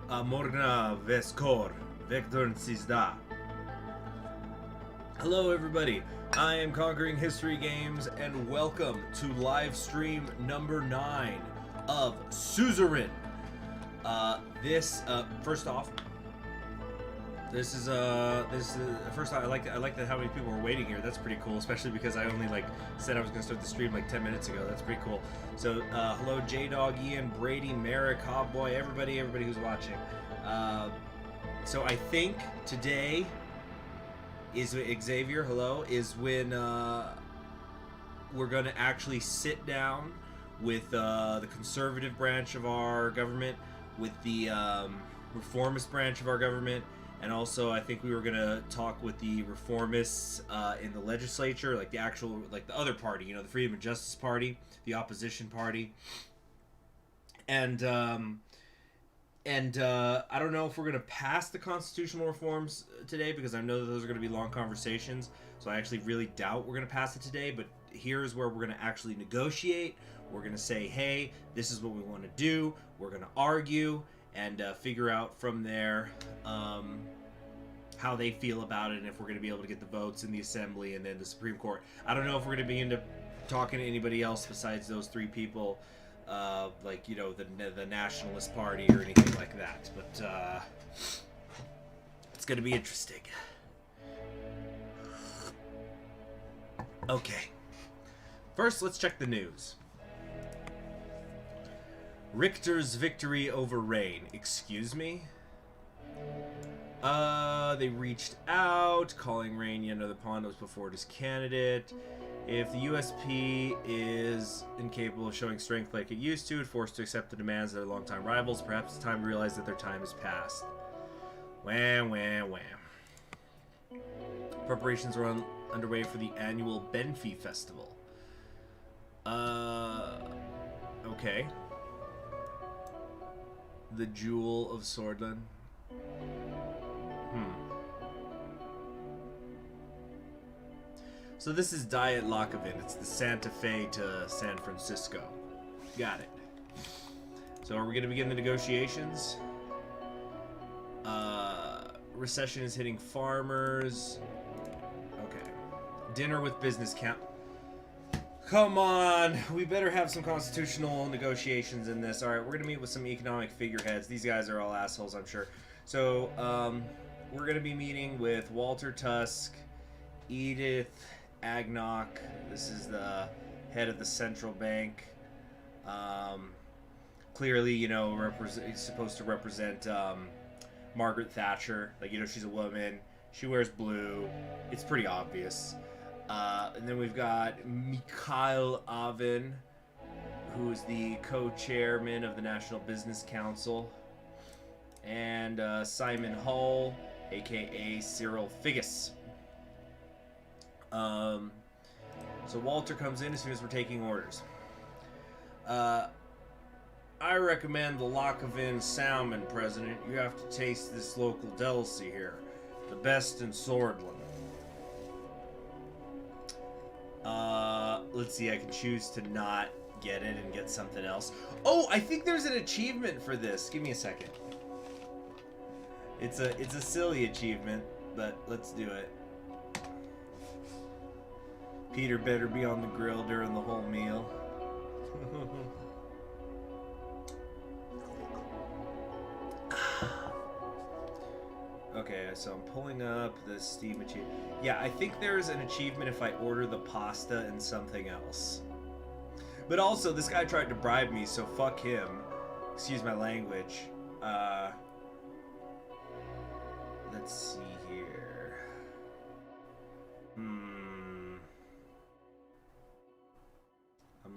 Morna Veskor Vector Sizda. Hello everybody, I am Conquering History Games and welcome to Livestream number 9 of Suzerain. First off, I like that how many people are waiting here. That's pretty cool, especially because I only said I was gonna start the stream like 10 minutes ago. That's pretty cool. So hello J-Dog, Ian, Brady, Merrick, Hobboy, everybody who's watching. So I think today is Xavier, hello, is when we're gonna actually sit down with the conservative branch of our government, with the reformist branch of our government, and also I think we were gonna talk with the reformists in the legislature, like the actual, like the other party, you know, the Freedom and Justice Party, the opposition party, and I don't know if we're gonna pass the constitutional reforms today, because I know that those are gonna be long conversations, so I actually really doubt we're gonna pass it today. But here's where we're gonna actually negotiate. We're gonna say, hey, this is what we want to do. We're gonna argue and figure out from there how they feel about it, and if we're going to be able to get the votes in the Assembly and then the Supreme Court. I don't know if we're going to be into talking to anybody else besides those three people, like, you know, the Nationalist Party or anything like that. But it's going to be interesting. Okay. First, let's check the news. Richter's victory over Rain. Excuse me? They reached out, calling Rain yet another pawn that was before his candidate. If the USP is incapable of showing strength like it used to, and forced to accept the demands of their longtime rivals, perhaps it's time to realize that their time has passed. Wham, wham, wham. Preparations are underway for the annual Benfi Festival. Okay. The Jewel of Swordland. So this is Diet Lacovin. It's the Santa Fe to San Francisco. Got it. So are we going to begin the negotiations? Recession is hitting farmers. Okay. Dinner with business camp. Come on, we better have some constitutional negotiations in this. All right, we're gonna meet with some economic figureheads. These guys are all assholes, I'm sure. So we're gonna be meeting with Walter Tusk, Edith Agnock. This is the head of the central bank. Clearly, you know, he's supposed to represent Margaret Thatcher. Like, you know, she's a woman. She wears blue. It's pretty obvious. And then we've got Mikhail Avin, who is the co-chairman of the National Business Council, and Simon Hull, aka Cyril Figgis. So Walter comes in as soon as we're taking orders. I recommend the Lacovin salmon, President. You have to taste this local delicacy here, the best in Swordland. Let's see, I can choose to not get it and get something else. Oh, I think there's an achievement for this. Give me a second. It's a silly achievement, but let's do it. Peter better be on the grill during the whole meal. Okay, so I'm pulling up the Steam achievement. Yeah, I think there's an achievement if I order the pasta and something else. But also, this guy tried to bribe me, so fuck him. Excuse my language. Let's see here. I'm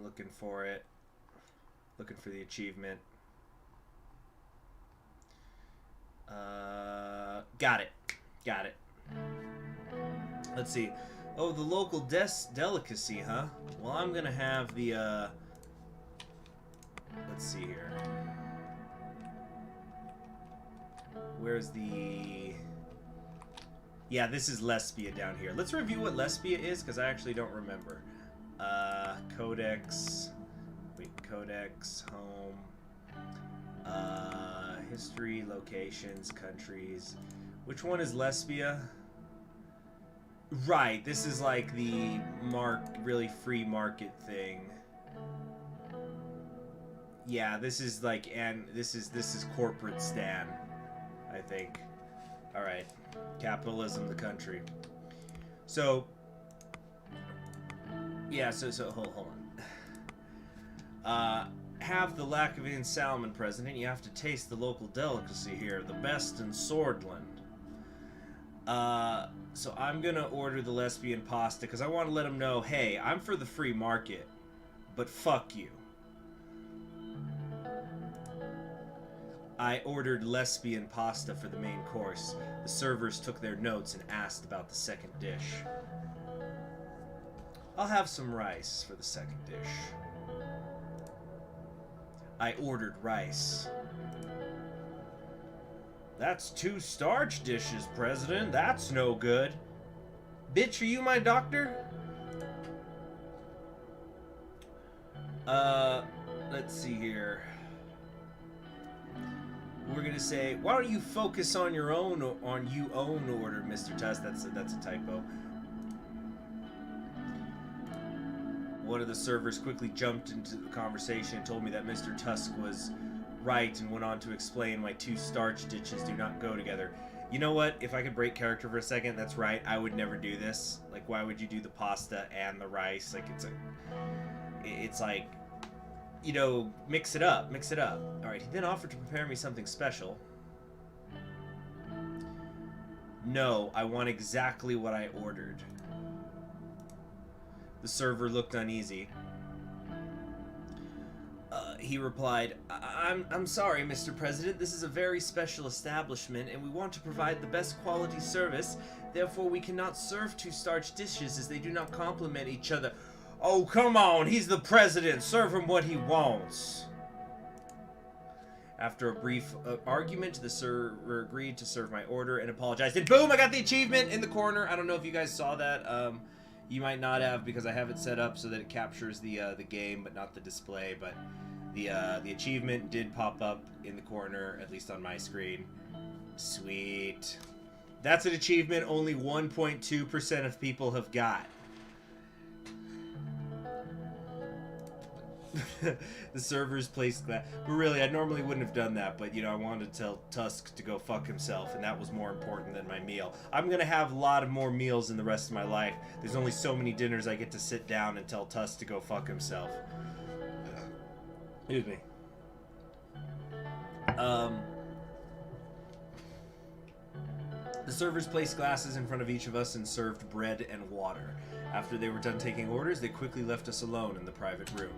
looking for it. Looking for the achievement. Got it. Let's see. Oh, the local delicacy, huh? Well, I'm gonna have the, let's see here. Where's the... Yeah, this is Lesbia down here. Let's review what Lesbia is, because I actually don't remember. Codex. Wait, Codex, home. History, locations, countries. Which one is Lesbia? Right, this is like the really free market thing. Yeah, this is like, and this is corporate Stan, I think. All right, capitalism, the country. So, yeah. So hold on. Have the lack of in salmon, President. You have to taste the local delicacy here, the best in Swordland. So I'm gonna order the lesbian pasta because I want to let them know, hey, I'm for the free market, but fuck you. I ordered lesbian pasta for the main course. The servers took their notes and asked about the second dish. I'll have some rice for the second dish. I ordered rice. That's 2 starch dishes, President. That's no good. Bitch, are you my doctor? Let's see here. We're gonna say, why don't you focus on your own, order, Mr. Tusk? That's a typo. One of the servers quickly jumped into the conversation and told me that Mr. Tusk was right and went on to explain why 2 starch dishes do not go together. You know what? If I could break character for a second, that's right. I would never do this. Like, why would you do the pasta and the rice? Like, it's like, you know, mix it up. Mix it up. All right. He then offered to prepare me something special. No, I want exactly what I ordered. The server looked uneasy. He replied, I'm sorry, Mr. President. This is a very special establishment, and we want to provide the best quality service. Therefore, we cannot serve 2 starch dishes as they do not complement each other. Oh, come on. He's the president. Serve him what he wants. After a brief argument, the server agreed to serve my order and apologized. And boom, I got the achievement in the corner. I don't know if you guys saw that. You might not have, because I have it set up so that it captures the game, but not the display. But the achievement did pop up in the corner, at least on my screen. Sweet. That's an achievement only 1.2% of people have got. The servers placed that, but really I normally wouldn't have done that, but you know, I wanted to tell Tusk to go fuck himself, and that was more important than my meal. I'm gonna have a lot of more meals in the rest of my life. There's only so many dinners I get to sit down and tell Tusk to go fuck himself. Excuse me. The servers placed glasses in front of each of us and served bread and water. After they were done taking orders, they quickly left us alone in the private room.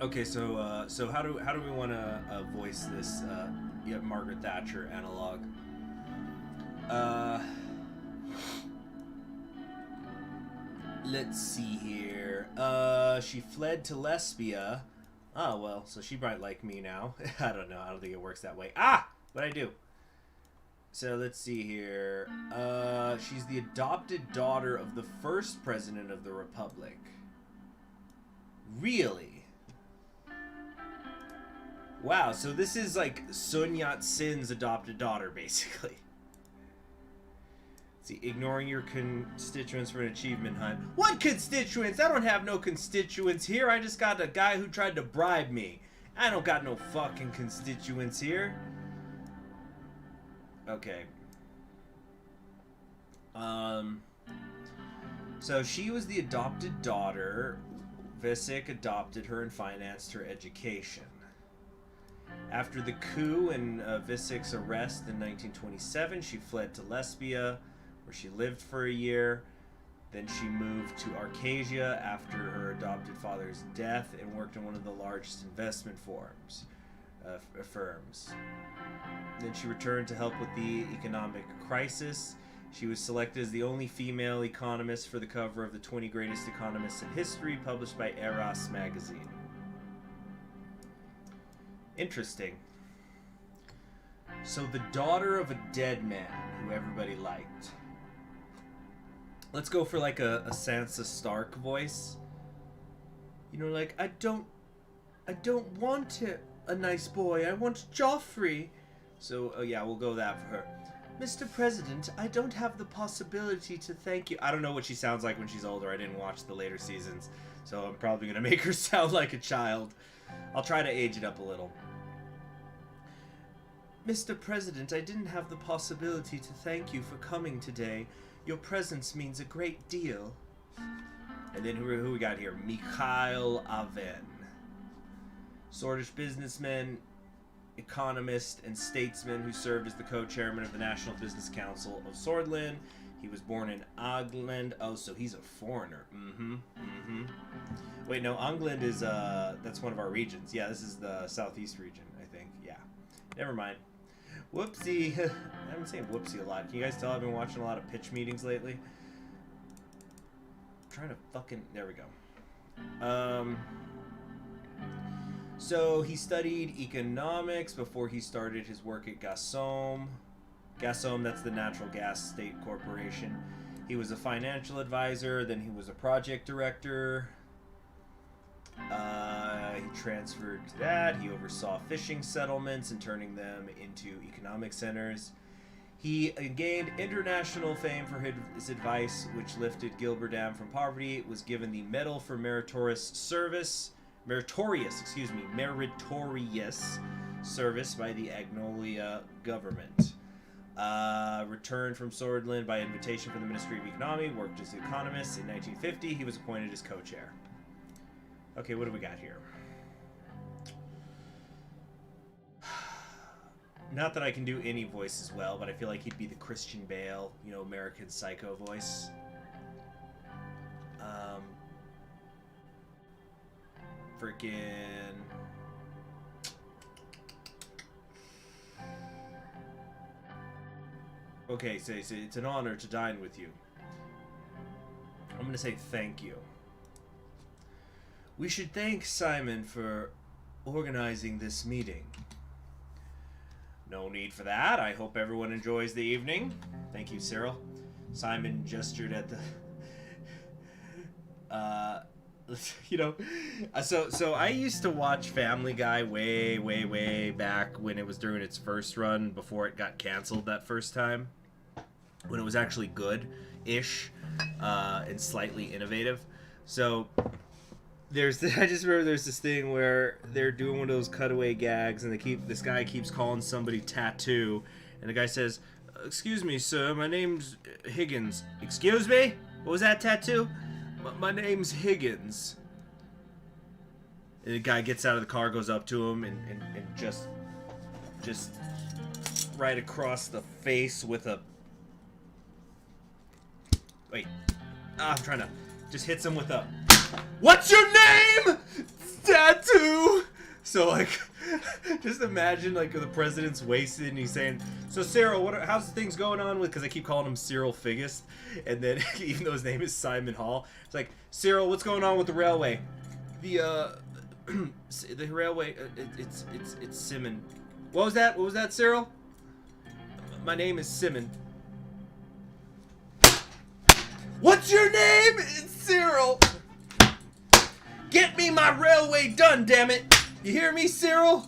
Okay, so how do we want to voice this Margaret Thatcher analog? Let's see here. She fled to Lesbia. Oh well, so she might like me now. I don't know. I don't think it works that way. Ah, but I do. So let's see here. She's the adopted daughter of the first president of the Republic. Really? Wow, so this is like Sun Yat-sen's adopted daughter, basically. Let's see, ignoring your constituents for an achievement hunt. What constituents? I don't have no constituents here. I just got a guy who tried to bribe me. I don't got no fucking constituents here. Okay. So she was the adopted daughter. Visick adopted her and financed her education. After the coup and Visick's arrest in 1927, she fled to Lesbia, where she lived for a year. Then she moved to Arcasia after her adopted father's death and worked in one of the largest investment firms. Then she returned to help with the economic crisis. She was selected as the only female economist for the cover of the 20 Greatest Economists in History, published by Eras magazine. Interesting. So the daughter of a dead man who everybody liked. Let's go for like a Sansa Stark voice. You know, like, I don't want to a nice boy. I want Joffrey. So, yeah, we'll go that for her. Mr. President, I don't have the possibility to thank you. I don't know what she sounds like when she's older. I didn't watch the later seasons, so I'm probably going to make her sound like a child. I'll try to age it up a little. Mr. President, I didn't have the possibility to thank you for coming today. Your presence means a great deal. And then who we got here? Mikhail Aven. Swordfish businessman, economist, and statesman who served as the co-chairman of the National Business Council of Swordland. He was born in Ogland. Oh, so he's a foreigner. Wait, no, Ogland is, that's one of our regions. Yeah, this is the southeast region, I think. Yeah. Never mind. Whoopsie. I've been saying whoopsie a lot. Can you guys tell I've been watching a lot of pitch meetings lately? I'm trying to fucking... There we go. So he studied economics before he started his work at Gazprom. Gazprom, that's the natural gas state corporation. He was a financial advisor, then he was a project director. He transferred to that. He oversaw fishing settlements and turning them into economic centers. He gained international fame for his advice, which lifted Gilberdam from poverty. Was given the Medal for Meritorious Service by the Agnolia government. Returned from Swordland by invitation from the Ministry of Economy. Worked as an economist. In 1950, he was appointed as co-chair. Okay, what do we got here? Not that I can do any voice as well, but I feel like he'd be the Christian Bale, you know, American Psycho voice. Freaking... Okay, so it's an honor to dine with you. I'm gonna say thank you. We should thank Simon for organizing this meeting. No need for that. I hope everyone enjoys the evening. Thank you, Cyril. Simon gestured at the... you know, so I used to watch Family Guy way back when it was during its first run, before it got canceled that first time, when it was actually good-ish and slightly innovative. So I just remember there's this thing where they're doing one of those cutaway gags, and this guy keeps calling somebody Tattoo, and the guy says, "Excuse me, sir, my name's Higgins." "Excuse me? What was that, Tattoo?" My name's Higgins." And the guy gets out of the car, goes up to him, and just right across the face with a... Wait. I'm trying to... Just hits him with a... "What's your name?" "Tattoo." So, like, just imagine, like, the president's wasted and he's saying, "So, Cyril, how's things going on with..." Because I keep calling him Cyril Figgis. And then, even though his name is Simon Hall, it's like, "Cyril, what's going on with the railway?" The railway, it's Simon. What was that, Cyril?" "My name is Simon." "What's your name?" "It's Cyril." "Get me my railway done, damn it! You hear me, Cyril?"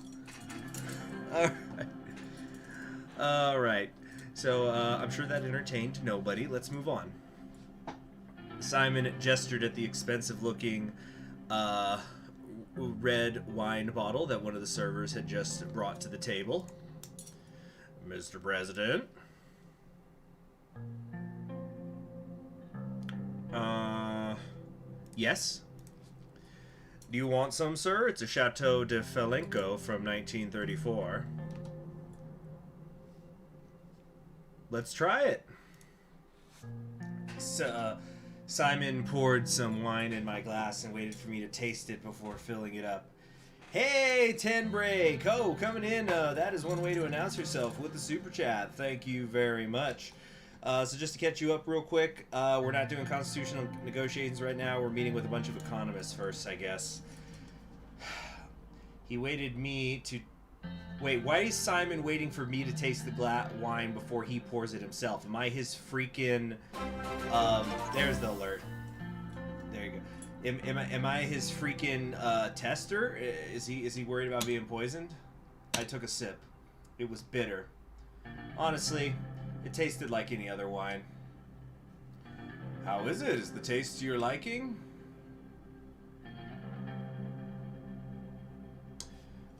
Alright. So, I'm sure that entertained nobody. Let's move on. Simon gestured at the expensive-looking, red wine bottle that one of the servers had just brought to the table. "Mr. President." Yes? "Do you want some, sir? It's a Chateau de Felenco from 1934. "Let's try it." So, Simon poured some wine in my glass and waited for me to taste it before filling it up. "Hey, 10 Break! Oh, coming in. That is one way to announce yourself with the super chat. Thank you very much. So just to catch you up real quick, we're not doing constitutional negotiations right now. We're meeting with a bunch of economists first, I guess. He waited me to... Wait, why is Simon waiting for me to taste the wine before he pours it himself? Am I his freaking... there's the alert. There you go. Am I his freaking tester? Is he worried about being poisoned? I took a sip. It was bitter. Honestly, it tasted like any other wine. How is it? Is the taste to your liking?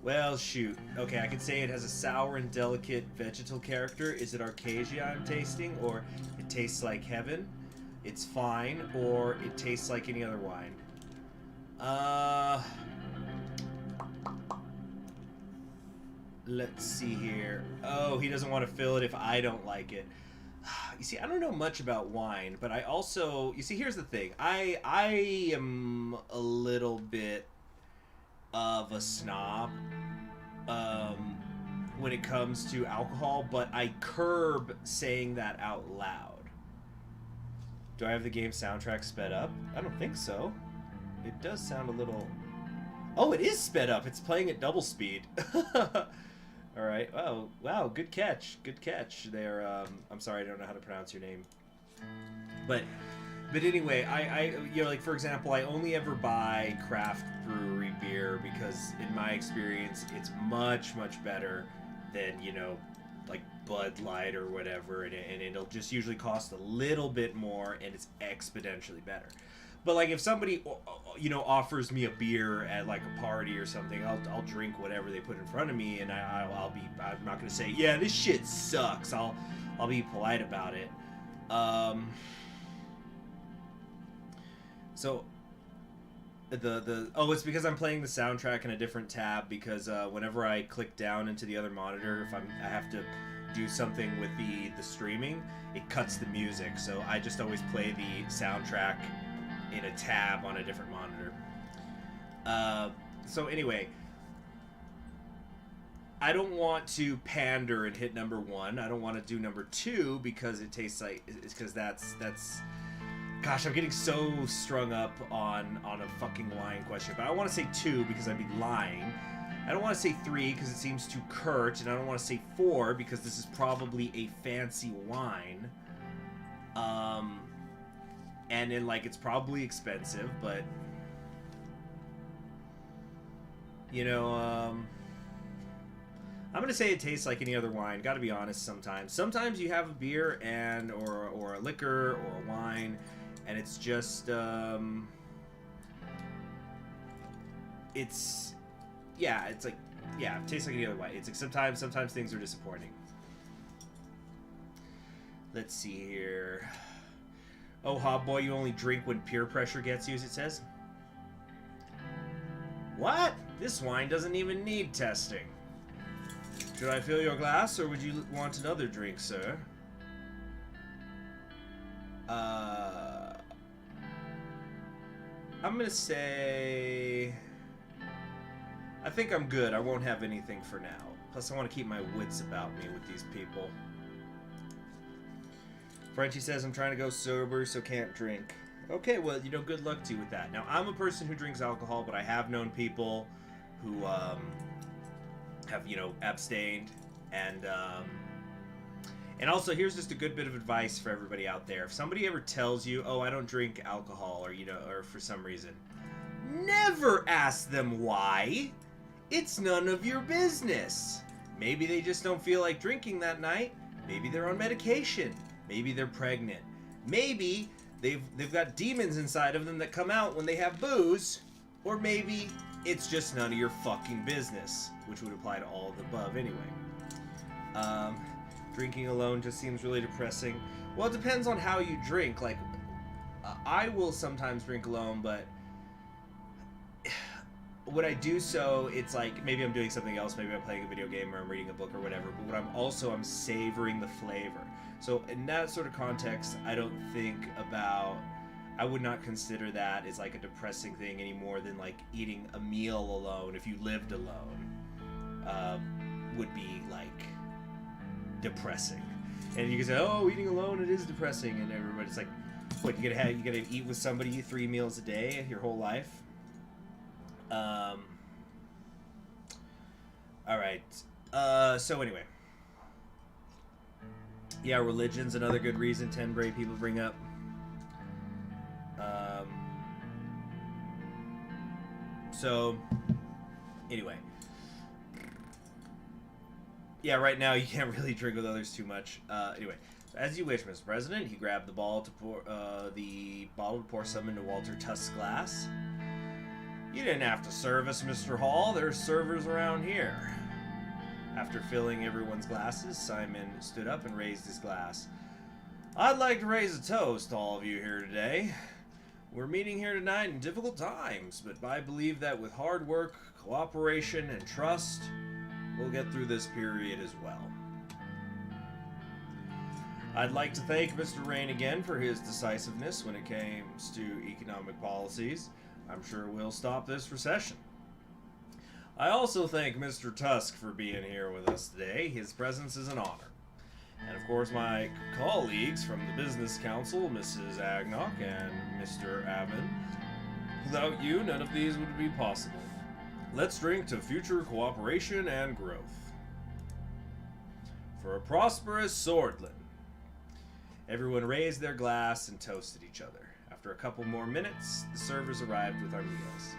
Well, shoot. Okay, I could say it has a sour and delicate vegetal character. Is it Arcasia I'm tasting? Or it tastes like heaven? It's fine. Or it tastes like any other wine? Let's see here. Oh, he doesn't want to fill it if I don't like it. You see, I don't know much about wine, but I also... You see, here's the thing. I am a little bit of a snob when it comes to alcohol, but I curb saying that out loud. Do I have the game soundtrack sped up? I don't think so. It does sound a little... Oh, it is sped up. It's playing at double speed. All right. Oh, wow. Good catch. Good catch there. I'm sorry. I don't know how to pronounce your name. But anyway, I you know, like, for example, I only ever buy craft brewery beer because in my experience, it's much, much better than, you know, like Bud Light or whatever. And it'll just usually cost a little bit more and it's exponentially better. But like if somebody, you know, offers me a beer at like a party or something, I'll drink whatever they put in front of me, and I'm not gonna say, yeah, this shit sucks. I'll be polite about it. So it's because I'm playing the soundtrack in a different tab, because whenever I click down into the other monitor, if I have to do something with the streaming, it cuts the music. So I just always play the soundtrack in a tab on a different monitor. So anyway, I don't want to pander and hit number 1. I don't want to do number 2 because it tastes like, it's because that's gosh, I'm getting so strung up on a fucking wine question. But I want to say 2 because I'd be lying. I don't want to say 3 because it seems too curt, and I don't want to say 4 because this is probably a fancy wine. And then, like, it's probably expensive, but, you know, I'm gonna say it tastes like any other wine. Gotta be honest sometimes. Sometimes you have a beer and, or a liquor or a wine, and it's just, it's, yeah, it's like, yeah, it tastes like any other wine. It's like sometimes things are disappointing. Let's see here. Oh, hot boy, you only drink when peer pressure gets you, as it says. What? This wine doesn't even need testing. Should I fill your glass, or would you want another drink, sir? I'm gonna say... I think I'm good. I won't have anything for now. Plus, I want to keep my wits about me with these people. Frenchie says, I'm trying to go sober, so can't drink. Okay, well, you know, good luck to you with that. Now, I'm a person who drinks alcohol, but I have known people who have, you know, abstained. And also, here's just a good bit of advice for everybody out there. If somebody ever tells you, oh, I don't drink alcohol, or, you know, or for some reason, never ask them why. It's none of your business. Maybe they just don't feel like drinking that night. Maybe they're on medication. Maybe they're pregnant. Maybe they've got demons inside of them that come out when they have booze. Or maybe it's just none of your fucking business, which would apply to all of the above anyway. Drinking alone just seems really depressing. Well, it depends on how you drink. Like, I will sometimes drink alone, but when I do so, it's like maybe I'm doing something else. Maybe I'm playing a video game or I'm reading a book or whatever. But what I'm savoring the flavor. So in that sort of context, I don't think about, I would not consider that as like a depressing thing any more than like eating a meal alone, if you lived alone, would be like depressing. And you can say, oh, eating alone, it is depressing. And everybody's like, what, you gotta eat with somebody 3 meals a day your whole life? All right. So anyway. Yeah, religion's another good reason 10 brave people bring up. So, anyway. Yeah, right now you can't really drink with others too much. Anyway, so as you wish, Mr. President. He grabbed the bottle to pour some into Walter Tusk's glass. You didn't have to serve us, Mr. Hall. There's servers around here. After filling everyone's glasses, Simon stood up and raised his glass. I'd like to raise a toast to all of you here today. We're meeting here tonight in difficult times, but I believe that with hard work, cooperation, and trust, we'll get through this period as well. I'd like to thank Mr. Rain again for his decisiveness when it comes to economic policies. I'm sure we'll stop this recession. I also thank Mr. Tusk for being here with us today. His presence is an honor. And of course my colleagues from the Business Council, Mrs. Agnock and Mr. Avon. Without you, none of these would be possible. Let's drink to future cooperation and growth. For a prosperous Swordland. Everyone raised their glass and toasted each other. After a couple more minutes, the servers arrived with our meals.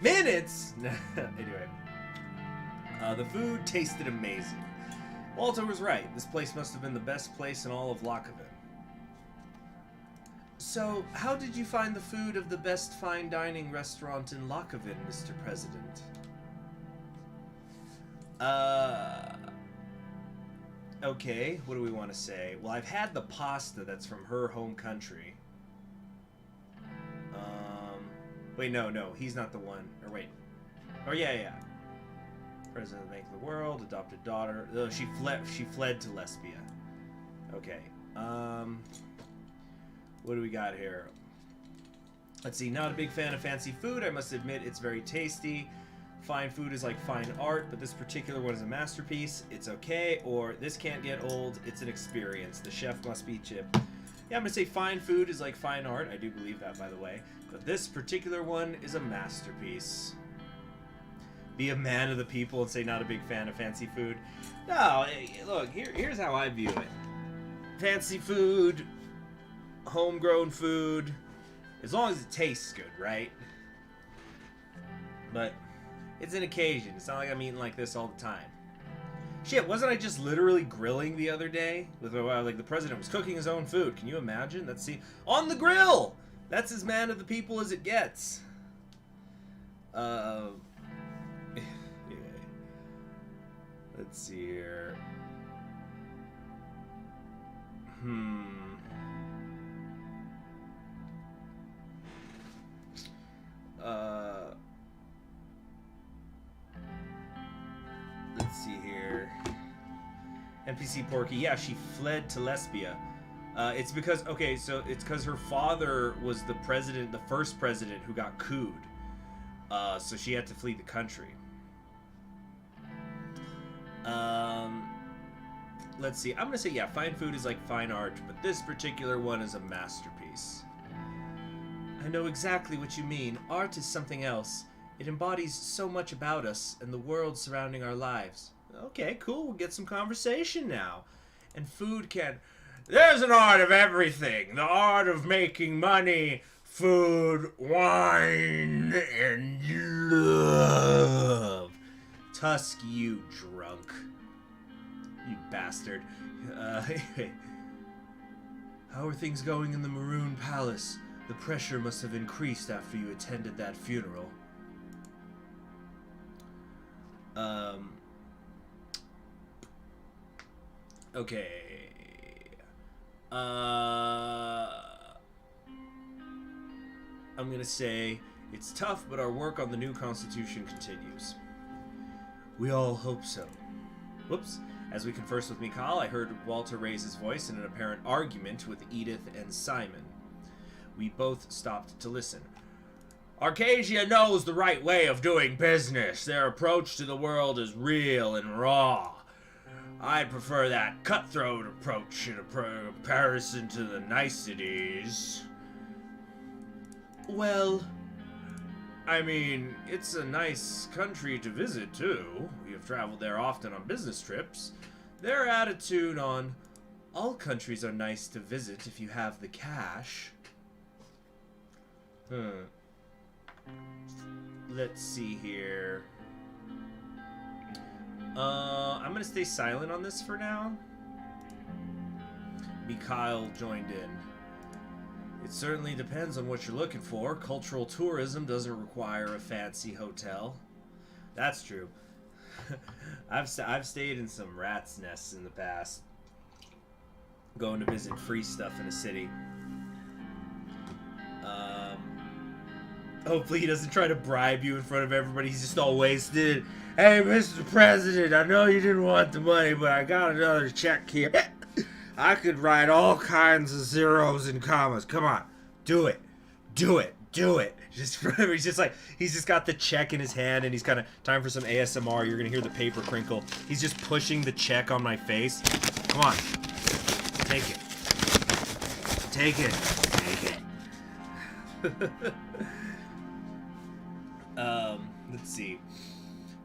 Minutes? Anyway. The food tasted amazing. Walter was right. This place must have been the best place in all of Lockhaven. So, how did you find the food of the best fine dining restaurant in Lockhaven, Mr. President? Okay, what do we want to say? Well, I've had the pasta that's from her home country. Wait, no, he's not the one. Or wait. Oh, yeah. President of the Bank of the World, adopted daughter. Oh, she fled to Lesbia. Okay. What do we got here? Let's see. Not a big fan of fancy food. I must admit it's very tasty. Fine food is like fine art, but this particular one is a masterpiece. It's okay, or this can't get old. It's an experience. The chef must be Chip. Yeah, I'm going to say fine food is like fine art. I do believe that, by the way. But this particular one is a masterpiece. Be a man of the people and say not a big fan of fancy food. No, look, here's how I view it. Fancy food, homegrown food, as long as it tastes good, right? But it's an occasion. It's not like I'm eating like this all the time. Shit, wasn't I just literally grilling the other day? With like the president was cooking his own food. Can you imagine? Let's see. On the grill! That's as man of the people as it gets. Yeah. Let's see here. Let's see here. NPC Porky. Yeah, she fled to Lesbia. It's because, okay, so it's because her father was the president, the first president who got couped. So she had to flee the country. Let's see. I'm going to say, yeah, fine food is like fine art, but this particular one is a masterpiece. I know exactly what you mean. Art is something else. It embodies so much about us and the world surrounding our lives. Okay, cool. We'll get some conversation now. And food can... There's an art of everything. The art of making money, food, wine, and love. Tusk, you drunk. You bastard. Anyway. How are things going in the Maroon Palace? The pressure must have increased after you attended that funeral. Okay. I'm gonna say it's tough, but our work on the new constitution continues. We all hope so. Whoops. As we conversed with Mikal, I heard Walter raise his voice in an apparent argument with Edith and Simon. We both stopped to listen. Arcadia knows the right way of doing business. Their approach to the world is real and raw. I'd prefer that cutthroat approach in comparison to the niceties. Well, I mean, it's a nice country to visit, too. We have traveled there often on business trips. Their attitude on all countries are nice to visit if you have the cash. Let's see here. I'm gonna stay silent on this for now. Mikhail joined in. It certainly depends on what you're looking for. Cultural tourism doesn't require a fancy hotel. That's true. I've stayed in some rats' nests in the past. Going to visit free stuff in a city. Hopefully he doesn't try to bribe you in front of everybody. He's just all wasted. Hey, Mr. President, I know you didn't want the money, but I got another check here. I could write all kinds of zeros and commas. Come on, do it. Do it. Do it. Just he's just got the check in his hand, and he's kind of time for some ASMR. You're gonna hear the paper crinkle. He's just pushing the check on my face. Come on, take it. Take it. Take it. Let's see.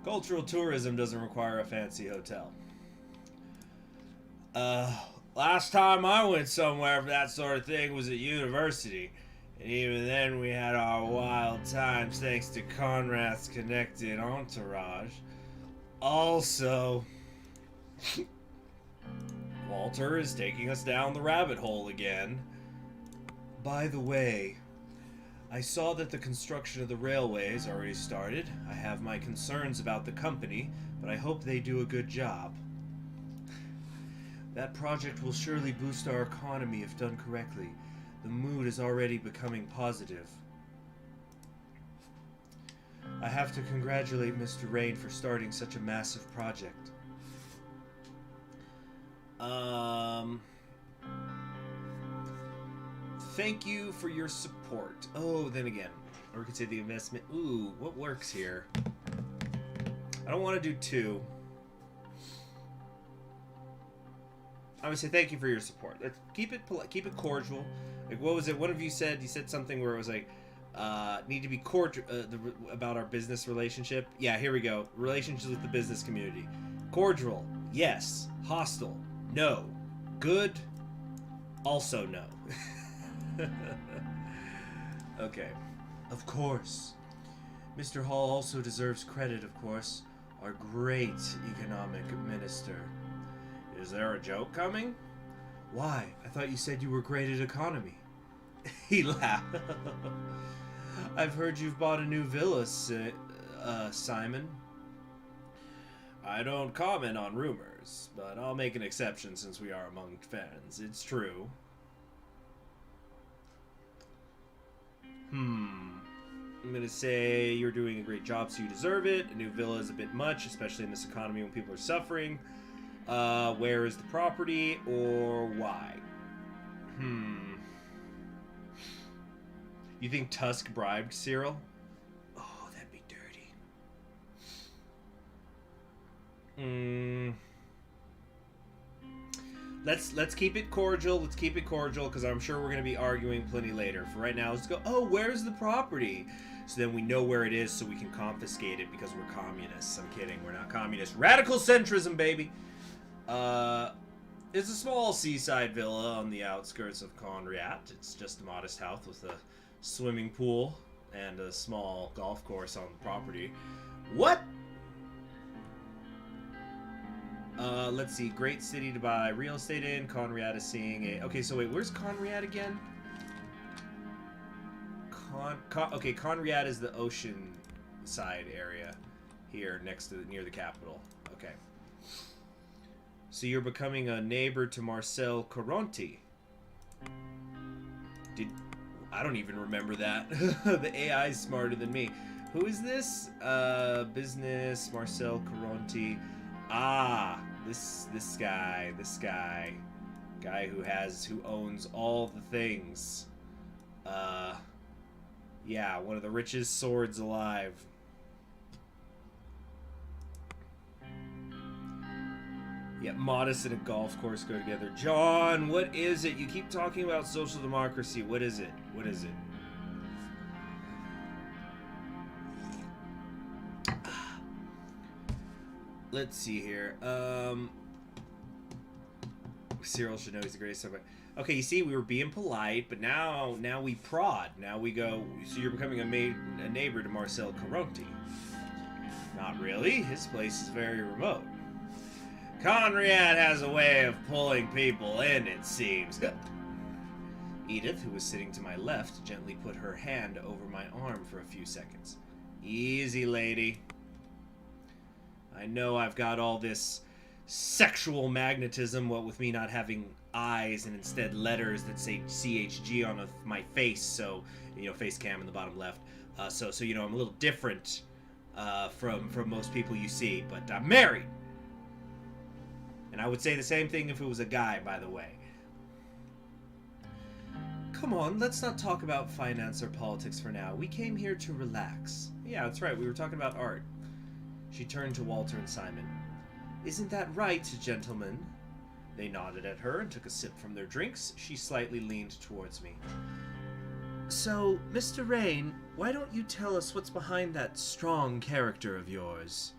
Cultural tourism doesn't require a fancy hotel. Last time I went somewhere for that sort of thing was at university. And even then we had our wild times thanks to Conrad's connected entourage. Also, Walter is taking us down the rabbit hole again. By the way, I saw that the construction of the railways already started. I have my concerns about the company, but I hope they do a good job. That project will surely boost our economy if done correctly. The mood is already becoming positive. I have to congratulate Mr. Rain for starting such a massive project. Thank you for your support. Oh, then again, or we could say the investment. Ooh, what works here? I don't want to do 2. I would say thank you for your support. Let's keep it polite, keep it cordial. Like, what was it? One of you said something where it was like, need to be cordial about our business relationship. Yeah, here we go. Relationships with the business community. Cordial, yes. Hostile, no. Good, also no. Okay. Of course. Mr. Hall also deserves credit, of course. Our great economic minister. Is there a joke coming? Why? I thought you said you were great at economy. He laughed. I've heard you've bought a new villa, Simon. I don't comment on rumors, but I'll make an exception since we are among friends. It's true. I'm gonna say you're doing a great job, so you deserve it. A new villa is a bit much, especially in this economy when people are suffering. Where is the property, or why? You think Tusk bribed Cyril? Oh, that'd be dirty. Let's keep it cordial. Let's keep it cordial, because I'm sure we're going to be arguing plenty later. For right now, let's go, oh, where's the property? So then we know where it is, so we can confiscate it, because we're communists. I'm kidding, we're not communists. Radical centrism, baby! It's a small seaside villa on the outskirts of Conriat. It's just a modest house with a swimming pool and a small golf course on the property. What? Let's see. Great city to buy real estate in. Conriat is seeing a... Okay, so wait, where's Conriat again? Okay, Conriat is the ocean side area here next to near the capital. Okay. So you're becoming a neighbor to Marcel Coronti. I don't even remember that. The AI is smarter than me. Who is this? Business Marcel Coronti. Ah, this guy who owns all the things. Yeah, one of the richest swords alive. Yeah, modest and a golf course go together. John, what is it? You keep talking about social democracy. What is it? What is it? Let's see here. Cyril should know he's the greatest subject. Okay, you see, we were being polite, but now we prod. Now we go, so you're becoming a neighbor to Marcel Caronti. Not really. His place is very remote. Conrad has a way of pulling people in, it seems. Edith, who was sitting to my left, gently put her hand over my arm for a few seconds. Easy, lady. I know I've got all this sexual magnetism, what with me not having eyes and instead letters that say CHG on my face, so, you know, face cam in the bottom left. So you know, I'm a little different from most people you see, but I'm married. And I would say the same thing if it was a guy, by the way. Come on, let's not talk about finance or politics for now. We came here to relax. Yeah, that's right, we were talking about art. She turned to Walter and Simon. Isn't that right, gentlemen? They nodded at her and took a sip from their drinks. She slightly leaned towards me. So, Mr. Rain, why don't you tell us what's behind that strong character of yours?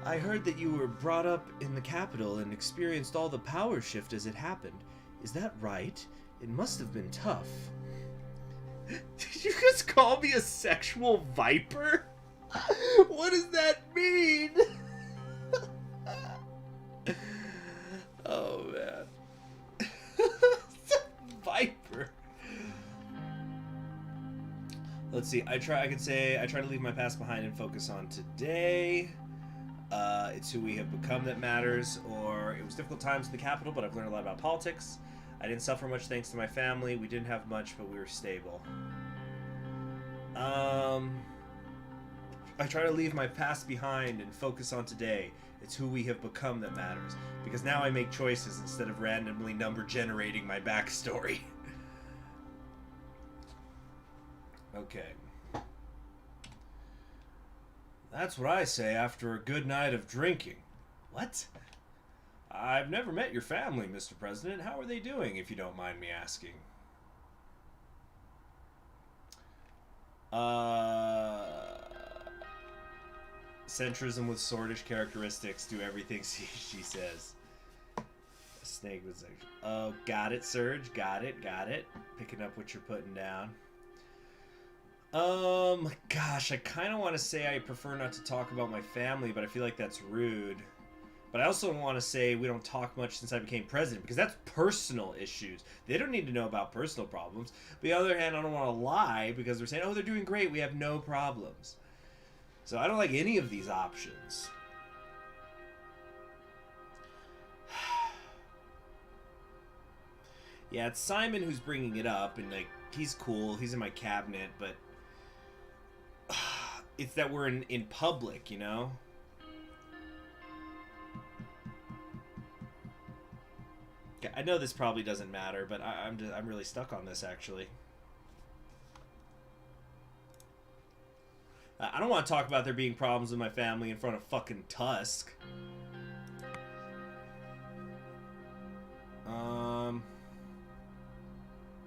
I heard that you were brought up in the capital and experienced all the power shift as it happened. Is that right? It must have been tough. Did you just call me a sexual viper? What does that mean? Oh, man. Viper. Let's see. I try to leave my past behind and focus on today. It's who we have become that matters. Or it was difficult times in the capital, but I've learned a lot about politics. I didn't suffer much thanks to my family. We didn't have much, but we were stable. I try to leave my past behind and focus on today. It's who we have become that matters. Because now I make choices instead of randomly number generating my backstory. Okay. That's what I say after a good night of drinking. What? I've never met your family, Mr. President. How are they doing, if you don't mind me asking? Centrism with swordish characteristics. Do everything she says. Snake with section. Oh, got it, Surge. Got it. Picking up what you're putting down. Gosh, I kind of want to say I prefer not to talk about my family, but I feel like that's rude. But I also want to say we don't talk much since I became president, because that's personal issues. They don't need to know about personal problems. But on the other hand, I don't want to lie, because they're saying, oh, they're doing great, we have no problems. So I don't like any of these options. Yeah, it's Simon who's bringing it up, and like he's cool, he's in my cabinet, but it's that we're in public, you know? I know this probably doesn't matter, but I'm really stuck on this, actually. I don't want to talk about there being problems with my family in front of fucking Tusk.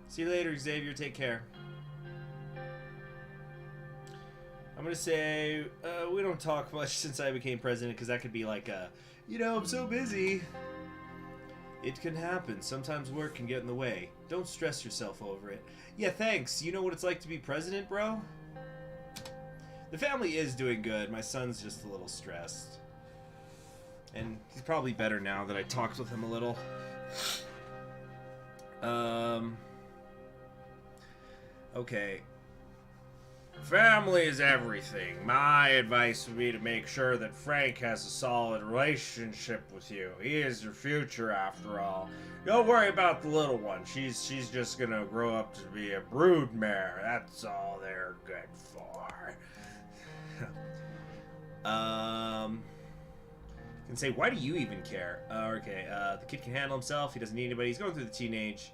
See you later, Xavier. Take care. I'm gonna say we don't talk much since I became president, because that could be like a, you know, I'm so busy. It can happen. Sometimes work can get in the way. Don't stress yourself over it. Yeah, thanks. You know what it's like to be president, bro? The family is doing good. My son's just a little stressed. And he's probably better now that I talked with him a little. Okay. Family is everything. My advice would be to make sure that Frank has a solid relationship with you. He is your future, after all. Don't worry about the little one. She's just gonna grow up to be a broodmare. That's all they're good for. Can say, why do you even care? Okay, the kid can handle himself. He doesn't need anybody. He's going through the teenage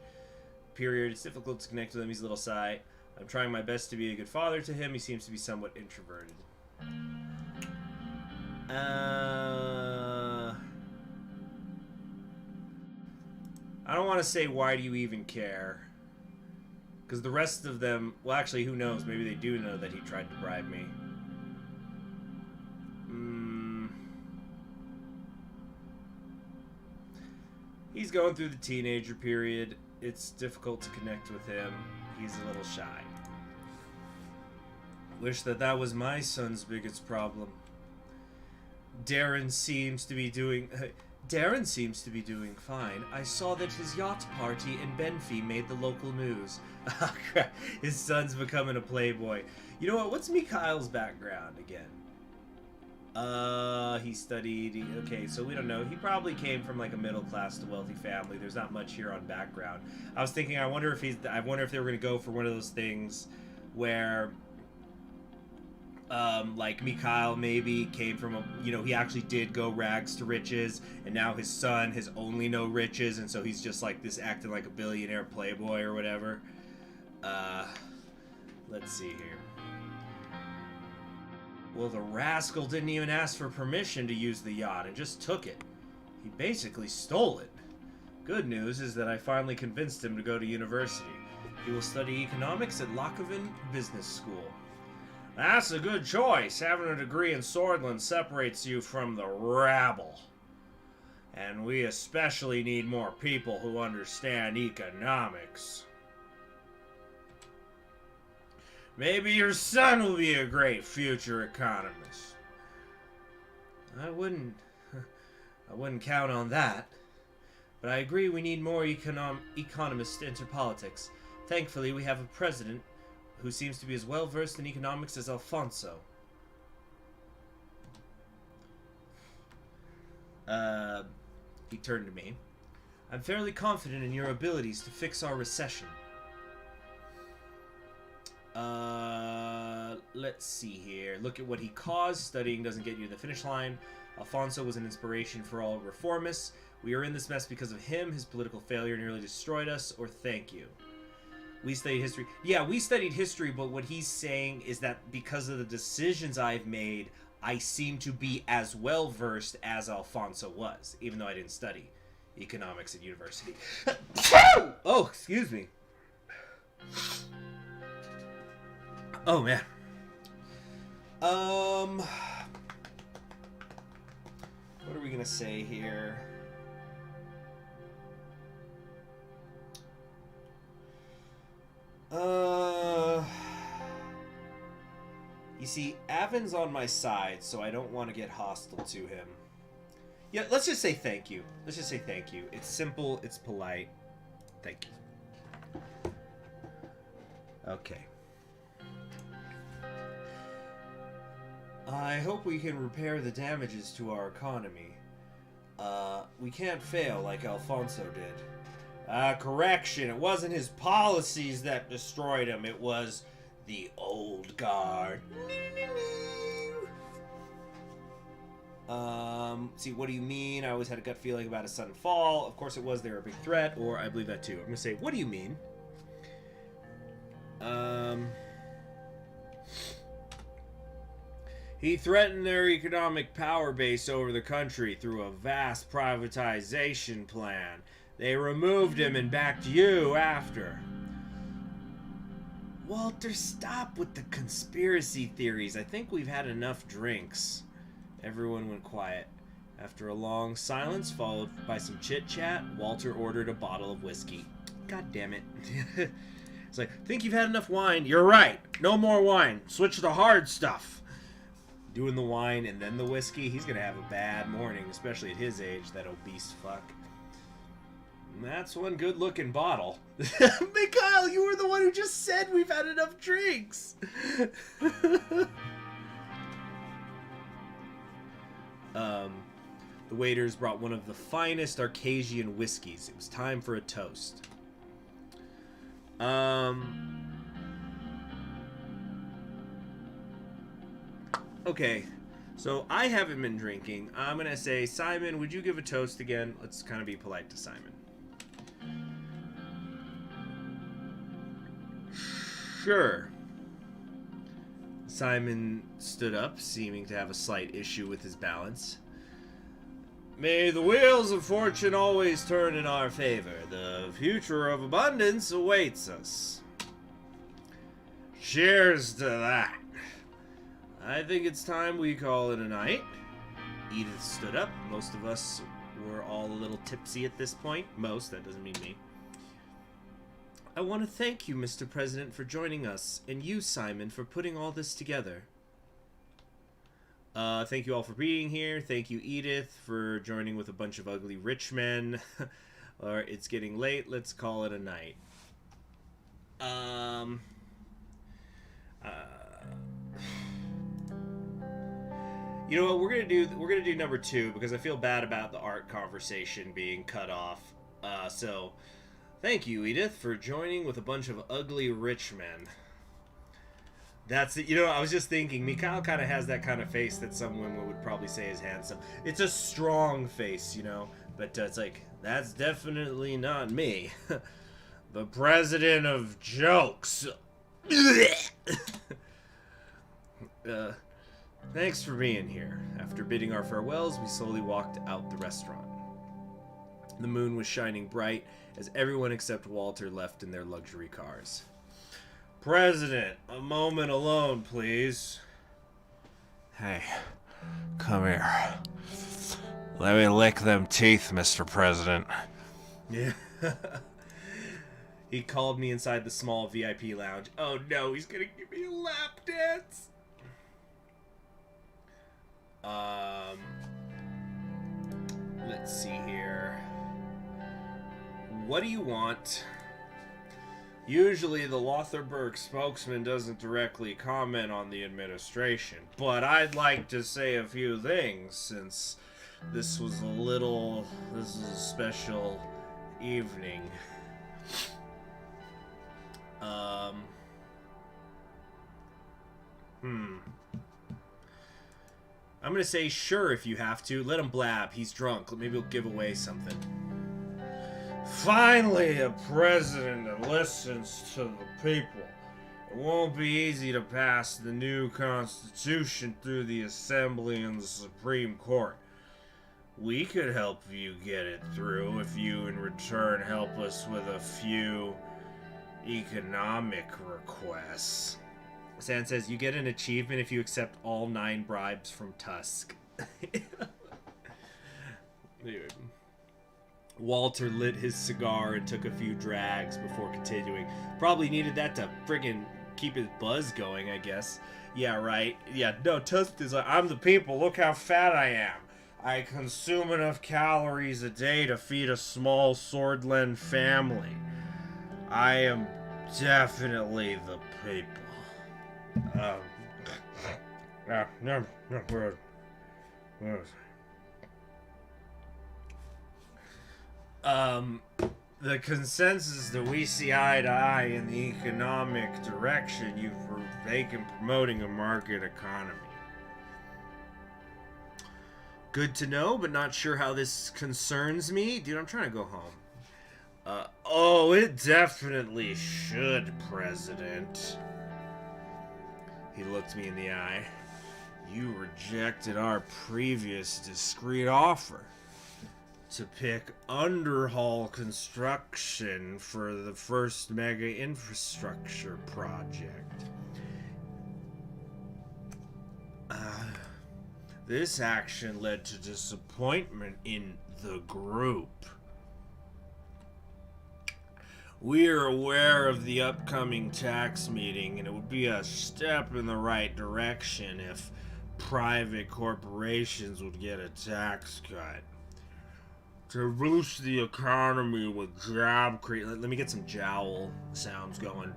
period. It's difficult to connect with him. He's a little shy. I'm trying my best to be a good father to him. He seems to be somewhat introverted. I don't want to say, why do you even care? Because the rest of them, well, actually, who knows? Maybe they do know that he tried to bribe me. He's going through the teenager period. It's difficult to connect with him. He's a little shy. Wish that was my son's biggest problem. Darren seems to be doing fine. I saw that his yacht party in Benfey made the local news. Oh, crap. His son's becoming a playboy. You know what? What's Mikhail's background again? He studied... Okay, so we don't know. He probably came from like a middle class to wealthy family. There's not much here on background. I was thinking, I wonder if they were going to go for one of those things where... like Mikhail maybe came from a, he actually did go rags to riches, and now his son has only no riches, and so he's just like this acting like a billionaire playboy or whatever. Let's see here. Well, the rascal didn't even ask for permission to use the yacht and just took it. He basically stole it. Good news is that I finally convinced him to go to university. He will study economics at Lokoven Business School. That's a good choice. Having a degree in Swordland separates you from the rabble. And we especially need more people who understand economics. Maybe your son will be a great future economist. I wouldn't count on that. But I agree we need more economists to enter politics. Thankfully, we have a president who seems to be as well versed in economics as Alfonso. He turned to me. I'm fairly confident in your abilities to fix our recession. Let's see here. Look at what he caused. Studying doesn't get you to the finish line. Alfonso was an inspiration for all reformists. We are in this mess because of him. His political failure nearly destroyed us, or thank you. We studied history. Yeah, we studied history, but what he's saying is that because of the decisions I've made, I seem to be as well versed as Alfonso was, even though I didn't study economics at university. Oh, excuse me. Oh, man. What are we gonna say here? You see, Avin's on my side, so I don't want to get hostile to him. Yeah, let's just say thank you. Let's just say thank you. It's simple, it's polite. Thank you. Okay. I hope we can repair the damages to our economy. We can't fail like Alfonso did. Correction, it wasn't his policies that destroyed him, it was the old guard. See, what do you mean? I always had a gut feeling about his sudden fall. Of course it was, they were a big threat, or I believe that too. I'm gonna say, what do you mean? He threatened their economic power base over the country through a vast privatization plan. They removed him and backed you after. Walter, stop with the conspiracy theories. I think we've had enough drinks. Everyone went quiet. After a long silence, followed by some chit-chat, Walter ordered a bottle of whiskey. God damn it. It's like, think you've had enough wine? You're right. No more wine. Switch to the hard stuff. Doing the wine and then the whiskey, he's gonna have a bad morning, especially at his age, that obese fuck. And that's one good-looking bottle. Mikhail, you were the one who just said we've had enough drinks. The waiters brought one of the finest Arcasian whiskeys. It was time for a toast. Okay, so I haven't been drinking. I'm gonna say, Simon, would you give a toast again? Let's kind of be polite to Simon. Sure. Simon stood up, seeming to have a slight issue with his balance. May the wheels of fortune always turn in our favor. The future of abundance awaits us. Cheers to that. I think it's time we call it a night. Edith stood up. Most of us we're all a little tipsy at this point. Most, that doesn't mean me. I want to thank you, Mr. President, for joining us, and you, Simon, for putting all this together. Thank you all for being here. Thank you, Edith, for joining with a bunch of ugly rich men. Or it's getting late. Let's call it a night. You know what we're gonna do? We're gonna do number 2 because I feel bad about the art conversation being cut off. So, thank you, Edith, for joining with a bunch of ugly rich men. That's it. You know, I was just thinking, Mikhail kind of has that kind of face that some women would probably say is handsome. It's a strong face, you know, but it's like, that's definitely not me. The president of jokes. Thanks for being here. After bidding our farewells, we slowly walked out the restaurant. The moon was shining bright as everyone except Walter left in their luxury cars. President, a moment alone, please. Hey, come here. Let me lick them teeth, Mr. President. Yeah. He called me inside the small VIP lounge. Oh no, he's gonna give me a lap dance. Let's see here. What do you want? Usually the Lotharberg spokesman doesn't directly comment on the administration, but I'd like to say a few things since this is a special evening. I'm gonna say sure if you have to. Let him blab. He's drunk. Maybe he'll give away something. Finally, a president that listens to the people. It won't be easy to pass the new Constitution through the Assembly and the Supreme Court. We could help you get it through if you in return help us with a few economic requests. San says you get an achievement if you accept all 9 bribes from Tusk. Dude. Walter lit his cigar and took a few drags before continuing. Probably needed that to friggin' keep his buzz going, I guess. Yeah, right. Yeah, no, Tusk is like, I'm the people, look how fat I am. I consume enough calories a day to feed a small Swordland family. I am definitely the people. The consensus that we see eye to eye in the economic direction you've taken promoting a market economy. Good to know, but not sure how this concerns me. Dude, I'm trying to go home. Oh, it definitely should, President. He looked me in the eye. You rejected our previous discreet offer to pick underhaul construction for the first mega infrastructure project. This action led to disappointment in the group. We are aware of the upcoming tax meeting, and it would be a step in the right direction if private corporations would get a tax cut. To boost the economy with job creation. Let me get some jowl sounds going.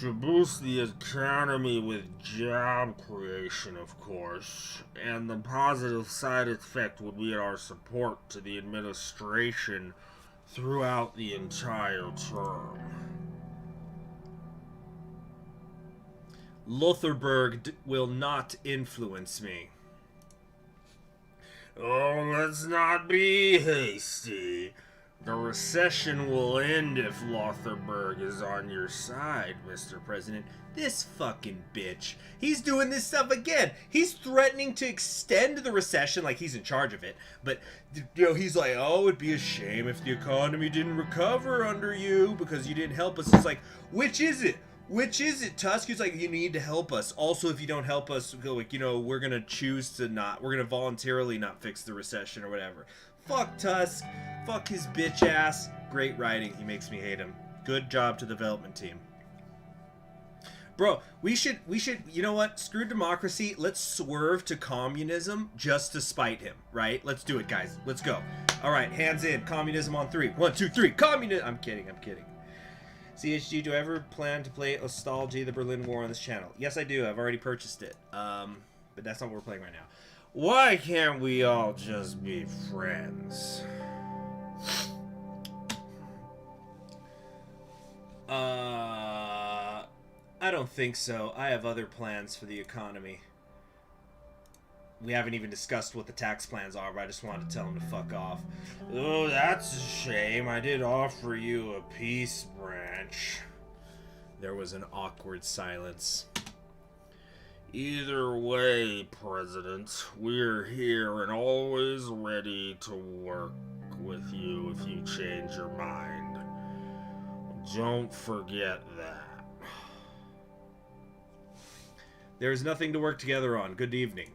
To boost the economy with job creation, of course. And the positive side effect would be our support to the administration throughout the entire term. Lotharberg will not influence me. Oh, let's not be hasty. The recession will end if Lotharberg is on your side, Mr. President. This fucking bitch. He's doing this stuff again. He's threatening to extend the recession like he's in charge of it. But, you know, he's like, oh, it'd be a shame if the economy didn't recover under you because you didn't help us. It's like, which is it? Which is it, Tusk? He's like, you need to help us. Also, if you don't help us, like, you know, we're going to choose to not, we're going to voluntarily not fix the recession or whatever. Fuck Tusk. Fuck his bitch ass. Great writing. He makes me hate him. Good job to the development team. Bro, we should, you know what? Screw democracy. Let's swerve to communism just to spite him, right? Let's do it, guys. Let's go. All right, hands in. Communism on 3. 1, 2, 3. Communism. I'm kidding. CHG, do I ever plan to play Nostalgia, the Berlin War on this channel? Yes, I do. I've already purchased it. But that's not what we're playing right now. Why can't we all just be friends? I don't think so. I have other plans for the economy. We haven't even discussed what the tax plans are, but I just wanted to tell him to fuck off. Oh, that's a shame. I did offer you a peace branch. There was an awkward silence. Either way, President, we're here and always ready to work with you if you change your mind. Don't forget that. There is nothing to work together on. Good evening.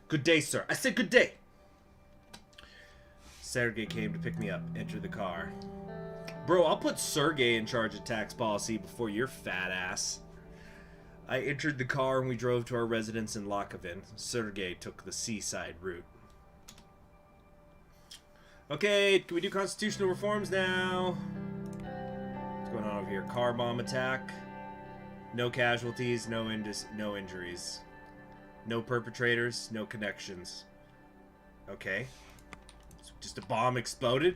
Good day, sir. I said good day. Sergey came to pick me up. Enter the car. Bro, I'll put Sergey in charge of tax policy before your fat ass. I entered the car and we drove to our residence in Lakovin. Sergey took the seaside route. Okay, can we do constitutional reforms now? What's going on over here? Car bomb attack. No casualties, no injuries. No perpetrators, no connections. Okay. So just a bomb exploded?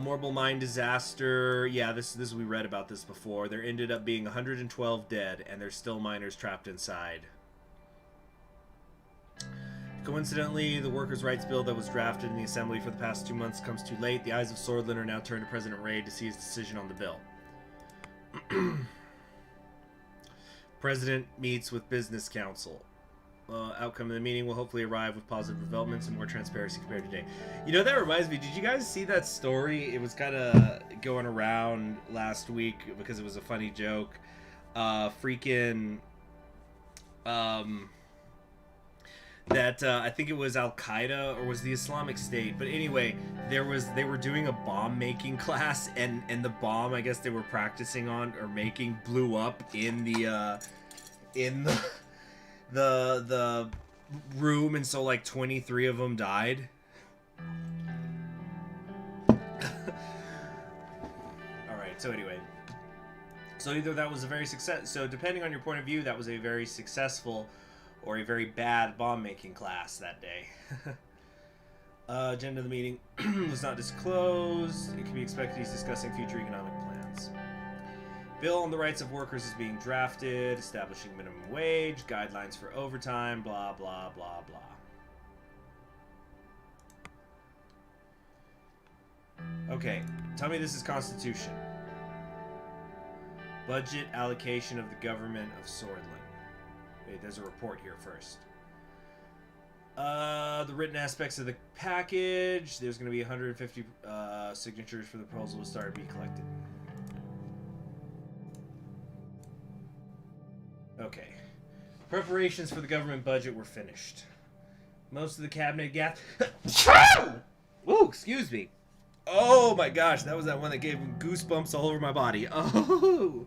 Mortal mine disaster. Yeah, this we read about this before. There ended up being 112 dead, and there's still miners trapped inside. Coincidentally, the workers' rights bill that was drafted in the assembly for the past 2 months comes too late. The eyes of Swordland are now turned to President Raid to see his decision on the bill. President meets with business council. Outcome of the meeting will hopefully arrive with positive developments and more transparency compared to today. You know, that reminds me, did you guys see that story? It was kind of going around last week because it was a funny joke. That I think it was Al-Qaeda or was the Islamic State, but anyway, they were doing a bomb making class, and the bomb I guess they were practicing on or making blew up in the room, and so like 23 of them died. All right, so anyway, so either that was a very so depending on your point of view, that was a very successful or a very bad bomb-making class that day. Agenda of the meeting was not disclosed. It can be expected he's discussing future economic plans. Bill on the rights of workers is being drafted, establishing minimum wage, guidelines for overtime, blah, blah, blah, blah. Okay, tell me this is Constitution. Budget allocation of the government of Swordland. Wait, there's a report here first. The written aspects of the package. There's going to be 150 signatures for the proposal to start to be collected. Okay. Preparations for the government budget were finished. Most of the cabinet Ooh, excuse me. Oh my gosh, that was that one that gave goosebumps all over my body. Oh.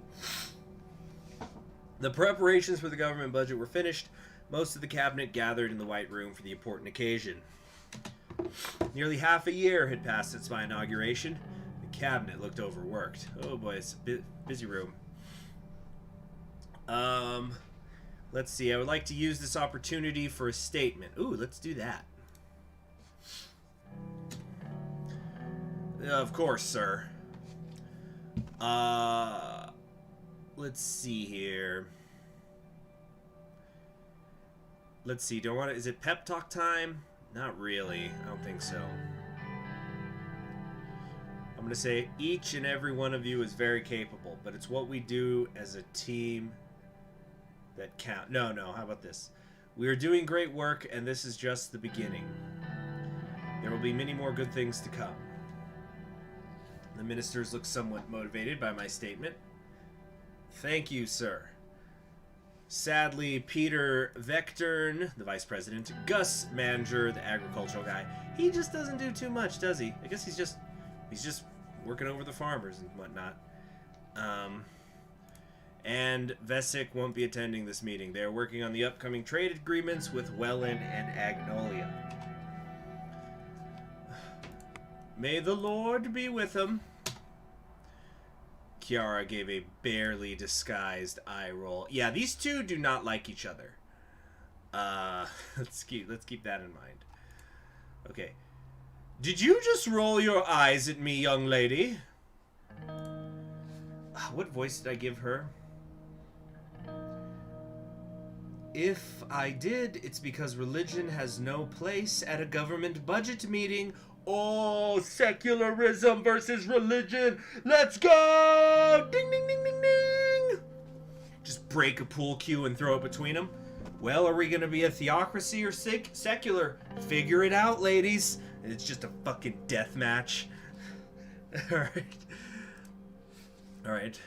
The preparations for the government budget were finished. Most of the cabinet gathered in the White Room for the important occasion. Nearly half a year had passed since my inauguration. The cabinet looked overworked. Oh boy, it's a busy room. Let's see. I would like to use this opportunity for a statement. Ooh, let's do that. Of course, sir. Let's see here. Let's see. Do I want to? Is it pep talk time? Not really. I don't think so. I'm going to say each and every one of you is very capable, but it's what we do as a team that count. No. How about this? We are doing great work, and this is just the beginning. There will be many more good things to come. The ministers look somewhat motivated by my statement. Thank you, sir. Sadly, Peter Vectern, the vice president, Gus Manger, the agricultural guy, he just doesn't do too much, does he? I guess he's just working over the farmers and whatnot. And Vesic won't be attending this meeting. They are working on the upcoming trade agreements with Welland and Agnolia. May the Lord be with them. Kiara gave a barely disguised eye roll. Yeah, these two do not like each other. Let's keep that in mind. Okay. Did you just roll your eyes at me, young lady? What voice did I give her? If I did, it's because religion has no place at a government budget meeting. Oh, secularism versus religion. Let's go! Ding, ding, ding, ding, ding! Just break a pool cue and throw it between them. Well, are we going to be a theocracy or secular? Figure it out, ladies. It's just a fucking death match. Alright.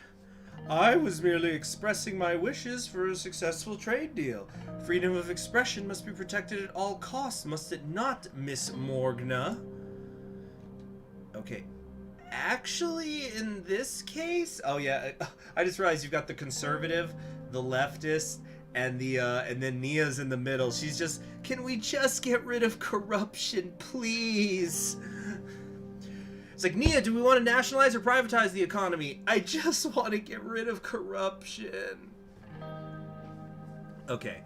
I was merely expressing my wishes for a successful trade deal. Freedom of expression must be protected at all costs, must it not, Miss Morgna? Okay. Actually, in this case... Oh, yeah. I just realized you've got the conservative, the leftist, and then Nia's in the middle. She's just... Can we just get rid of corruption, please? It's like, Nia, do we want to nationalize or privatize the economy? I just want to get rid of corruption. Okay.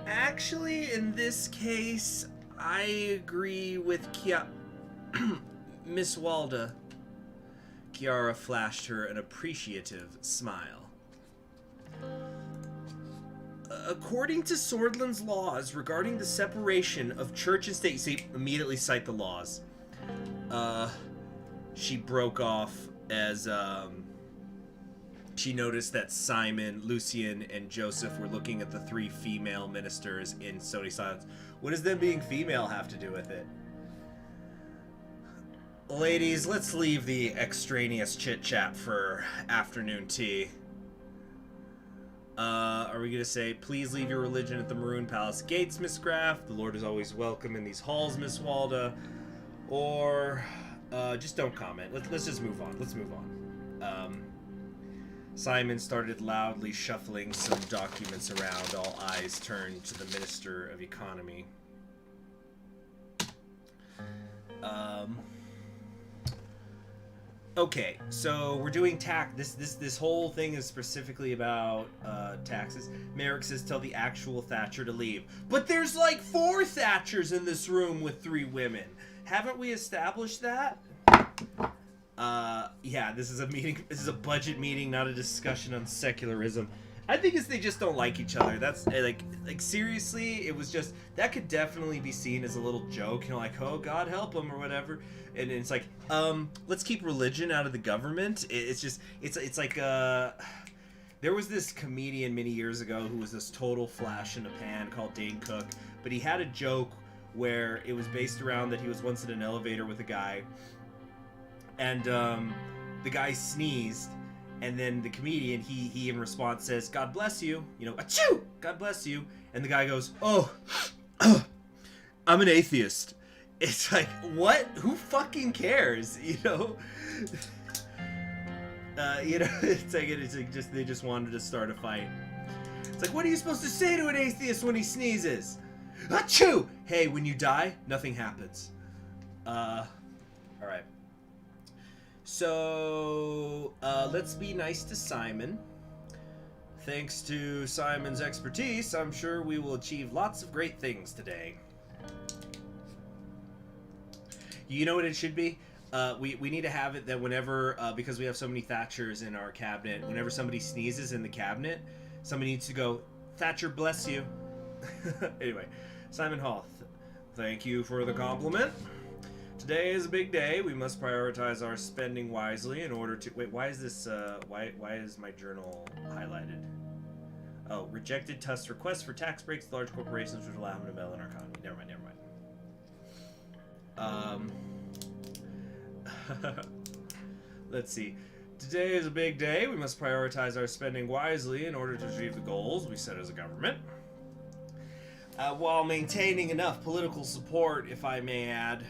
Actually, in this case, I agree with Miss Walda. Kiara flashed her an appreciative smile. According to Swordland's laws regarding the separation of church and state, see, immediately cite the laws. She broke off as she noticed that Simon, Lucian, and Joseph were looking at the three female ministers in stony silence. What does them being female have to do with it? Ladies, let's leave the extraneous chit-chat for afternoon tea. Are we gonna say, please leave your religion at the Maroon Palace gates, Miss Graff? The Lord is always welcome in these halls, Miss Walda. Or, just don't comment. Let's just move on. Let's move on. Simon started loudly shuffling some documents around. All eyes turned to the Minister of Economy. Okay, so we're doing tax. This whole thing is specifically about taxes. Merrick says tell the actual Thatcher to leave. But there's like 4 Thatchers in this room with 3 women. Haven't we established that? Yeah, this is a meeting. This is a budget meeting, not a discussion on secularism. I think it's they just don't like each other. That's like seriously, it was just that could definitely be seen as a little joke, you know, like, oh, God help them or whatever. And it's like, let's keep religion out of the government. It's just, it's like, there was this comedian many years ago who was this total flash in the pan called Dane Cook, but he had a joke where it was based around that he was once in an elevator with a guy, and the guy sneezed, and then the comedian, he in response says, God bless you, you know, achoo, God bless you, and the guy goes, oh, I'm an atheist. It's like, what? Who fucking cares? You know? It's like just they just wanted to start a fight. It's like, what are you supposed to say to an atheist when he sneezes? Achoo! Hey, when you die, nothing happens. Alright. So, let's be nice to Simon. Thanks to Simon's expertise, I'm sure we will achieve lots of great things today. You know what it should be? We need to have it that whenever, because we have so many Thatchers in our cabinet, whenever somebody sneezes in the cabinet, somebody needs to go, Thatcher bless you. Anyway, Simon Hall, thank you for the compliment. Today is a big day. We must prioritize our spending wisely in order to... Wait, why is this, why is my journal highlighted? Oh, rejected Tusk's request for tax breaks to large corporations which allow him to meddle in our economy. Never mind. Let's see. Today is a big day. We must prioritize our spending wisely in order to achieve the goals we set as a government. While maintaining enough political support, if I may add,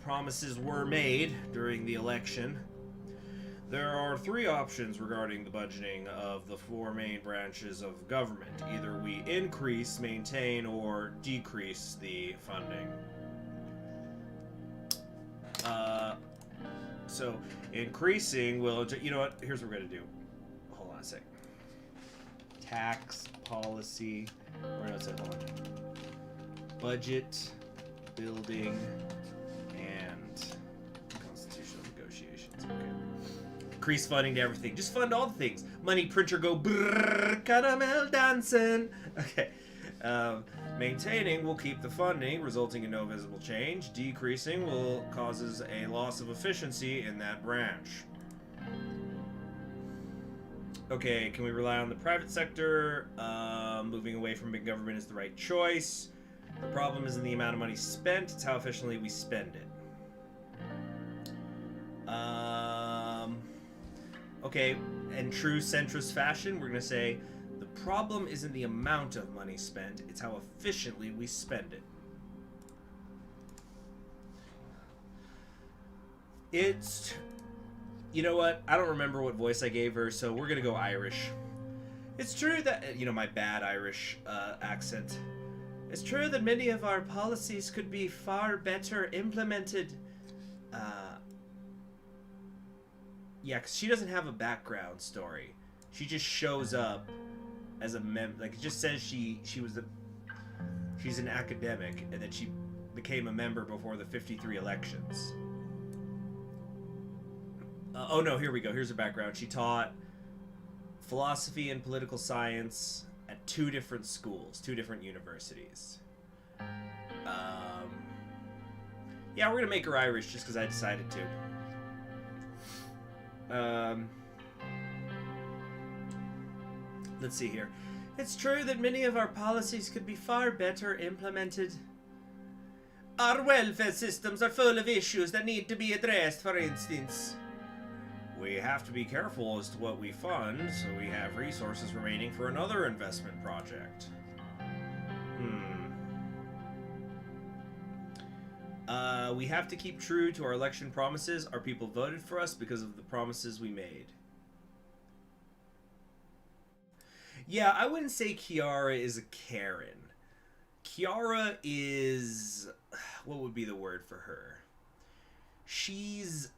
promises were made during the election. There are three options regarding the budgeting of the four main branches of government. Either we increase, maintain, or decrease the funding. So increasing will, you know what, here's what we're going to do. Hold on a sec. Tax policy, where else hold on. Budget, building, and constitutional negotiations. Okay. Increase funding to everything. Just fund all the things. Money printer go brrrr, caramel dancing. Okay. Maintaining will keep the funding, resulting in no visible change. Decreasing will causes a loss of efficiency in that branch. Okay, can we rely on the private sector? Moving away from big government is the right choice. The problem isn't the amount of money spent, it's how efficiently we spend it. Okay, in true centrist fashion, we're going to say, the problem isn't the amount of money spent, it's how efficiently we spend it. It's... You know what? I don't remember what voice I gave her, so we're going to go Irish. It's true that... You know, my bad Irish accent. It's true that many of our policies could be far better implemented. Yeah, because she doesn't have a background story. She just shows up as a like it just says she's an academic and that she became a member before the 53 elections. Oh no, here we go. Here's her background. She taught philosophy and political science at 2 different schools, 2 different universities. Yeah, we're gonna make her Irish just because I decided to. Let's see here. It's true that many of our policies could be far better implemented. Our welfare systems are full of issues that need to be addressed, for instance. We have to be careful as to what we fund, so we have resources remaining for another investment project. We have to keep true to our election promises. Our people voted for us because of the promises we made. Yeah, I wouldn't say Kiara is a Karen. Kiara is... What would be the word for her? She's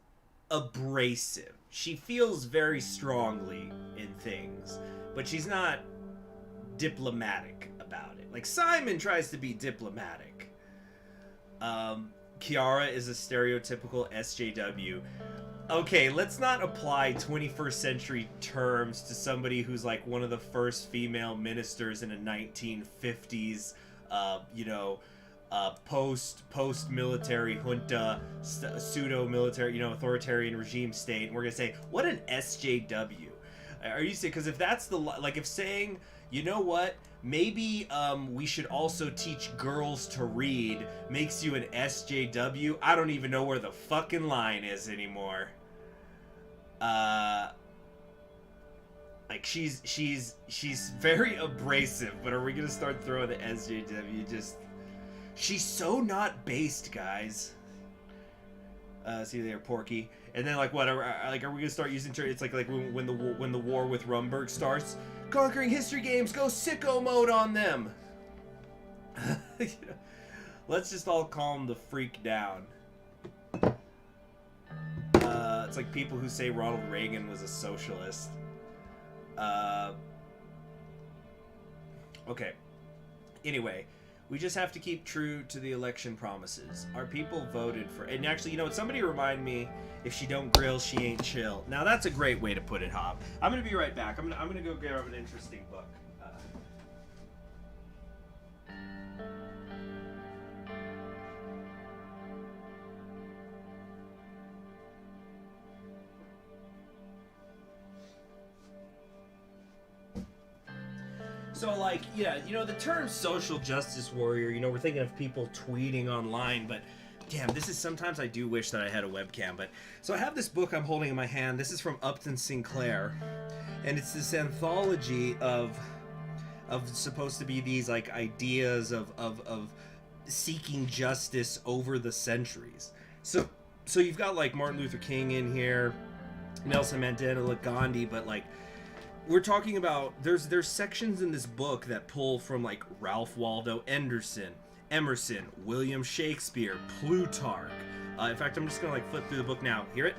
abrasive. She feels very strongly in things, but she's not diplomatic about it. Like, Simon tries to be diplomatic. Kiara is a stereotypical SJW. Okay, let's not apply 21st century terms to somebody who's like one of the first female ministers in a 1950s, post-military junta, pseudo-military, authoritarian regime state. And we're gonna say, what an SJW. Are you saying, because if that's the, like, if saying, you know what, maybe we should also teach girls to read makes you an SJW, I don't even know where the fucking line is anymore. Like, she's very abrasive, but are we gonna start throwing the SJW? Just, she's so not based, guys. See there, Porky. And then, like, what? Are we gonna start using? It's like when the war with Rumberg starts. Conquering history games, go sicko mode on them. Let's just all calm the freak down. It's like people who say Ronald Reagan was a socialist. Okay. Anyway, we just have to keep true to the election promises. Our people voted for... And actually, somebody remind me, if she don't grill, she ain't chill. Now, that's a great way to put it, Hop. I'm going to be right back. I'm gonna go grab an interesting book. So, like, yeah, the term social justice warrior, we're thinking of people tweeting online, but Damn, this is sometimes I do wish that I had a webcam, but so I have this book I'm holding in my hand. This is from Upton Sinclair, and it's this anthology of supposed to be these like ideas of seeking justice over the centuries. So you've got like Martin Luther King in here, Nelson Mandela, Gandhi, but like we're talking about there's sections in this book that pull from like Ralph Waldo Emerson, William Shakespeare, Plutarch. In fact, I'm just gonna like flip through the book now. Hear it?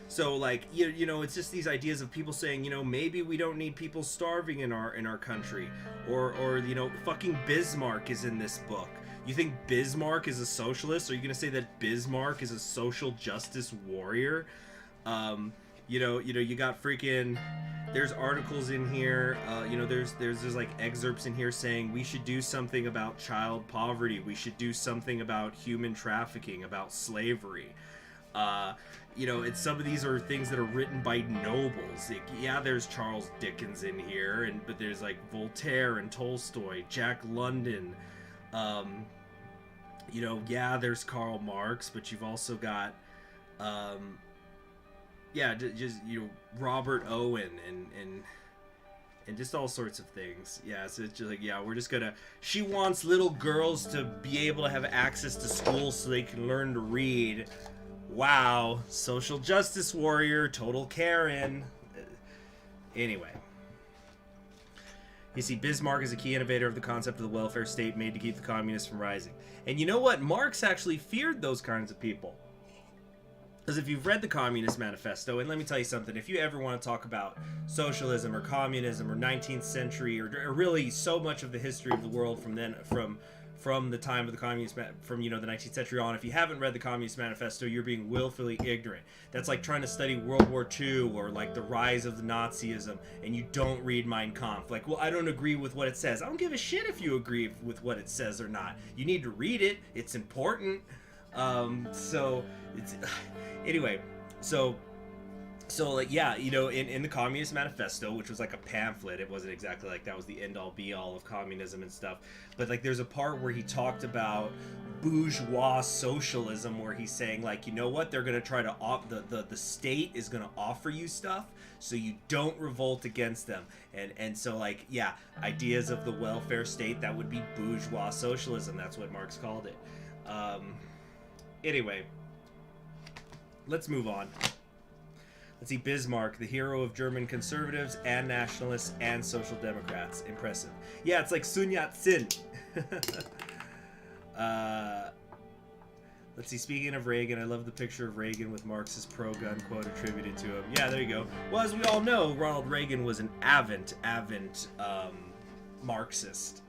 So like you know, it's just these ideas of people saying, you know, maybe we don't need people starving in our country, or you know, fucking Bismarck is in this book. You think Bismarck is a socialist? Are you gonna say that Bismarck is a social justice warrior? You know, you got freaking. There's articles in here. You know, there's like excerpts in here saying we should do something about child poverty. We should do something about human trafficking, about slavery. You know, some of these are things that are written by nobles. Like, yeah, there's Charles Dickens in here, but there's like Voltaire and Tolstoy, Jack London. You know, yeah, there's Karl Marx, but you've also got. Yeah, just, you know, Robert Owen and just all sorts of things. Yeah, so it's just like, yeah, we're just gonna. She wants little girls to be able to have access to school so they can learn to read. Wow, social justice warrior, total Karen. Anyway. You see, Bismarck is a key innovator of the concept of the welfare state made to keep the communists from rising. And you know what? Marx actually feared those kinds of people. Because if you've read the Communist Manifesto, and let me tell you something, if you ever want to talk about socialism or communism or 19th century or really so much of the history of the world from the time of the Communist, from, you know, the 19th century on, if you haven't read the Communist Manifesto, you're being willfully ignorant. That's like trying to study World War II or like the rise of the Nazism, and you don't read Mein Kampf. Like, well, I don't agree with what it says. I don't give a shit if you agree with what it says or not. You need to read it. It's important. So it's anyway, so like, yeah, you know, in the Communist Manifesto, which was like a pamphlet, it wasn't exactly like that was the end all be all of communism and stuff, but like there's a part where he talked about bourgeois socialism, where he's saying like, you know what, they're gonna try to the state is gonna offer you stuff so you don't revolt against them, and so like, yeah, ideas of the welfare state, that would be bourgeois socialism. That's what Marx called it. Anyway, let's move on. Let's see, Bismarck, the hero of German conservatives and nationalists and social democrats. Impressive. Yeah, it's like Sun Yat-sen. Let's see, speaking of Reagan, I love the picture of Reagan with Marx's pro-gun quote attributed to him. Yeah, there you go. Well, as we all know, Ronald Reagan was an avid Marxist.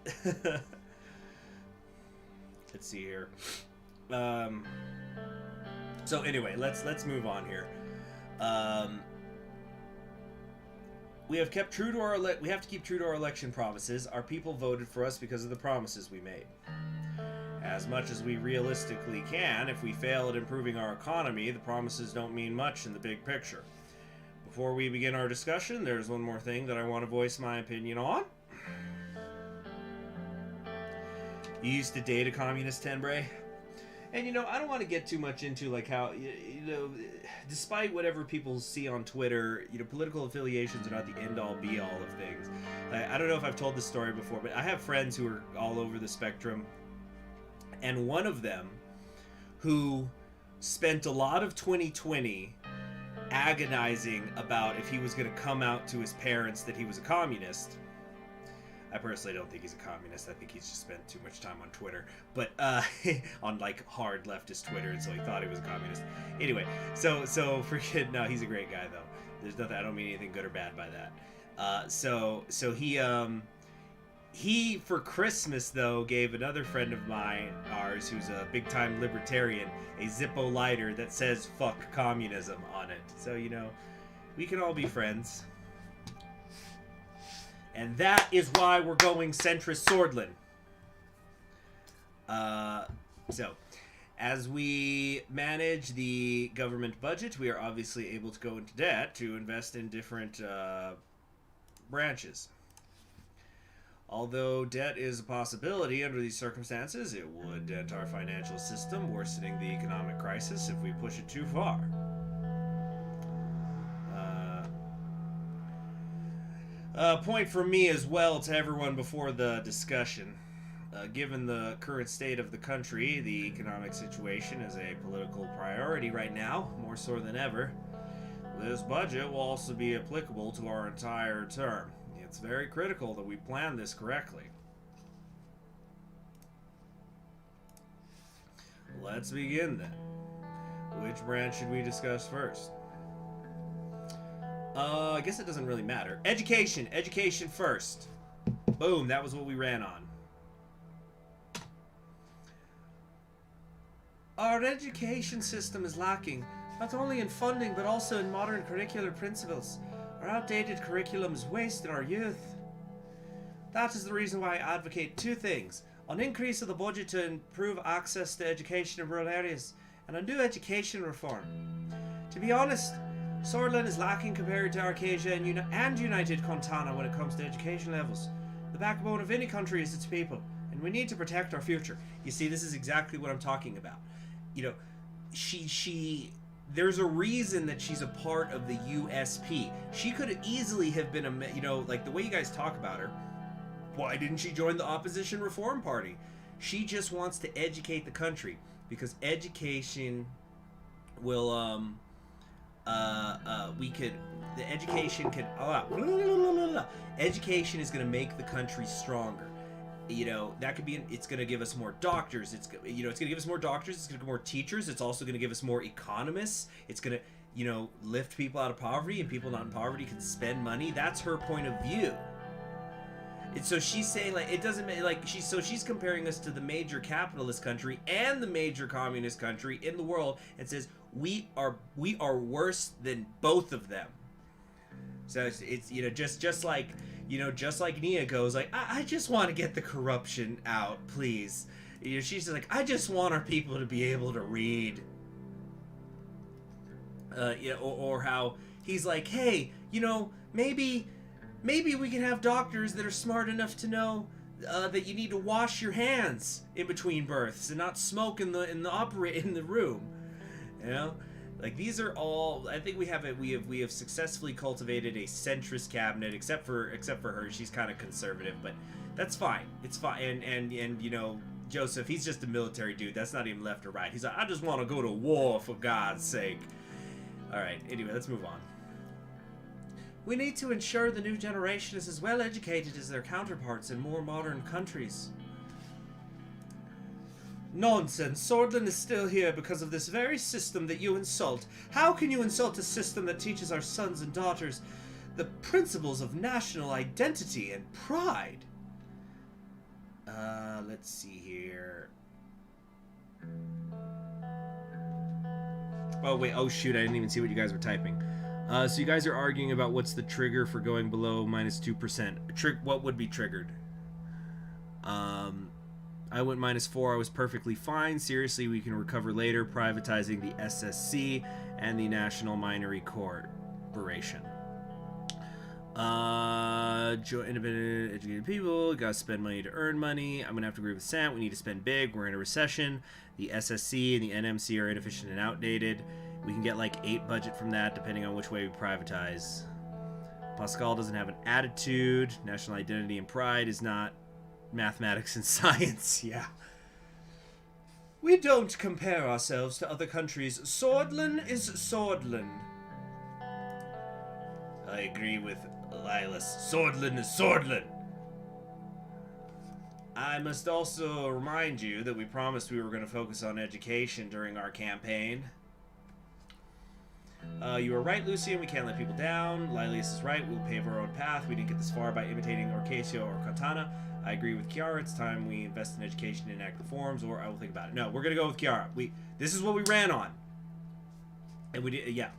Let's see here. So anyway, let's move on here. We have kept true to we have to keep true to our election promises. Our people voted for us because of the promises we made. As much as we realistically can, if we fail at improving our economy, the promises don't mean much in the big picture. Before we begin our discussion, there's one more thing that I want to voice my opinion on. You used to date a communist, Tenbray? And, you know, I don't want to get too much into, like, how, you know, despite whatever people see on Twitter, you know, political affiliations are not the end-all, be-all of things. I don't know if I've told this story before, but I have friends who are all over the spectrum, and one of them who spent a lot of 2020 agonizing about if he was going to come out to his parents that he was a communist. I personally don't think he's a communist. I think he's just spent too much time on Twitter, but on like hard leftist Twitter, and so he thought he was a communist. Anyway, so freaking no, he's a great guy though. There's nothing. I don't mean anything good or bad by that. So he for Christmas though gave another friend of mine, ours, who's a big time libertarian, a Zippo lighter that says "fuck communism" on it. So, you know, we can all be friends. And that is why we're going centrist Swordlin. So, as we manage the government budget, we are obviously able to go into debt to invest in different branches. Although debt is a possibility under these circumstances, it would dent our financial system, worsening the economic crisis if we push it too far. Point from me as well to everyone before the discussion. Given the current state of the country, the economic situation is a political priority right now, more so than ever. This budget will also be applicable to our entire term. It's very critical that we plan this correctly. Let's begin then. Which branch should we discuss first? I guess it doesn't really matter. Education. Education first. Boom, that was what we ran on. Our education system is lacking, not only in funding, but also in modern curricular principles. Our outdated curriculums waste our youth. That is the reason why I advocate two things. An increase of the budget to improve access to education in rural areas, and a new education reform. To be honest, Swordland is lacking compared to Arcadia and United Contana when it comes to education levels. The backbone of any country is its people, and we need to protect our future. You see, this is exactly what I'm talking about. You know, there's a reason that she's a part of the USP. She could easily have been like the way you guys talk about her, why didn't she join the opposition reform party? She just wants to educate the country, because education will, education is going to make the country stronger. You know, that could be, it's going to give us more doctors, it's going to give us more doctors, it's going to give more teachers, it's also going to give us more economists, it's going to, lift people out of poverty, and people not in poverty can spend money. That's her point of view. And so she's saying, like, it doesn't make, like, she's comparing us to the major capitalist country and the major communist country in the world, and says, we are worse than both of them. So it's just like Nia goes, like, I just want to get the corruption out, please. She's just like, I just want our people to be able to read. Or how he's like, hey, maybe we can have doctors that are smart enough to know that you need to wash your hands in between births and not smoke in the room. Like, these are all, I think we have successfully cultivated a centrist cabinet, except for her. She's kind of conservative, but that's fine. It's fine. And Joseph, he's just a military dude. That's not even left or right. He's like, I just want to go to war, for God's sake. All right. Anyway, let's move on. We need to ensure the new generation is as well educated as their counterparts in more modern countries. Nonsense. Swordland is still here because of this very system that you insult. How can you insult a system that teaches our sons and daughters the principles of national identity and pride? Let's see here. Oh, wait. Oh, shoot. I didn't even see what you guys were typing. So you guys are arguing about what's the trigger for going below -2%. What would be triggered? I went -4. I was perfectly fine. Seriously, we can recover later. Privatizing the SSC and the National Minery Corporation. Independent, educated people. Gotta spend money to earn money. I'm gonna have to agree with Sant. We need to spend big. We're in a recession. The SSC and the NMC are inefficient and outdated. We can get like 8 budget from that, depending on which way we privatize. Pascal doesn't have an attitude. National identity and pride is not mathematics and science. Yeah. We don't compare ourselves to other countries. Swordland is Swordland. I agree with Lilius. Swordland is Swordland. I must also remind you that we promised we were going to focus on education during our campaign. You were right, Lucian. We can't let people down. Lilius is right. We'll pave our own path. We didn't get this far by imitating Orcasio or Katana. I agree with Kiara. It's time we invest in education and enact reforms, or I will think about it. No, we're gonna go with Kiara. This is what we ran on, and we did. Yeah.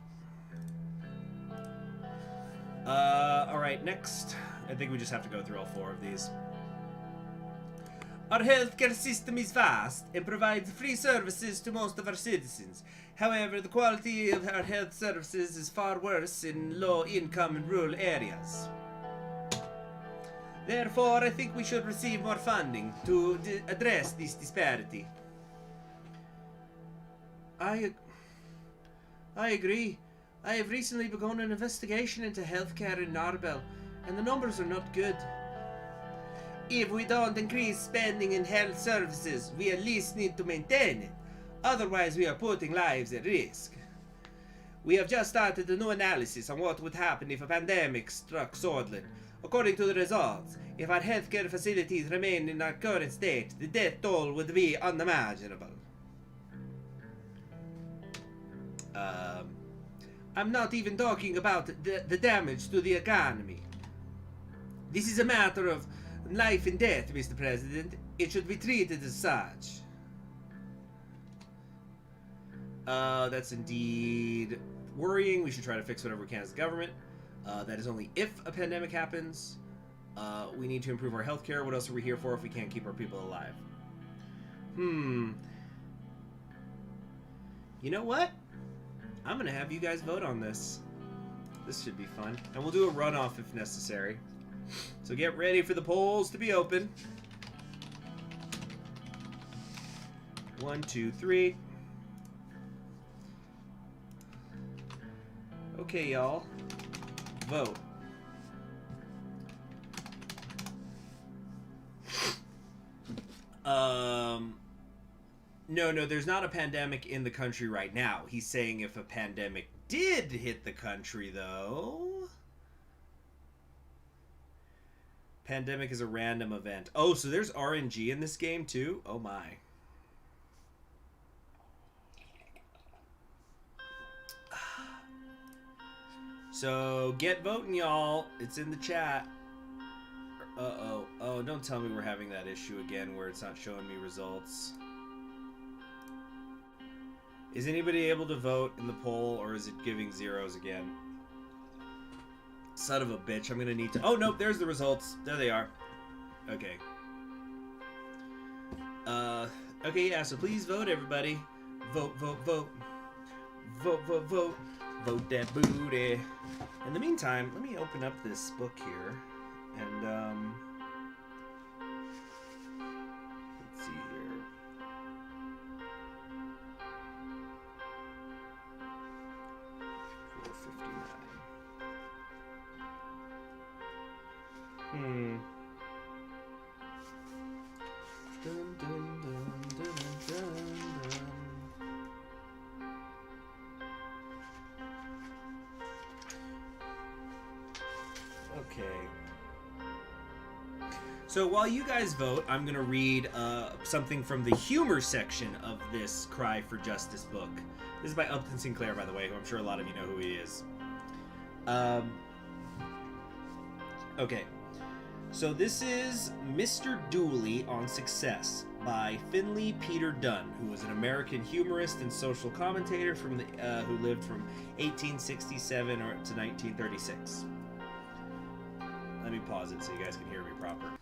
All right. Next, I think we just have to go through all 4 of these. Our healthcare system is vast and provides free services to most of our citizens. However, the quality of our health services is far worse in low-income and rural areas. Therefore, I think we should receive more funding to address this disparity. I agree. I have recently begun an investigation into healthcare in Narbel, and the numbers are not good. If we don't increase spending in health services, we at least need to maintain it. Otherwise, we are putting lives at risk. We have just started a new analysis on what would happen if a pandemic struck Sordland. According to the results, if our healthcare facilities remain in our current state, the death toll would be unimaginable. I'm not even talking about the damage to the economy. This is a matter of life and death, Mr. President. It should be treated as such. That's indeed worrying. We should try to fix whatever we can as a government. That is only if a pandemic happens. We need to improve our healthcare. What else are we here for if we can't keep our people alive? You know what? I'm gonna have you guys vote on this. This should be fun. And we'll do a runoff if necessary. So get ready for the polls to be open. 1, 2, 3. Okay, y'all. Vote. No, there's not a pandemic in the country right now. He's saying if a pandemic did hit the country, though. Pandemic is a random event. Oh, so there's RNG in this game, too? Oh, my. So, get voting, y'all. It's in the chat. Uh-oh. Oh, don't tell me we're having that issue again where it's not showing me results. Is anybody able to vote in the poll, or is it giving zeros again? Son of a bitch, I'm gonna need to... Oh, nope, there's the results. There they are. Okay. Okay, yeah, so please vote, everybody. Vote, vote, vote. Vote, vote, vote. Vote that booty. In the meantime, let me open up this book here. And, let's see here. Dun, dun, dun, dun, dun, dun. Okay. So while you guys vote, I'm going to read something from the humor section of this Cry for Justice book. This is by Upton Sinclair, by the way, who I'm sure a lot of you know who he is. Okay. So this is Mr. Dooley on Success by Finley Peter Dunn, who was an American humorist and social commentator from the who lived from 1867 to 1936. Let me pause it so you guys can hear me proper.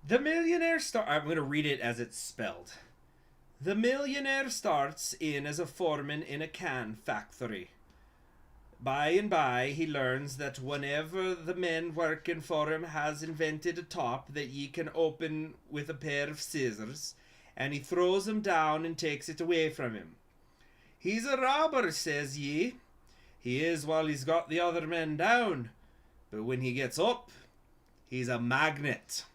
The millionaire I'm going to read it as it's spelled. The millionaire starts in as a foreman in a can factory. By and by, he learns that whenever the men working for him has invented a top that ye can open with a pair of scissors, and he throws them down and takes it away from him. He's a robber, says ye. He is while he's got the other men down, but when he gets up, he's a magnet.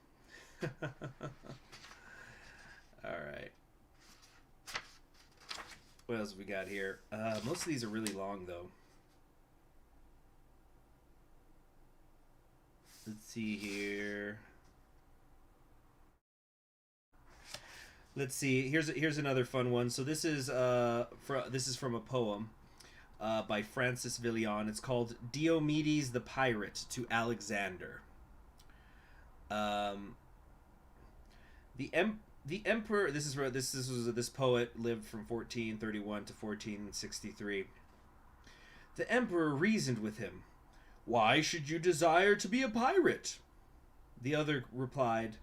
Alright. What else have we got here? Most of these are really long, though. Let's see here. Let's see. Here's another fun one. So this is from a poem by Francis Villon. It's called Diomedes the Pirate to Alexander. The emperor. This poet lived from 1431 to 1463. The emperor reasoned with him. Why should you desire to be a pirate? The other replied,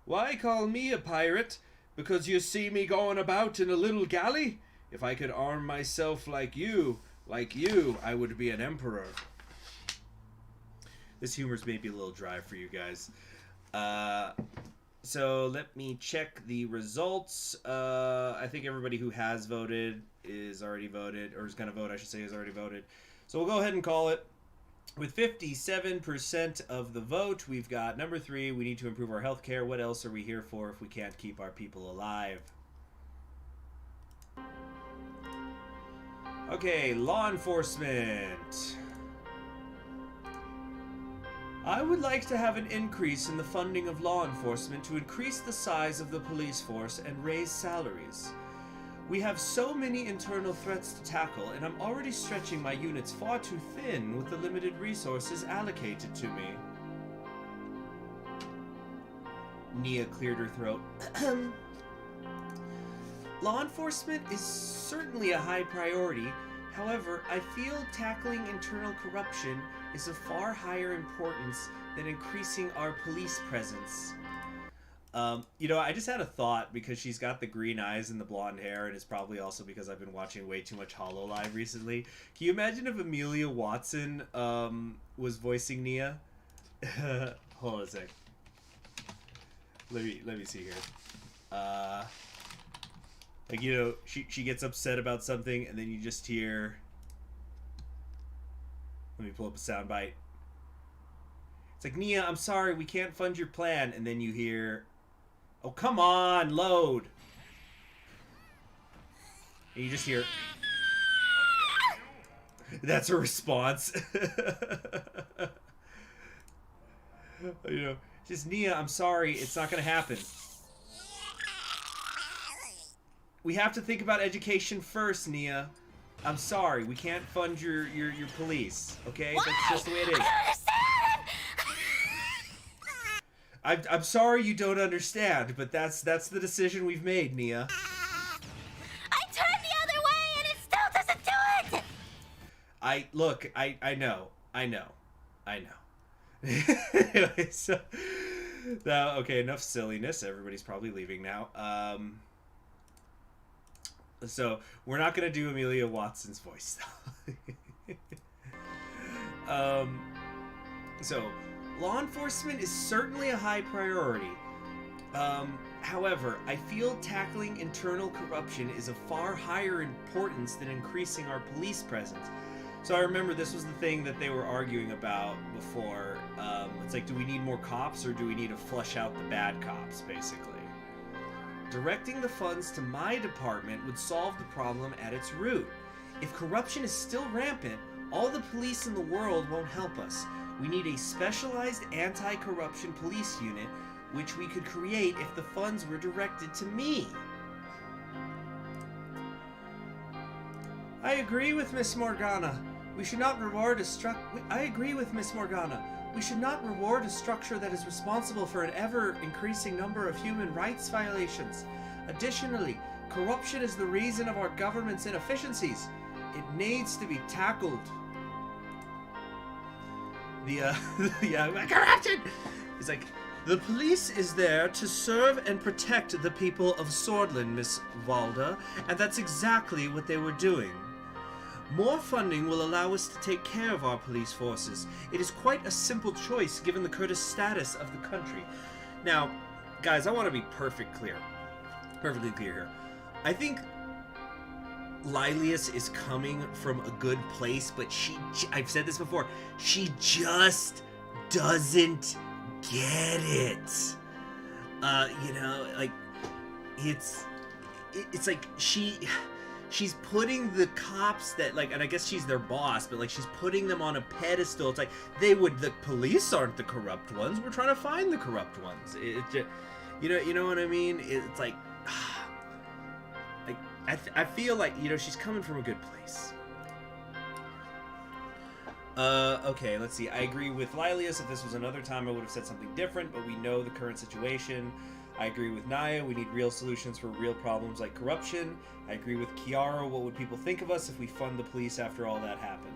Why call me a pirate? Because you see me going about in a little galley? If I could arm myself like you, I would be an emperor. This humor's maybe a little dry for you guys. So let me check the results. I think everybody who has voted is already voted, or is going to vote, I should say, is already voted. So we'll go ahead and call it. With 57% of the vote, we've got number 3, we need to improve our healthcare. What else are we here for if we can't keep our people alive? Okay, law enforcement. I would like to have an increase in the funding of law enforcement to increase the size of the police force and raise salaries. We have so many internal threats to tackle, and I'm already stretching my units far too thin with the limited resources allocated to me. Nia cleared her throat. Law enforcement is certainly a high priority. However, I feel tackling internal corruption is of far higher importance than increasing our police presence. You know, I just had a thought because she's got the green eyes and the blonde hair, and it's probably also because I've been watching way too much HoloLive recently. Can you imagine if Amelia Watson was voicing Nia? Hold on a sec. Let me see here. Like, you know, she gets upset about something, and then you just hear... Let me pull up a soundbite. It's like, Nia, I'm sorry, we can't fund your plan. And then you hear... Oh, come on, load. And you just hear... That's her response. You know, just, Nia, I'm sorry, it's not going to happen. We have to think about education first, Nia. I'm sorry, we can't fund your police, okay? Why? That's just the way it is. I don't understand! I'm sorry you don't understand, but that's the decision we've made, Nia. I turned the other way and it still doesn't do it! I know. Anyway, so now, okay, enough silliness. Everybody's probably leaving now. So we're not gonna do Amelia Watson's voice though. So law enforcement is certainly a high priority. However, I feel tackling internal corruption is of far higher importance than increasing our police presence. So I remember this was the thing that they were arguing about before. It's like, do we need more cops or do we need to flush out the bad cops, basically? Directing the funds to my department would solve the problem at its root. If corruption is still rampant, all the police in the world won't help us. We need a specialized anti-corruption police unit, which we could create if the funds were directed to me. I agree with Miss Morgana. We should not reward a I agree with Miss Morgana. We should not reward a structure that is responsible for an ever-increasing number of human rights violations. Additionally, corruption is the reason of our government's inefficiencies. It needs to be tackled. Corruption! It's like, the police is there to serve and protect the people of Swordland, Miss Valda, and that's exactly what they were doing. More funding will allow us to take care of our police forces. It is quite a simple choice given the current status of the country. Now, guys, I want to be perfectly clear here. I think Lilius is coming from a good place, but I've said this before, she just doesn't get it. You know, like, it's like she's putting the cops that, like, and I guess she's their boss, but like she's putting them on a pedestal. It's like the police aren't the corrupt ones. We're trying to find the corrupt ones. It just, you know what I mean? It's like, I feel like, you know, she's coming from a good place. Okay, let's see. I agree with Lilius. If this was another time, I would have said something different, but we know the current situation. I agree with Naya. We need real solutions for real problems like corruption. I agree with Kiara. What would people think of us if we fund the police after all that happened?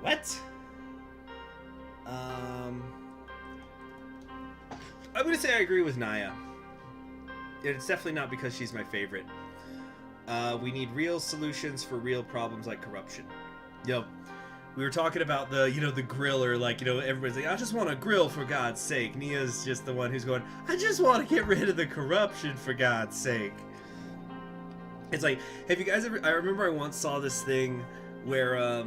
What? I'm gonna say I agree with Naya. It's definitely not because she's my favorite. We need real solutions for real problems like corruption. Yo, we were talking about the, you know, the griller, like, you know, everybody's like, I just want to grill for God's sake. Nia's just the one who's going, I just want to get rid of the corruption for God's sake. It's like, have you guys ever, I remember I once saw this thing where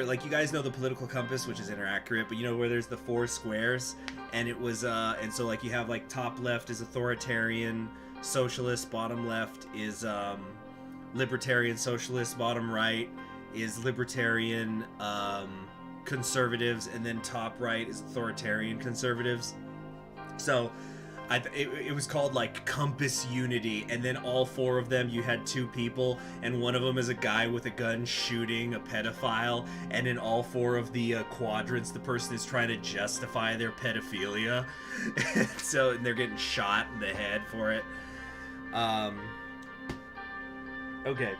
like, you guys know the political compass, which is inaccurate, but you know where there's the 4 squares, and it was, and so like you have like top left is authoritarian socialist, bottom left is libertarian socialist, bottom right is libertarian conservatives, and then top right is authoritarian conservatives. So it was called like Compass Unity, and then all 4 of them, you had 2 people, and one of them is a guy with a gun shooting a pedophile, and in all 4 of the quadrants, the person is trying to justify their pedophilia. So and they're getting shot in the head for it. Okay.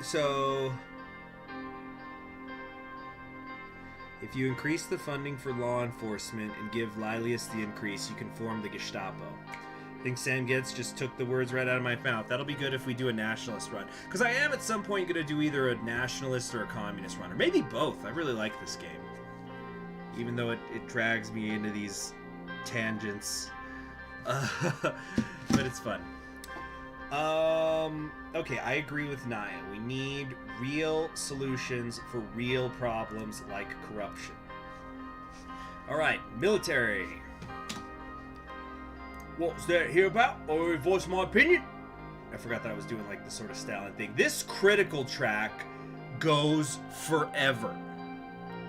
So, if you increase the funding for law enforcement and give Lilius the increase, you can form the Gestapo. I think Sam Getz just took the words right out of my mouth. That'll be good if we do a nationalist run. Because I am at some point going to do either a nationalist or a communist run. Or maybe both. I really like this game. Even though it drags me into these tangents. But it's fun. Okay, I agree with Naya. We need real solutions for real problems like corruption. Alright, military. What's that here about? Or voice my opinion? I forgot that I was doing like the sort of Stalin thing. This critical track goes forever.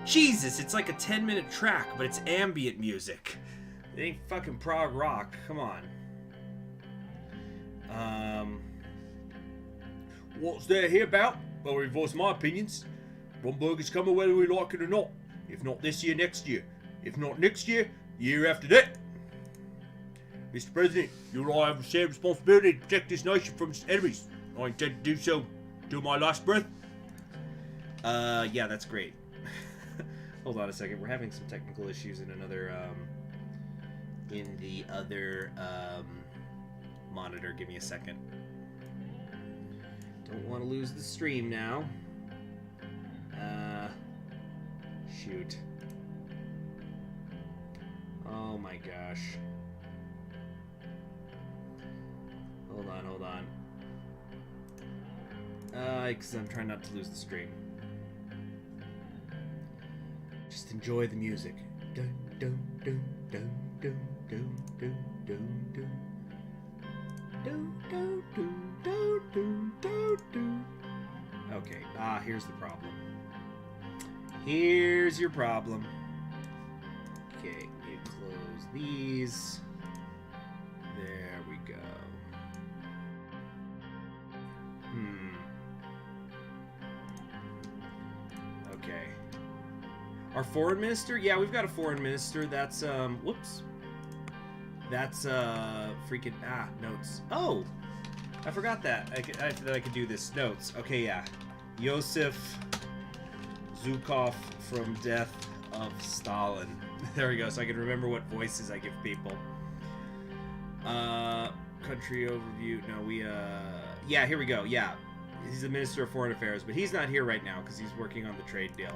Jesus, it's like a 10-minute track, but it's ambient music. It ain't fucking prog rock. Come on. What's there here about? Well, we voice my opinions. Bromberg is coming whether we like it or not. If not this year, next year. If not next year, the year after that. Mr. President, you and I have a shared responsibility to protect this nation from its enemies. I intend to do so till my last breath. Yeah, that's great. Hold on a second. We're having some technical issues in another, in the other, monitor. Give me a second. Don't want to lose the stream now. Shoot. Oh my gosh. Hold on. Because I'm trying not to lose the stream. Just enjoy the music. Dun dun dun dun dun dun dun dun dun. Okay, here's the problem. Here's your problem. Okay, you close these. There we go. Okay. Our foreign minister? Yeah, we've got a foreign minister. That's, whoops. That's, freaking, notes. Oh! I forgot that. I could do this. Notes. Okay, yeah. Yosef Zhukov from Death of Stalin. There we go, so I can remember what voices I give people. Country overview. No, yeah, here we go. Yeah. He's the Minister of Foreign Affairs, but he's not here right now because he's working on the trade deal.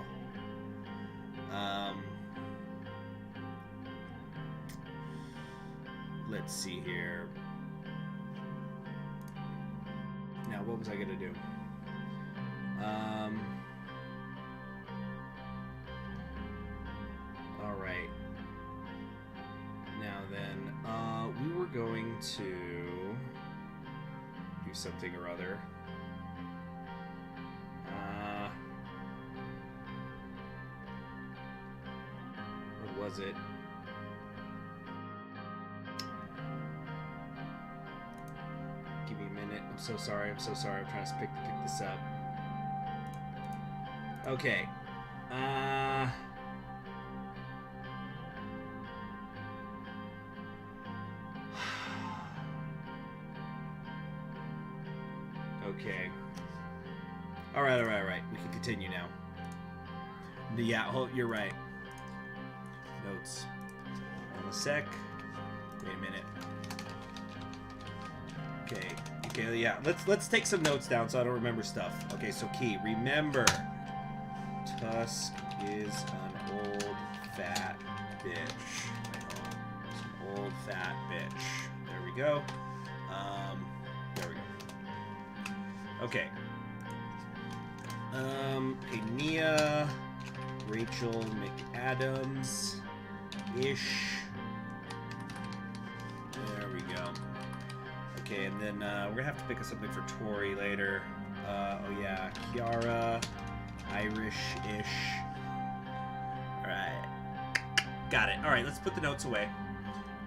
Let's see here. Now, what was I gonna do? Alright. Now then, we were going to do something or other. What was it? Give me a minute. I'm so sorry. I'm trying to pick this up. Okay. Okay. All right. We can continue now. Yeah, you're right. Notes. Hold a sec. Wait a minute. Okay, yeah. Let's take some notes down so I don't remember stuff. Okay, so key. Remember. Tusk is an old fat bitch. It's an old fat bitch. There we go. There we go. Okay. Okay, Nia, Rachel McAdams, ish. There we go. Okay, and then we're gonna have to pick up something for Tori later. Oh yeah, Kiara, Irish-ish. Alright. Got it. Alright, let's put the notes away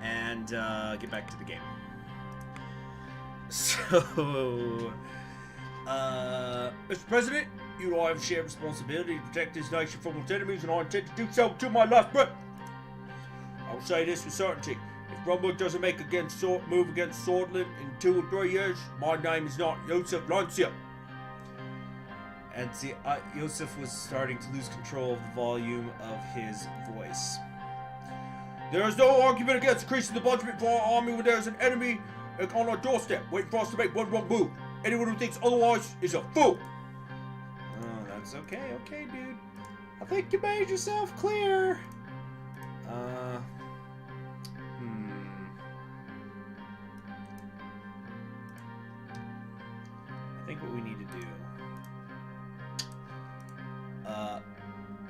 and get back to the game. So, Mr. President, you and I have a shared responsibility to protect this nation from its enemies, and I intend to do so to my last breath. I'll say this with certainty. If Rumble doesn't make move against Swordland in 2 or 3 years, my name is not Joseph Lancia. And see, Joseph was starting to lose control of the volume of his voice. There is no argument against increasing the budget for our army when there is an enemy on our doorstep, waiting for us to make one wrong move. Anyone who thinks otherwise is a fool. Oh, that's okay, dude. I think you made yourself clear. I think what we need to do.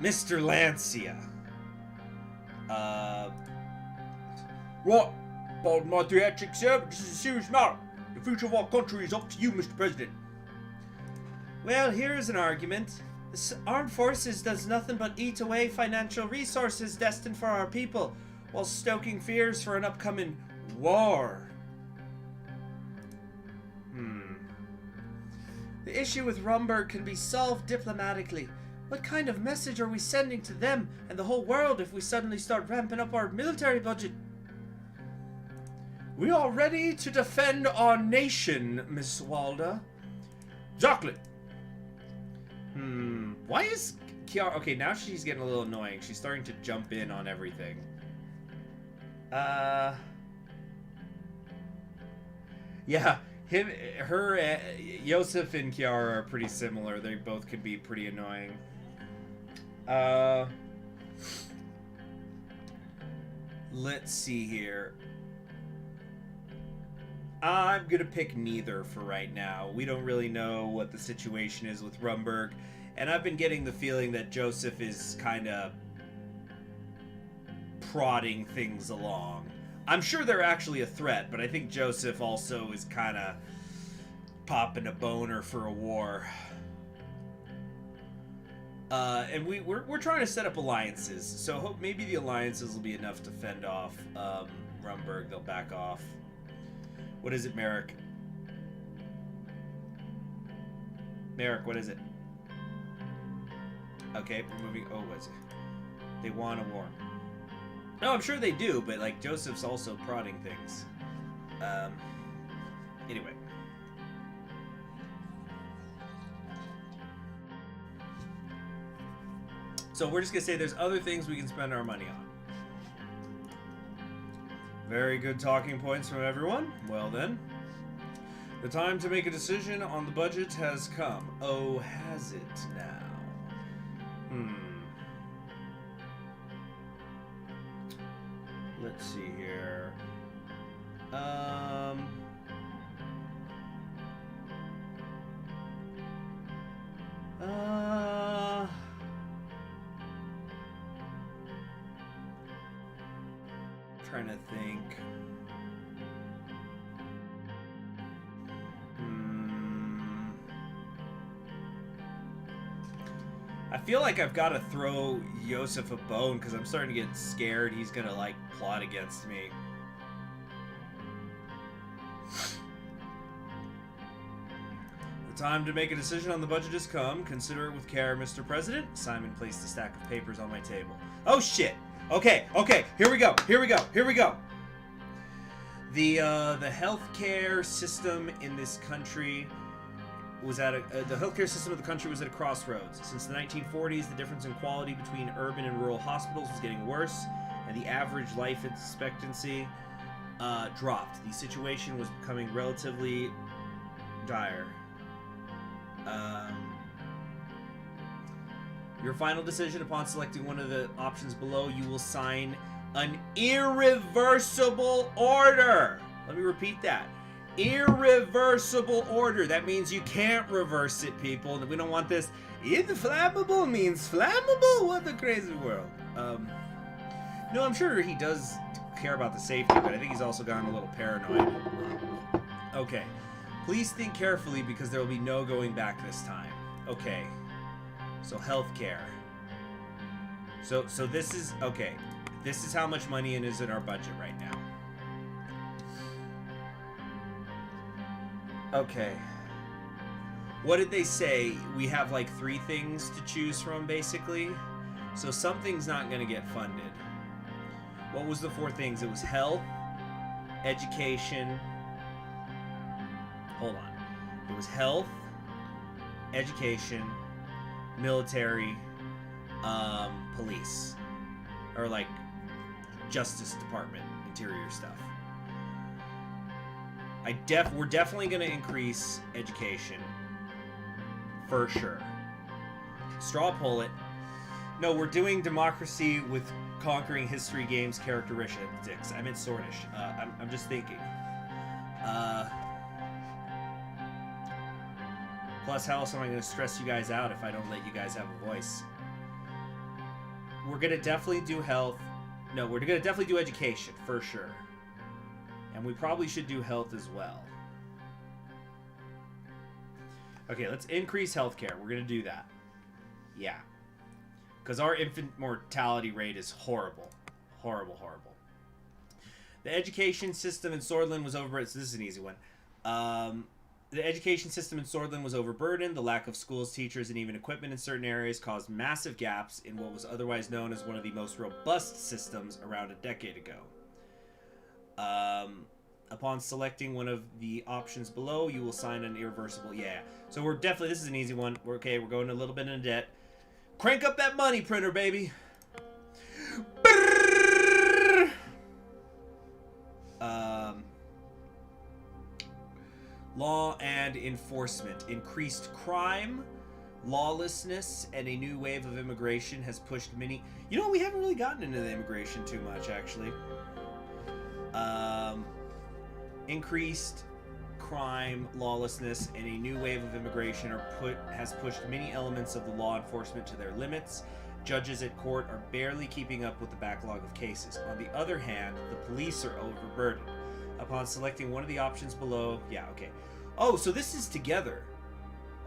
Mr. Lancia. Right. Pardon my theatrics, sir, but this is a serious matter. The future of our country is up to you, Mr. President. Well, here is an argument. The armed forces does nothing but eat away financial resources destined for our people, while stoking fears for an upcoming war. The issue with Rumberg can be solved diplomatically. What kind of message are we sending to them and the whole world if we suddenly start ramping up our military budget? We are ready to defend our nation, Miss Walda. Exactly. Why is Kiara... Okay, now she's getting a little annoying. She's starting to jump in on everything. Yeah, Joseph and Kiara are pretty similar. They both could be pretty annoying. Let's see here. I'm gonna pick neither for right now. We don't really know what the situation is with Rumberg, and I've been getting the feeling that Joseph is kind of prodding things along. I'm sure they're actually a threat, but I think Joseph also is kind of popping a boner for a war. And we're trying to set up alliances, so hope maybe the alliances will be enough to fend off Rumberg. They'll back off. What is it, Merrick? Merrick, what is it? Okay, we're moving. Oh, what's it? They want a war. No, I'm sure they do, but like Joseph's also prodding things. Anyway. So we're just gonna say there's other things we can spend our money on. Very good talking points from everyone. Well then, the time to make a decision on the budget has come. Oh, has it now? Let's see here. Trying to think. I feel like I've got to throw Joseph a bone because I'm starting to get scared he's gonna like plot against me. The time to make a decision on the budget has come. Consider it with care, Mr. President. Simon placed a stack of papers on my table. Oh shit! Okay, here we go. The healthcare system in this country was at the healthcare system of the country was at a crossroads. Since the 1940s, the difference in quality between urban and rural hospitals was getting worse, and the average life expectancy dropped. The situation was becoming relatively dire. Your final decision upon selecting one of the options below, you will sign an irreversible order. Let me repeat that. Irreversible order. That means you can't reverse it, people. We don't want this. Inflammable means flammable? What a crazy world. No, I'm sure he does care about the safety, but I think he's also gotten a little paranoid. Okay. Please think carefully because there will be no going back this time. Okay. So healthcare. So this is okay. This is how much money is in our budget right now. Okay. What did they say? We have like 3 things to choose from, basically. So something's not going to get funded. What was the 4 things? It was health, education. Hold on. It was health, education, military, police, or like Justice Department, interior stuff. We're definitely going to increase education, for sure. Straw poll it. No, we're doing democracy with conquering history games characteristics. I meant Swordish. I'm just thinking. Plus, how else am I going to stress you guys out if I don't let you guys have a voice? We're going to definitely do health. No, we're going to definitely do education, for sure. And we probably should do health as well. Okay, let's increase healthcare. We're going to do that. Yeah. Because our infant mortality rate is horrible. Horrible, horrible. The education system in Swordland was overburdened. So this is an easy one. The education system in Swordland was overburdened. The lack of schools, teachers, and even equipment in certain areas caused massive gaps in what was otherwise known as one of the most robust systems around a decade ago. Upon selecting one of the options below, you will sign an irreversible... Yeah. So we're definitely... This is an easy one. We're going a little bit into debt. Crank up that money printer, baby! Law and enforcement. Increased crime, lawlessness, and a new wave of immigration has pushed many... You know, we haven't really gotten into the immigration too much, actually. Increased crime, lawlessness, and a new wave of immigration has pushed many elements of the law enforcement to their limits. Judges at court are barely keeping up with the backlog of cases. On the other hand, the police are overburdened. Upon selecting one of the options below... Yeah, okay. Oh, so this is together.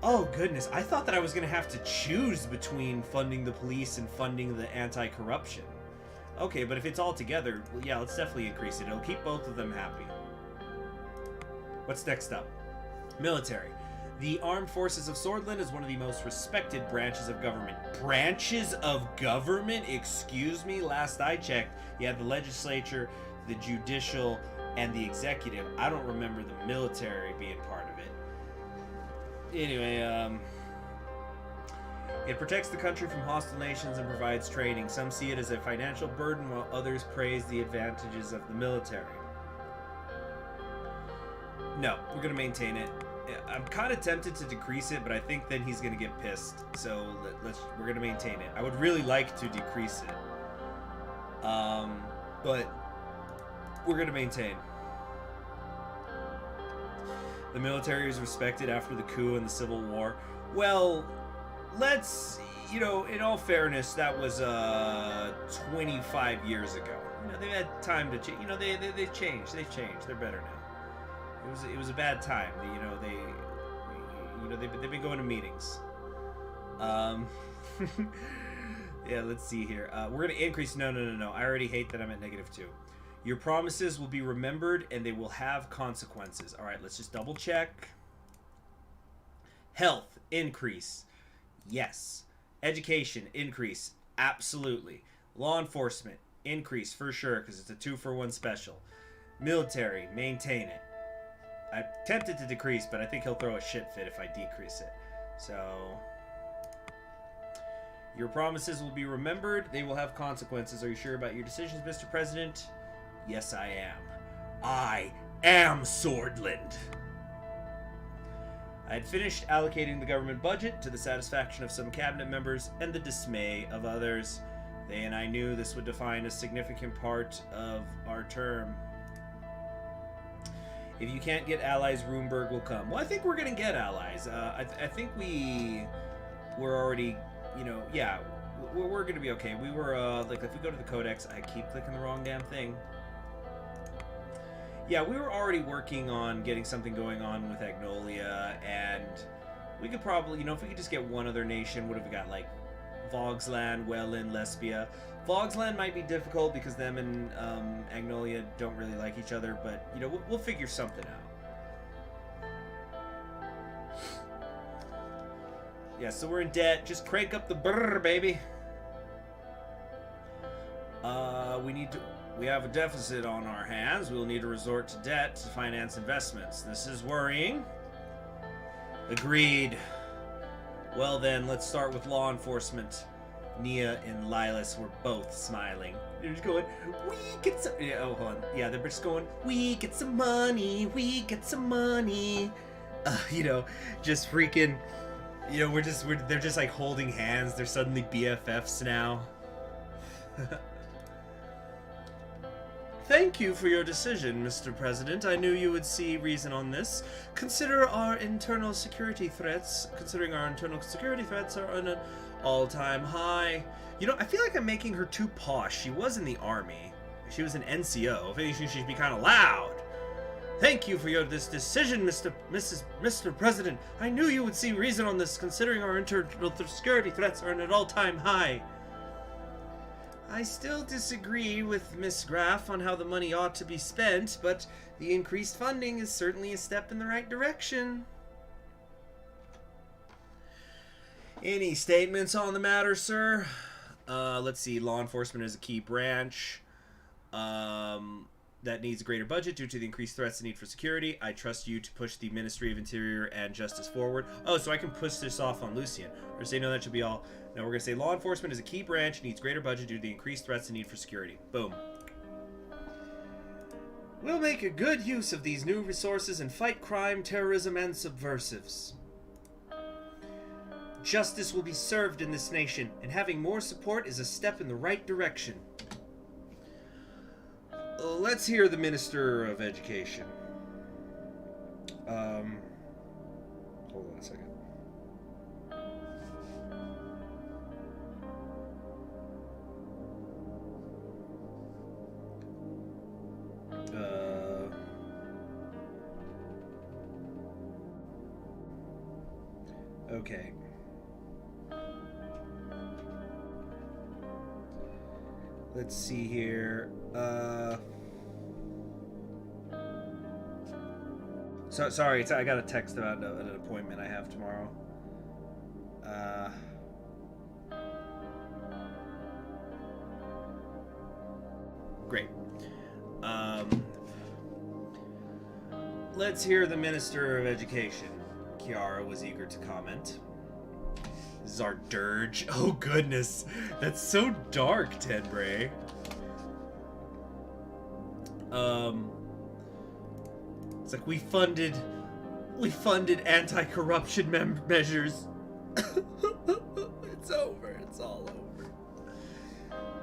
Oh, goodness. I thought that I was going to have to choose between funding the police and funding the anti-corruption. Okay, but if it's all together, well, yeah, let's definitely increase it. It'll keep both of them happy. What's next up? Military. The Armed Forces of Swordland is one of the most respected branches of government. Branches of government? Excuse me? Last I checked, you had the legislature, the judicial, and the executive. I don't remember the military being part of it. Anyway, it protects the country from hostile nations and provides training. Some see it as a financial burden, while others praise the advantages of the military. No, we're going to maintain it. I'm kind of tempted to decrease it, but I think then he's going to get pissed. So we're going to maintain it. I would really like to decrease it. But we're going to maintain. The military is respected after the coup and the Civil War. Well, let's, you know, in all fairness, that was 25 years ago. You know, they've had time to change. You know, they've changed. They've changed. They're better now. It was a bad time. They've been going to meetings. Yeah, let's see here. We're gonna increase. No. I already hate that I'm at -2. Your promises will be remembered and they will have consequences. All right, let's just double check. Health increase. Yes. Education increase. Absolutely. Law enforcement increase for sure because it's a 2-for-1 special. Military, maintain it. I'm tempted to decrease, but I think he'll throw a shit fit if I decrease it. So, your promises will be remembered. They will have consequences. Are you sure about your decisions, Mr. President? Yes, I am. I am Swordland. I had finished allocating the government budget to the satisfaction of some cabinet members and the dismay of others. They and I knew this would define a significant part of our term. If you can't get allies, Roomberg will come. Well, I think we're going to get allies. I think we're already, yeah, we're going to be okay. We were, like, if we go to the Codex, I keep clicking the wrong damn thing. Yeah, we were already working on getting something going on with Agnolia, and we could probably, if we could just get one other nation, what have we got, like, Vogsland, Wellin, Lesbia. Vogsland might be difficult because them and Agnolia don't really like each other, but, we'll figure something out. Yeah, so we're in debt. Just crank up the brrr, baby. We have a deficit on our hands. We'll need to resort to debt to finance investments. This is worrying. Agreed. Well then, let's start with law enforcement. Nia and Lilius were both smiling. They're just going, we get some... Yeah, oh, hold on. Yeah, they're just going, we get some money, we get some money. Just freaking... they're just like holding hands. They're suddenly BFFs now. Thank you for your decision, Mr. President. I knew you would see reason on this. Considering our internal security threats are on an all-time high. I feel like I'm making her too posh. She was in the army. She was an NCO. If anything, she'd be kind of loud. Thank you for this decision, Mr. President. I knew you would see reason on this, considering our internal security threats are at an all-time high. I still disagree with Miss Graff on how the money ought to be spent, but the increased funding is certainly a step in the right direction. Any statements on the matter, sir? Let's see. Law enforcement is a key branch that needs a greater budget due to the increased threats and need for security. I trust you to push the Ministry of Interior and Justice forward. Oh, so I can push this off on Lucian. Or say, no, that should be all. No, we're going to say law enforcement is a key branch, needs greater budget due to the increased threats and need for security. Boom. We'll make a good use of these new resources and fight crime, terrorism, and subversives. Justice will be served in this nation, and having more support is a step in the right direction. Let's hear the Minister of Education. Hold on a second. Okay. Let's see here. Sorry, I got a text about an appointment I have tomorrow. Great. Let's hear the Minister of Education. Kiara was eager to comment. This is our dirge. Oh goodness, that's so dark, Tenbray. It's like we funded anti-corruption measures. It's over. It's all over.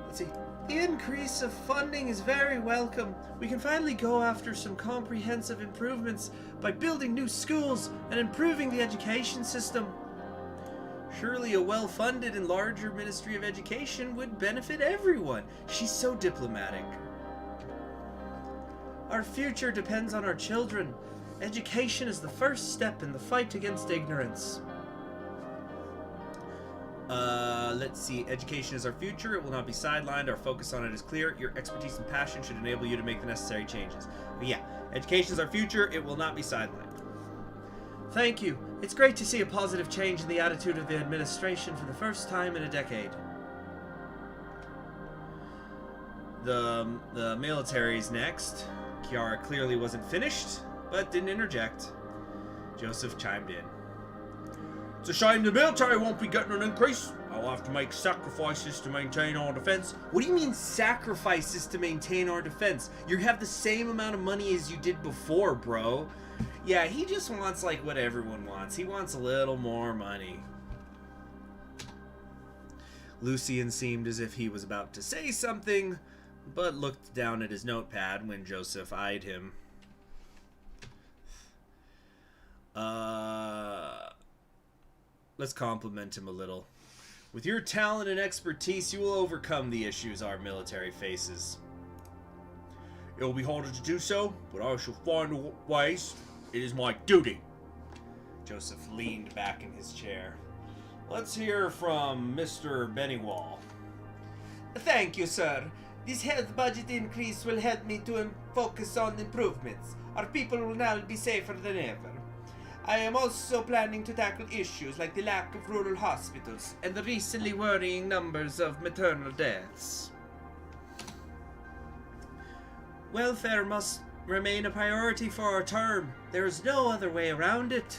Let's see. The increase of funding is very welcome. We can finally go after some comprehensive improvements by building new schools and improving the education system. Surely a well-funded and larger Ministry of Education would benefit everyone. She's so diplomatic. Our future depends on our children. Education is the first step in the fight against ignorance. Let's see. Education is our future. It will not be sidelined. Our focus on it is clear. Your expertise and passion should enable you to make the necessary changes. But yeah, education is our future. It will not be sidelined. Thank you. It's great to see a positive change in the attitude of the administration for the first time in a decade. The military's next. Kiara clearly wasn't finished, but didn't interject. Joseph chimed in. It's a shame the military won't be getting an increase. I'll have to make sacrifices to maintain our defense. What do you mean sacrifices to maintain our defense? You have the same amount of money as you did before, bro. Yeah, he just wants, like, what everyone wants. He wants a little more money. Lucian seemed as if he was about to say something, but looked down at his notepad when Joseph eyed him. Let's compliment him a little. With your talent and expertise, you will overcome the issues our military faces. It will be harder to do so, but I shall find ways. It is my duty. Joseph leaned back in his chair. Let's hear from Mr. Bennywall. Thank you, sir. This health budget increase will help me to focus on improvements. Our people will now be safer than ever. I am also planning to tackle issues like the lack of rural hospitals and the recently worrying numbers of maternal deaths. Welfare must remain a priority for our term. There is no other way around it.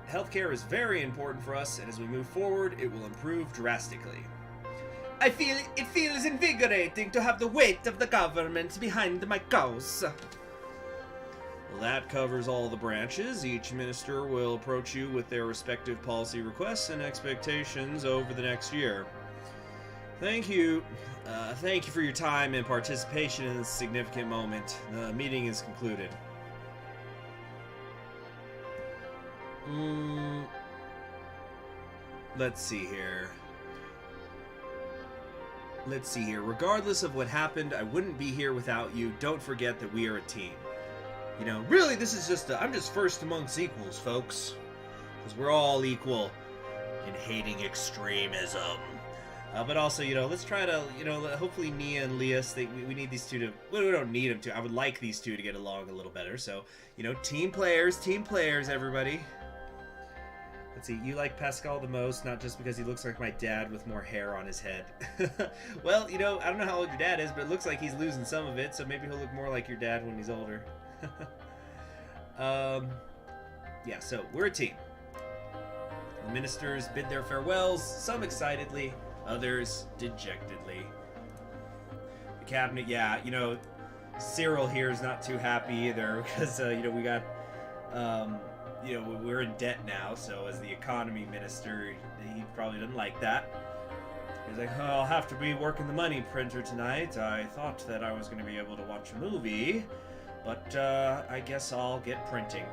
Healthcare is very important for us, and as we move forward, it will improve drastically. I feel it feels invigorating to have the weight of the government behind my cause. Well, that covers all the branches. Each minister will approach you with their respective policy requests and expectations over the next year. Thank you. Thank you for your time and participation in this significant moment. The meeting is concluded. Let's see here. Regardless of what happened, I wouldn't be here without you. Don't forget that we are a team. You know, really, this is just I'm just first amongst equals, folks. Because we're all equal in hating extremism. But also, you know, let's try to, you know, hopefully Nia and Lilius, we need these two to, well, we don't need them to. I would like these two to get along a little better. So, you know, team players, everybody. Let's see, you like Pascal the most, not just because he looks like my dad with more hair on his head. Well, you know, I don't know how old your dad is, but it looks like he's losing some of it, so maybe he'll look more like your dad when he's older. Yeah, so we're a team. The ministers bid their farewells, some excitedly, others dejectedly. The cabinet, yeah, you know, Cyril here is not too happy either because, you know, we got, you know, we're in debt now, so as the economy minister, he probably doesn't like that. He's like, oh, I'll have to be working the money printer tonight. I thought that I was going to be able to watch a movie, but I guess I'll get printing.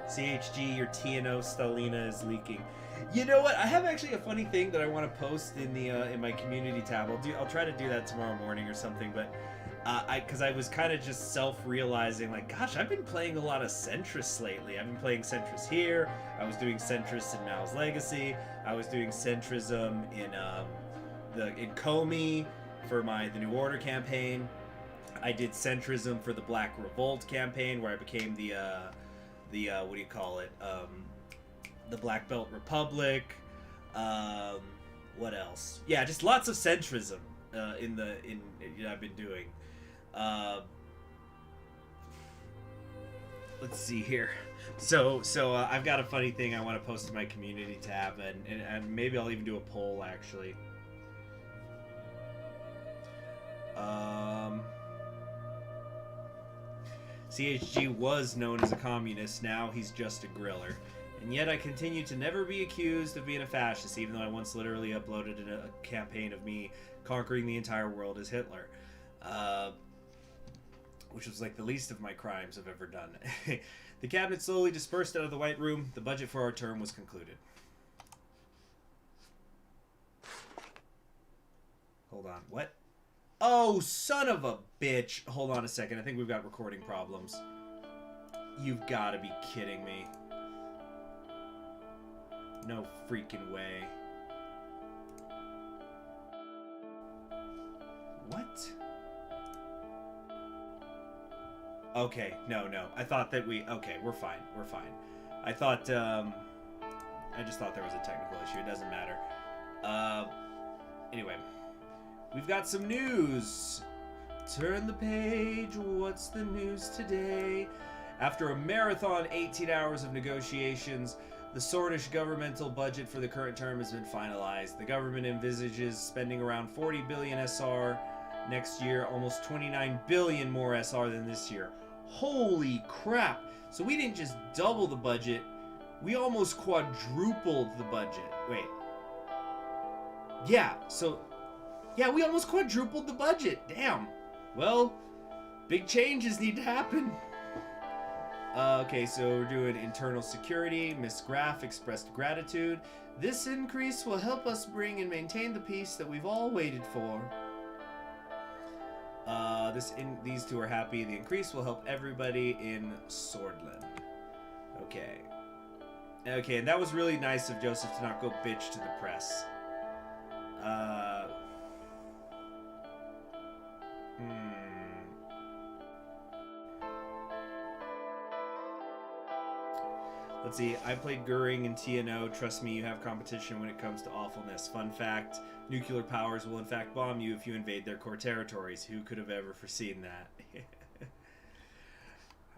CHG, your TNO Stalina is leaking. You know what? I have actually a funny thing that I want to post in the in my community tab. I'll try to do that tomorrow morning or something. But because I was kind of just self-realizing, like, gosh, I've been playing a lot of centrists lately. I've been playing centrists here. I was doing centrists in Mao's Legacy. I was doing centrism in Comey for the New Order campaign. I did centrism for the Black Revolt campaign, where I became the what do you call it? The Black Belt Republic. What else? Yeah, just lots of centrism I've been doing. Let's see here. So I've got a funny thing I want to post to my community tab, and maybe I'll even do a poll actually. CHG was known as a communist, now he's just a griller. And yet I continue to never be accused of being a fascist, even though I once literally uploaded a campaign of me conquering the entire world as Hitler. Which was like the least of my crimes I've ever done. The cabinet slowly dispersed out of the White Room. The budget for our term was concluded. Hold on, what? Oh, son of a bitch. Hold on a second, I think we've got recording problems. You've got to be kidding me. No freaking way. What? Okay, no. I thought that okay, we're fine. I thought, I just thought there was a technical issue. It doesn't matter. Anyway. We've got some news. Turn the page. What's the news today? After a marathon 18 hours of negotiations, the Sortish governmental budget for the current term has been finalized. The government envisages spending around 40 billion SR, Next year, almost 29 billion more SR than this year. Holy crap. So we didn't just double the budget, we almost quadrupled the budget. Wait. Yeah, so... Yeah, we almost quadrupled the budget. Damn. Well, big changes need to happen. Okay, so we're doing internal security. Miss Graff expressed gratitude. This increase will help us bring and maintain the peace that we've all waited for. These two are happy. The increase will help everybody in Swordland. Okay. Okay, and that was really nice of Joseph to not go bitch to the press. Let's see, I played Goering and TNO. Trust me, you have competition when it comes to awfulness. Fun fact, nuclear powers will in fact bomb you if you invade their core territories. Who could have ever foreseen that?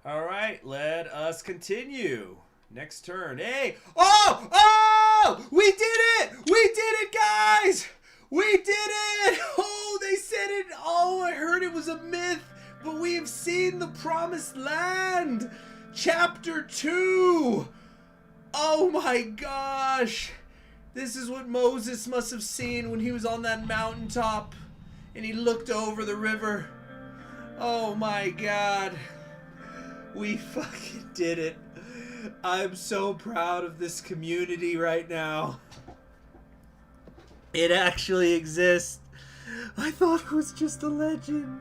Alright, let us continue. Next turn. Hey! Oh! Oh! We did it! We did it, guys! We did it! Oh, they said it! Oh, I heard it was a myth, but we have seen the promised land! Chapter 2! Oh my gosh! This is what Moses must have seen when he was on that mountaintop and he looked over the river. Oh my god. We fucking did it. I'm so proud of this community right now. It actually exists. I thought it was just a legend.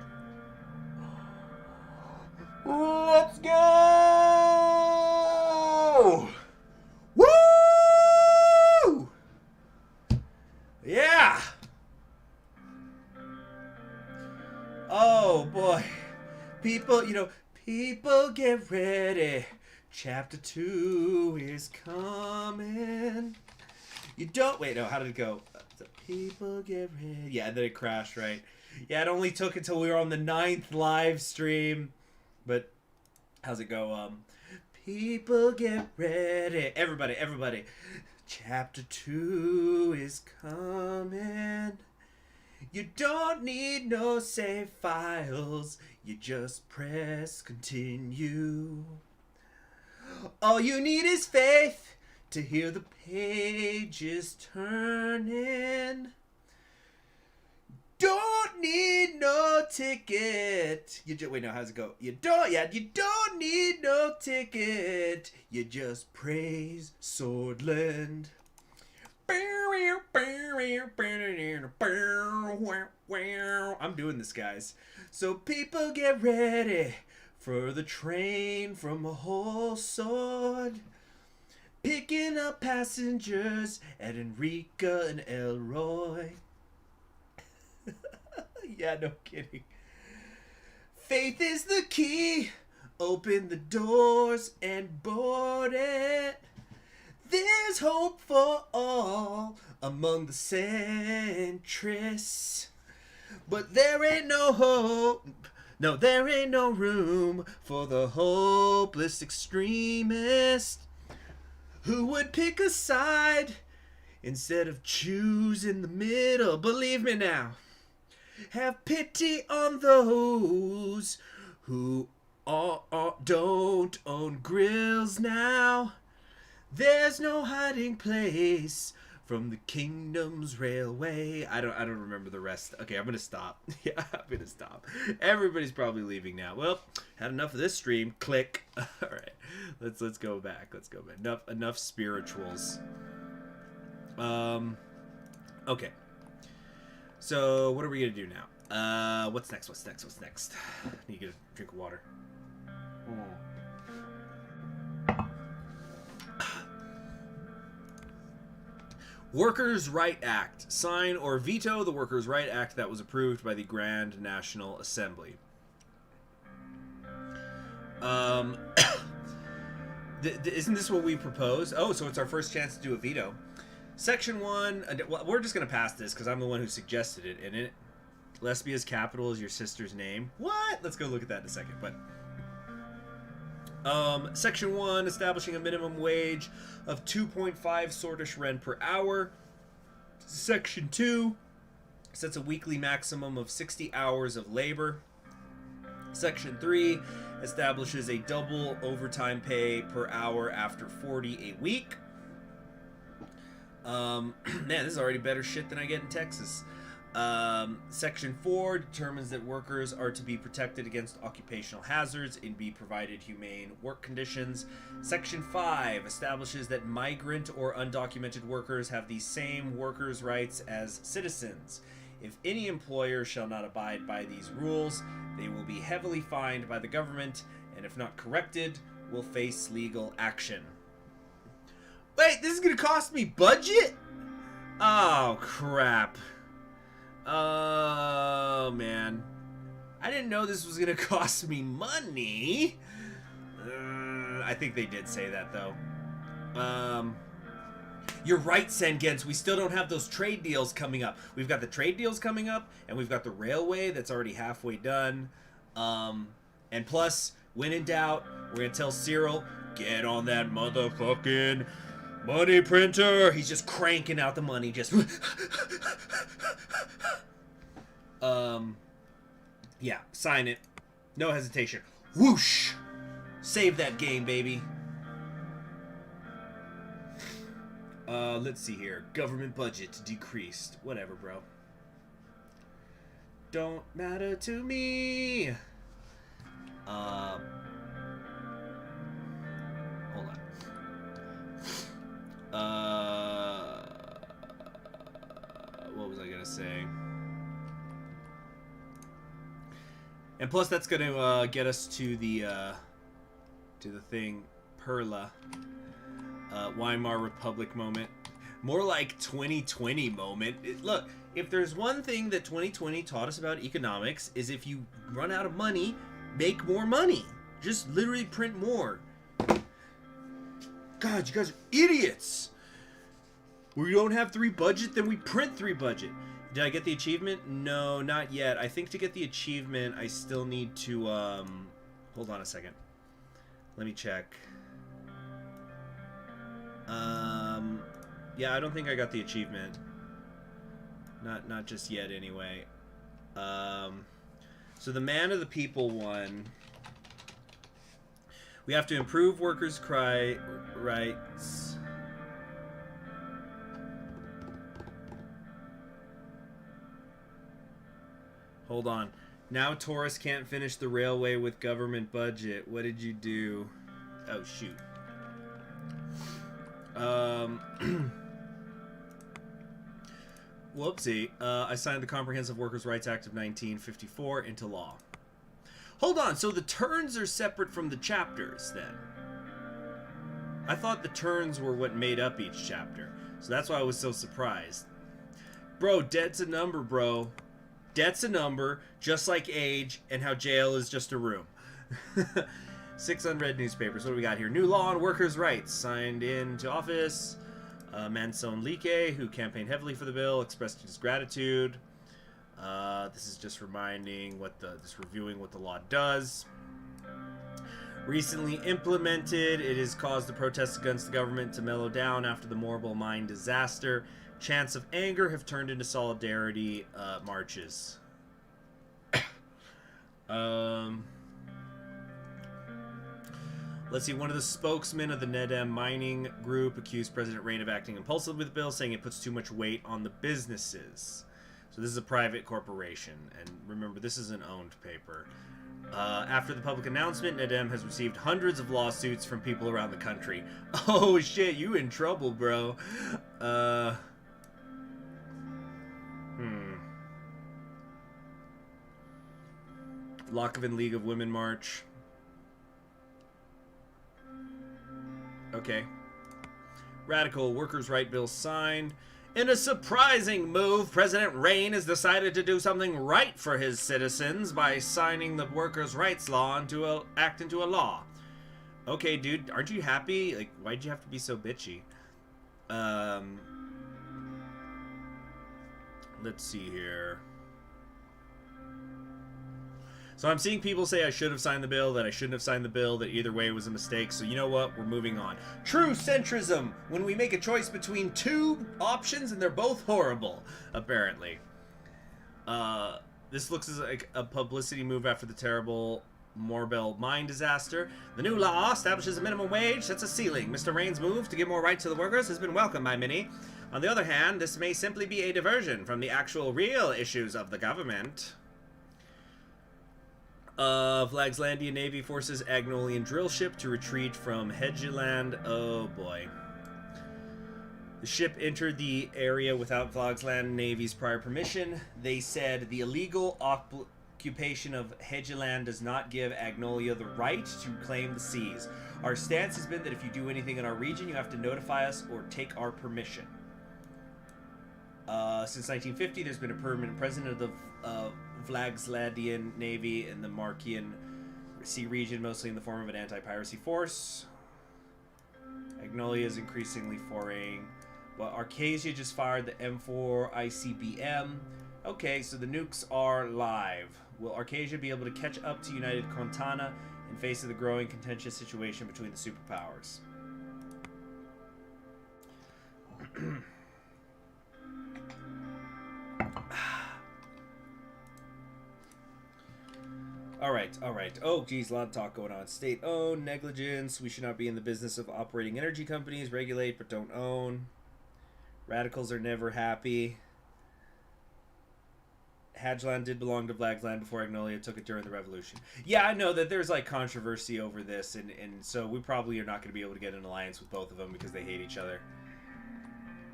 Let's go! Woo! Yeah! Oh boy. People, people get ready. Chapter 2 is coming. You don't... Wait, no, how did it go? People get ready. Yeah, and then it crashed, right? Yeah, it only took until we were on the 9th live stream. But, how's it go? People get ready. Everybody. Chapter 2 is coming. You don't need no save files. You just press continue. All you need is faith to hear the pages turning. Don't need no ticket. Wait, no, how's it go? You don't need no ticket. You just praise Swordland. I'm doing this, guys. So people get ready for the train from a whole sword. Picking up passengers at Enrica and Elroy. Yeah, no kidding. Faith is the key. Open the doors and board it. There's hope for all among the centrists. But there ain't no hope. No, there ain't no room for the hopeless extremist who would pick a side instead of choosing the middle. Believe me now. Have pity on those who don't own grills now. There's no hiding place from the kingdom's railway. I don't remember the rest. Okay, I'm gonna stop. Yeah, I'm gonna stop. Everybody's probably leaving now. Well, had enough of this stream. Click. All right, let's go back. Let's go back. Enough spirituals. Okay. So what are we gonna do now? What's next? What's next? Need to get a drink of water. Workers' Right Act. Sign or veto the Workers' Right Act that was approved by the Grand National Assembly. Isn't this what we proposed? Oh, so it's our first chance to do a veto. Section 1, well, we're just going to pass this because I'm the one who suggested it, and it Lesbia's capital is your sister's name. What? Let's go look at that in a second. But Section 1, establishing a minimum wage of 2.5 Sortish Ren per hour. Section 2, sets a weekly maximum of 60 hours of labor. Section 3 establishes a double overtime pay per hour after 40 a week. Man, this is already better shit than I get in Texas. Section 4 determines that workers are to be protected against occupational hazards and be provided humane work conditions. Section 5 establishes that migrant or undocumented workers have the same workers' rights as citizens. If any employer shall not abide by these rules, they will be heavily fined by the government, and if not corrected, will face legal action. Wait, this is gonna cost me budget? Oh, crap. Oh, man. I didn't know this was gonna cost me money. I think they did say that, though. You're right, Sengens. We still don't have those trade deals coming up. We've got the trade deals coming up, and we've got the railway that's already halfway done. And plus, when in doubt, we're going to tell Cyril, get on that motherfucking money printer. He's just cranking out the money. Just... yeah, sign it. No hesitation. Whoosh! Save that game, baby. Let's see here. Government budget decreased. Whatever, bro. Don't matter to me. Hold on. What was I gonna say? And plus, that's gonna get us to the thing, Perla. Weimar Republic moment. More like 2020 moment. Look, if there's one thing that 2020 taught us about economics, is if you run out of money, make more money. Just literally print more. God, you guys are idiots! We don't have 3 budget, then we print 3 budget. Did I get the achievement? No, not yet. I think to get the achievement, I still need to, hold on a second. Let me check. Yeah, I don't think I got the achievement. Not just yet, anyway. So the Man of the People one. We have to improve workers' rights. Hold on. Now Taurus can't finish the railway with government budget. What did you do? Oh, shoot. Whoopsie. I signed the Comprehensive Workers' Rights Act of 1954 into law. Hold on, so the turns are separate from the chapters, then? I thought the turns were what made up each chapter, so that's why I was so surprised. Bro, debt's a number, bro. Debt's a number, just like age, and how jail is just a room. 6 unread newspapers. What do we got here? New law on workers' rights. Signed into office. Manson Like, who campaigned heavily for the bill, expressed his gratitude. This is just reviewing what the law does. Recently implemented, it has caused the protests against the government to mellow down after the Morrible mine disaster. Chants of anger have turned into solidarity marches. Let's see, one of the spokesmen of the Nedem mining group accused President Rain of acting impulsively with the bill, saying it puts too much weight on the businesses. So this is a private corporation, and remember, this is an owned paper. After the public announcement, Nedem has received hundreds of lawsuits from people around the country. Oh shit, you in trouble, bro. Lockevan League of Women March. Okay. Radical workers' right bill signed. In a surprising move, President Rain has decided to do something right for his citizens by signing the workers' rights law into a law. Okay, dude, aren't you happy? Like, why'd you have to be so bitchy? Let's see here. So I'm seeing people say I should have signed the bill, that I shouldn't have signed the bill, that either way was a mistake. So you know what? We're moving on. True centrism, when we make a choice between 2 options and they're both horrible, apparently. This looks like a publicity move after the terrible Morbel mine disaster. The new law establishes a minimum wage, sets a ceiling. Mr. Rain's move to give more rights to the workers has been welcomed by many. On the other hand, this may simply be a diversion from the actual real issues of the government. Flagslandian Navy forces Agnolian drill ship to retreat from Hedgeland. Oh boy. The ship entered the area without Flagsland Navy's prior permission. They said the illegal occupation of Hedgeland does not give Agnolia the right to claim the seas. Our stance has been that if you do anything in our region, you have to notify us or take our permission. Since 1950, there's been a permanent president of the Flagslandian Navy in the Marquian Sea region, mostly in the form of an anti-piracy force. Agnolia is increasingly foraying. Well, Arcasia just fired the M4 ICBM. Okay, so the nukes are live. Will Arcasia be able to catch up to United Contana in face of the growing contentious situation between the superpowers? Alright. Oh, geez, a lot of talk going on. State-owned, negligence. We should not be in the business of operating energy companies. Regulate, but don't own. Radicals are never happy. Hadgeland did belong to Flagsland before Agnolia took it during the revolution. Yeah, I know that there's, like, controversy over this, and so we probably are not going to be able to get an alliance with both of them because they hate each other.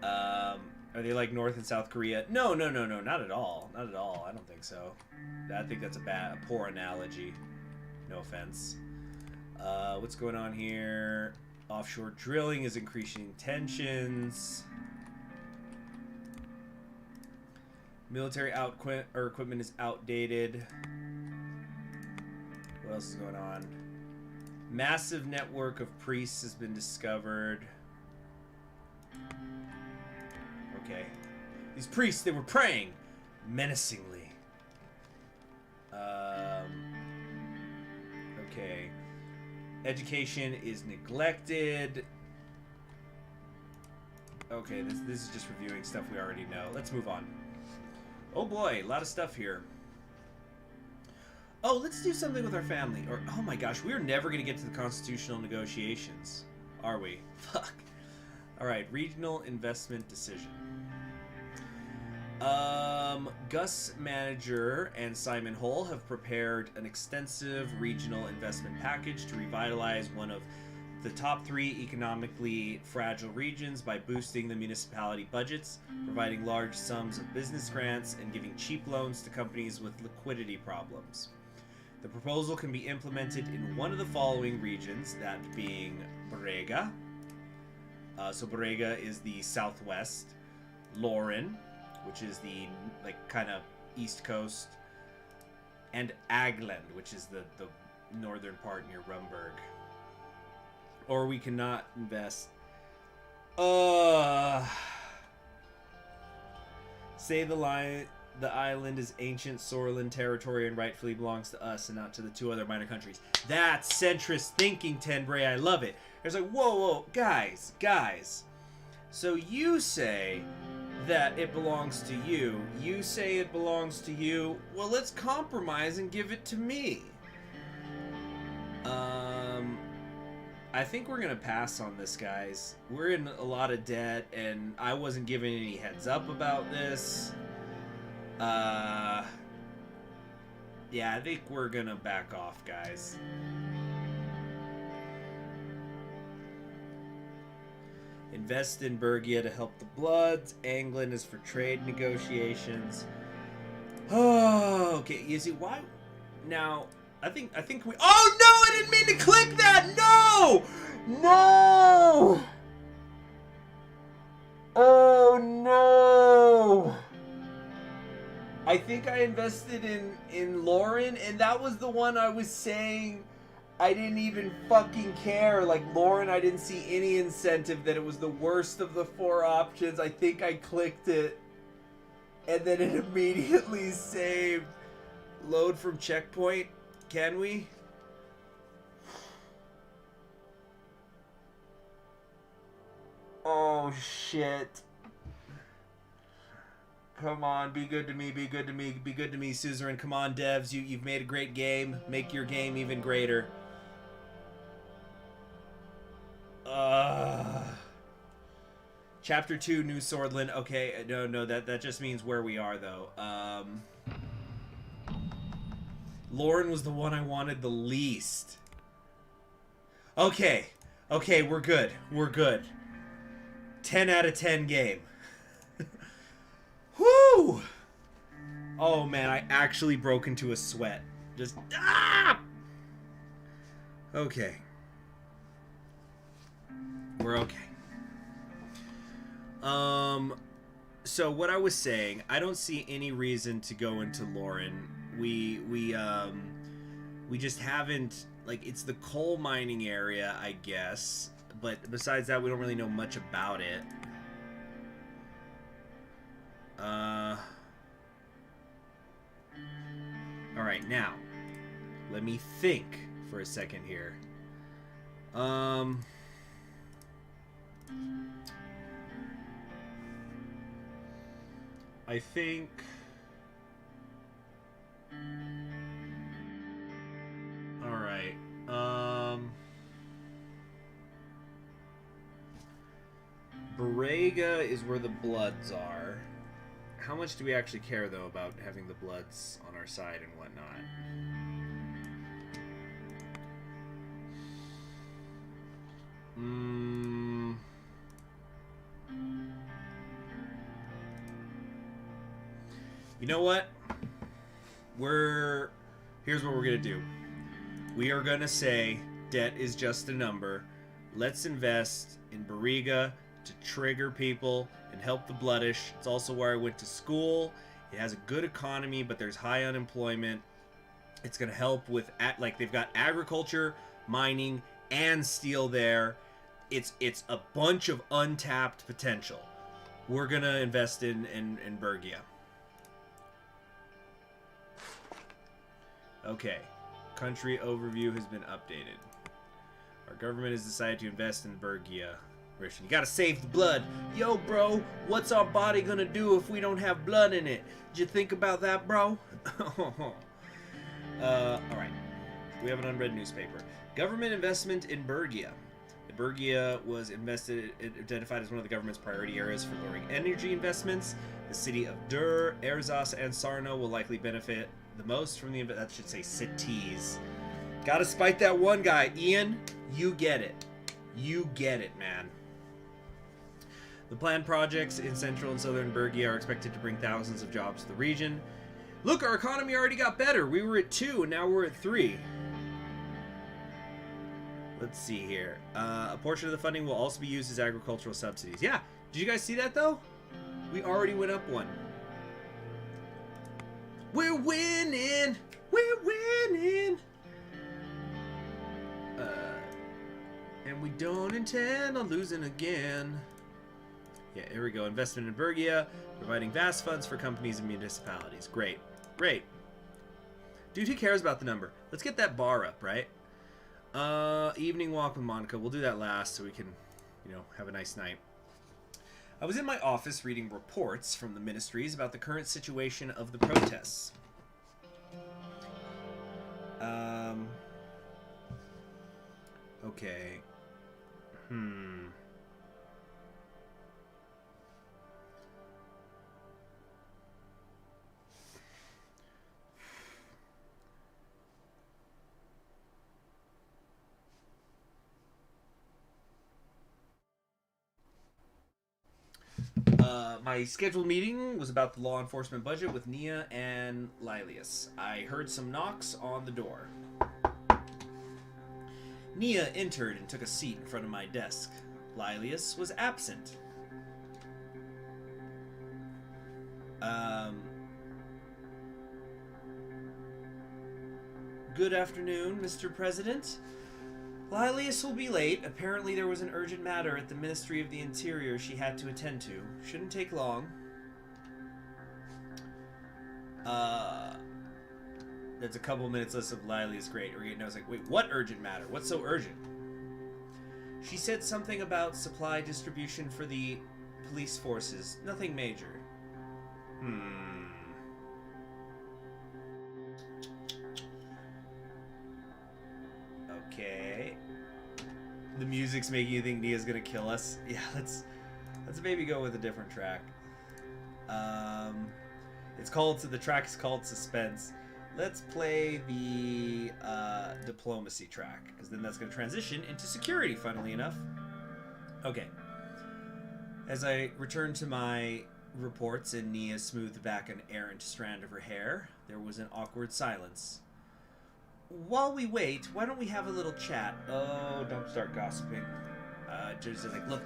Are they like North and South Korea? No, not at all. Not at all. I don't think so. I think that's a poor analogy. No offense. What's going on here? Offshore drilling is increasing tensions. Military equipment is outdated. What else is going on? Massive network of priests has been discovered. Okay. These priests, they were praying menacingly. Okay. Education is neglected. Okay, this is just reviewing stuff we already know. Let's move on. Oh boy, a lot of stuff here. Oh, let's do something with our family. Or, oh my gosh, we're never going to get to the constitutional negotiations. Are we? Fuck. Alright, regional investment decision. Gus Manager and Simon Hull have prepared an extensive regional investment package to revitalize one of the top 3 economically fragile regions by boosting the municipality budgets, providing large sums of business grants, and giving cheap loans to companies with liquidity problems. The proposal can be implemented in one of the following regions, that being Brega. So Brega is the southwest, Lauren, which is the kind of east coast, and Agland, which is the northern part near Rumburg. Or we cannot invest. Say the island is ancient Sorlin territory and rightfully belongs to us and not to the 2 other minor countries. That's centrist thinking, Tenbray. I love it. It's like, whoa, guys. So you say that it belongs to you. You say it belongs to you. Well, let's compromise and give it to me. I think we're gonna pass on this, guys. We're in a lot of debt, and I wasn't given any heads up about this. Yeah, I think we're gonna back off, guys. Invest in Bergia to help the Bloods. Anglin is for trade negotiations. Oh, okay. You see why? Now, I think we. Oh no! I didn't mean to click that. No! Oh no! I think I invested in Lauren, and that was the one I was saying I didn't even fucking care. Like, Lauren, I didn't see any incentive, that it was the worst of the 4 options. I think I clicked it, and then it immediately saved. Load from checkpoint. Can we? Oh, shit. Come on, be good to me, be good to me, be good to me, Suzerain. Come on, devs, you've made a great game. Make your game even greater. Chapter 2, New Swordland. Okay, no, that just means where we are, though. Lauren was the one I wanted the least. Okay, we're good. We're good. 10 out of 10 game. Whoo! Oh, man, I actually broke into a sweat. Just, ah! Okay. We're okay. So what I was saying, I don't see any reason to go into Lauren. We just haven't, like, it's the coal mining area, I guess, but besides that, we don't really know much about it. Alright, now, let me think for a second here. I think... Alright, Borrega is where the Bloods are. How much do we actually care, though, about having the Bloods on our side and whatnot? You know what? Here's what we're gonna do. We are gonna say debt is just a number. Let's invest in Borrega to trigger people and help the Bloodish. It's also where I went to school. It has a good economy, but there's high unemployment. It's gonna help with they've got agriculture, mining, and steel there. It's a bunch of untapped potential. We're gonna invest in Bergia. Okay, country overview has been updated. Our government has decided to invest in Bergia. You gotta save the blood. Yo, bro, what's our body gonna do if we don't have blood in it? Did you think about that, bro? Alright. We have an unread newspaper. Government investment in Bergia. Bergia was identified as one of the government's priority areas for lowering energy investments. The city of Dur, Erzas, and Sarno will likely benefit the most from the that should say cities. Gotta spite that one guy. Ian, you get it. You get it, man. The planned projects in central and southern Bergia are expected to bring thousands of jobs to the region. Look, our economy already got better. We were at 2, and now we're at 3. Let's see here. A portion of the funding will also be used as agricultural subsidies. Yeah. Did you guys see that, though? We already went up 1. We're winning! We're winning! And we don't intend on losing again. Yeah, here we go. Investment in Bergia, providing vast funds for companies and municipalities. Great. Great. Dude, who cares about the number? Let's get that bar up, right? Evening walk with Monica. We'll do that last so we can, have a nice night. I was in my office reading reports from the ministries about the current situation of the protests. Okay. My scheduled meeting was about the law enforcement budget with Nia and Lilius. I heard some knocks on the door. Nia entered and took a seat in front of my desk. Lilius was absent. Good afternoon, Mr. President. Lilius will be late. Apparently there was an urgent matter at the Ministry of the Interior she had to attend to. Shouldn't take long. There's a couple minutes list of Lilius. Great. I was like, wait, what urgent matter? What's so urgent? She said something about supply distribution for the police forces. Nothing major. Okay. The music's making you think Nia's gonna kill us. Yeah, let's maybe go with a different track. The track is called Suspense. Let's play the diplomacy track, because then that's gonna transition into security, funnily enough. Okay. As I return to my reports and Nia smoothed back an errant strand of her hair, there was an awkward silence. While we wait, why don't we have a little chat? Oh, don't start gossiping. Just like, look,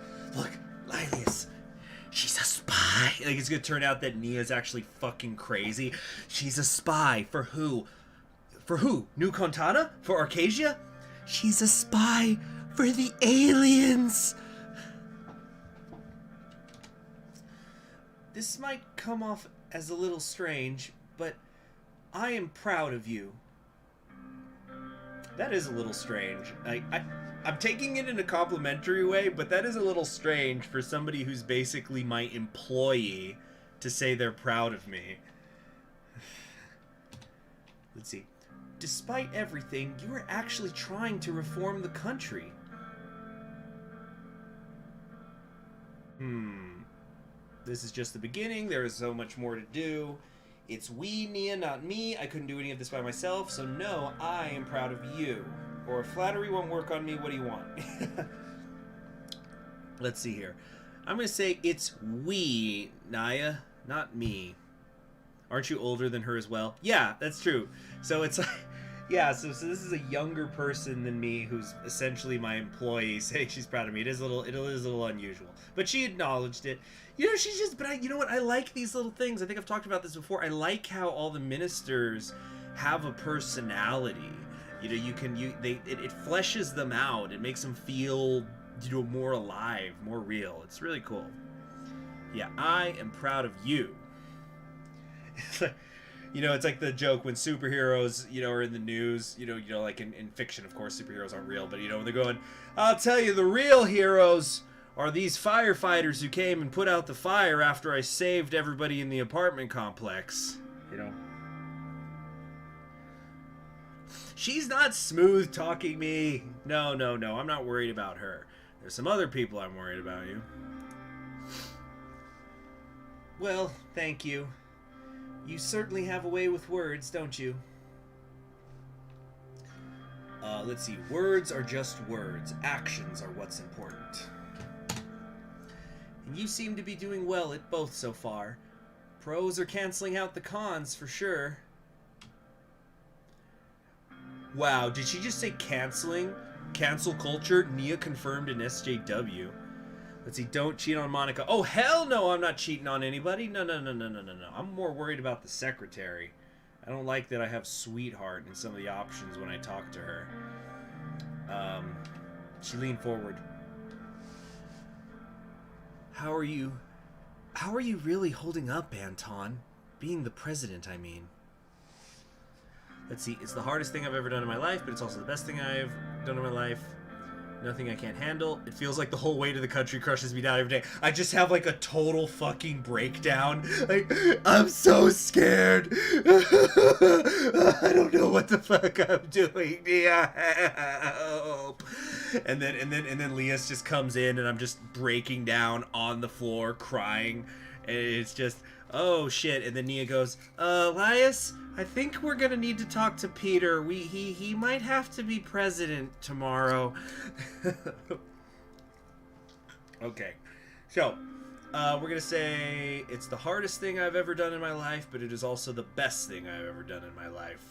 Lilius, she's a spy. Like, it's gonna turn out that Nia's actually fucking crazy. She's a spy. For who? For who? New Contana? For Arcasia? She's a spy for the aliens. This might come off as a little strange, but I am proud of you. That is a little strange. I'm taking it in a complimentary way, but that is a little strange for somebody who's basically my employee to say they're proud of me. Let's see. Despite everything, you are actually trying to reform the country. This is just the beginning. There is so much more to do. It's we, Nia, not me. I couldn't do any of this by myself, so no, I am proud of you. Or if flattery won't work on me, what do you want? Let's see here. I'm going to say it's we, Nia, not me. Aren't you older than her as well? Yeah, that's true. So it's like, yeah, so this is a younger person than me who's essentially my employee saying she's proud of me. It is a little unusual. But she acknowledged it. You know, she's just, but you know what? I like these little things. I think I've talked about this before. I like how all the ministers have a personality. You know, it fleshes them out. It makes them feel, you know, more alive, more real. It's really cool. Yeah, I am proud of you. You know, it's like the joke when superheroes, you know, are in the news, you know, like in fiction, of course, superheroes aren't real, but, you know, when they're going, I'll tell you, the real heroes are these firefighters who came and put out the fire after I saved everybody in the apartment complex. You know? She's not smooth talking me. No, I'm not worried about her. There's some other people I'm worried about you. Well, thank you. You certainly have a way with words, don't you? Let's see. Words are just words. Actions are what's important. And you seem to be doing well at both so far. Pros are canceling out the cons, for sure. Wow, did she just say canceling? Cancel culture? Nia confirmed in SJW. Let's see, don't cheat on Monica. Oh, hell no, I'm not cheating on anybody. No. I'm more worried about the secretary. I don't like that I have sweetheart in some of the options when I talk to her. She leaned forward. How are you really holding up, Anton? Being the president, I mean. Let's see, it's the hardest thing I've ever done in my life, but it's also the best thing I've done in my life. Nothing I can't handle. It feels like the whole weight of the country crushes me down every day. I just have like a total fucking breakdown. Like, I'm so scared. I don't know what the fuck I'm doing. Help. And then Lilius just comes in and I'm just breaking down on the floor crying. And it's just, oh shit. And then Nia goes, Lilius, I think we're gonna need to talk to Peter. He might have to be president tomorrow. Okay, so we're gonna say it's the hardest thing I've ever done in my life, but it is also the best thing I've ever done in my life.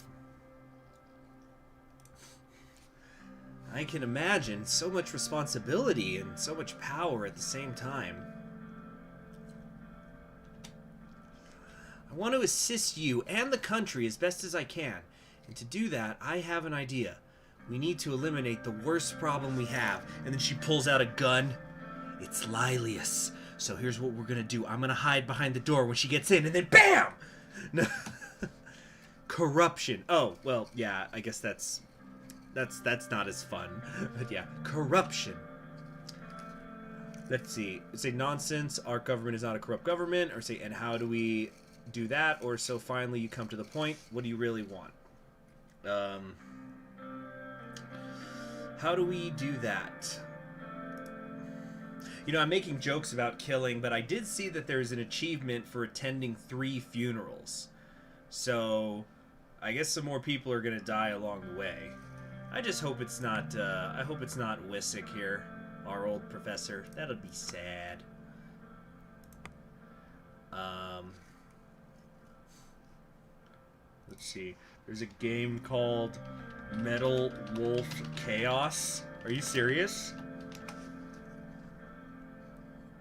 I can imagine so much responsibility and so much power at the same time. I want to assist you and the country as best as I can. And to do that, I have an idea. We need to eliminate the worst problem we have. And then she pulls out a gun. It's Lilius. So here's what we're going to do. I'm going to hide behind the door when she gets in, and then BAM! No. Corruption. Oh, well, yeah, I guess that's not as fun. But yeah, corruption. Let's see. Say nonsense. Our government is not a corrupt government. Or say, and how do we do that, or so finally you come to the point. What do you really want? How do we do that? You know, I'm making jokes about killing, but I did see that there's an achievement for attending 3 funerals. So, I guess some more people are gonna die along the way. I just hope it's not, I hope it's not Wissick here, our old professor. That'll be sad. Let's see. There's a game called Metal Wolf Chaos. Are you serious?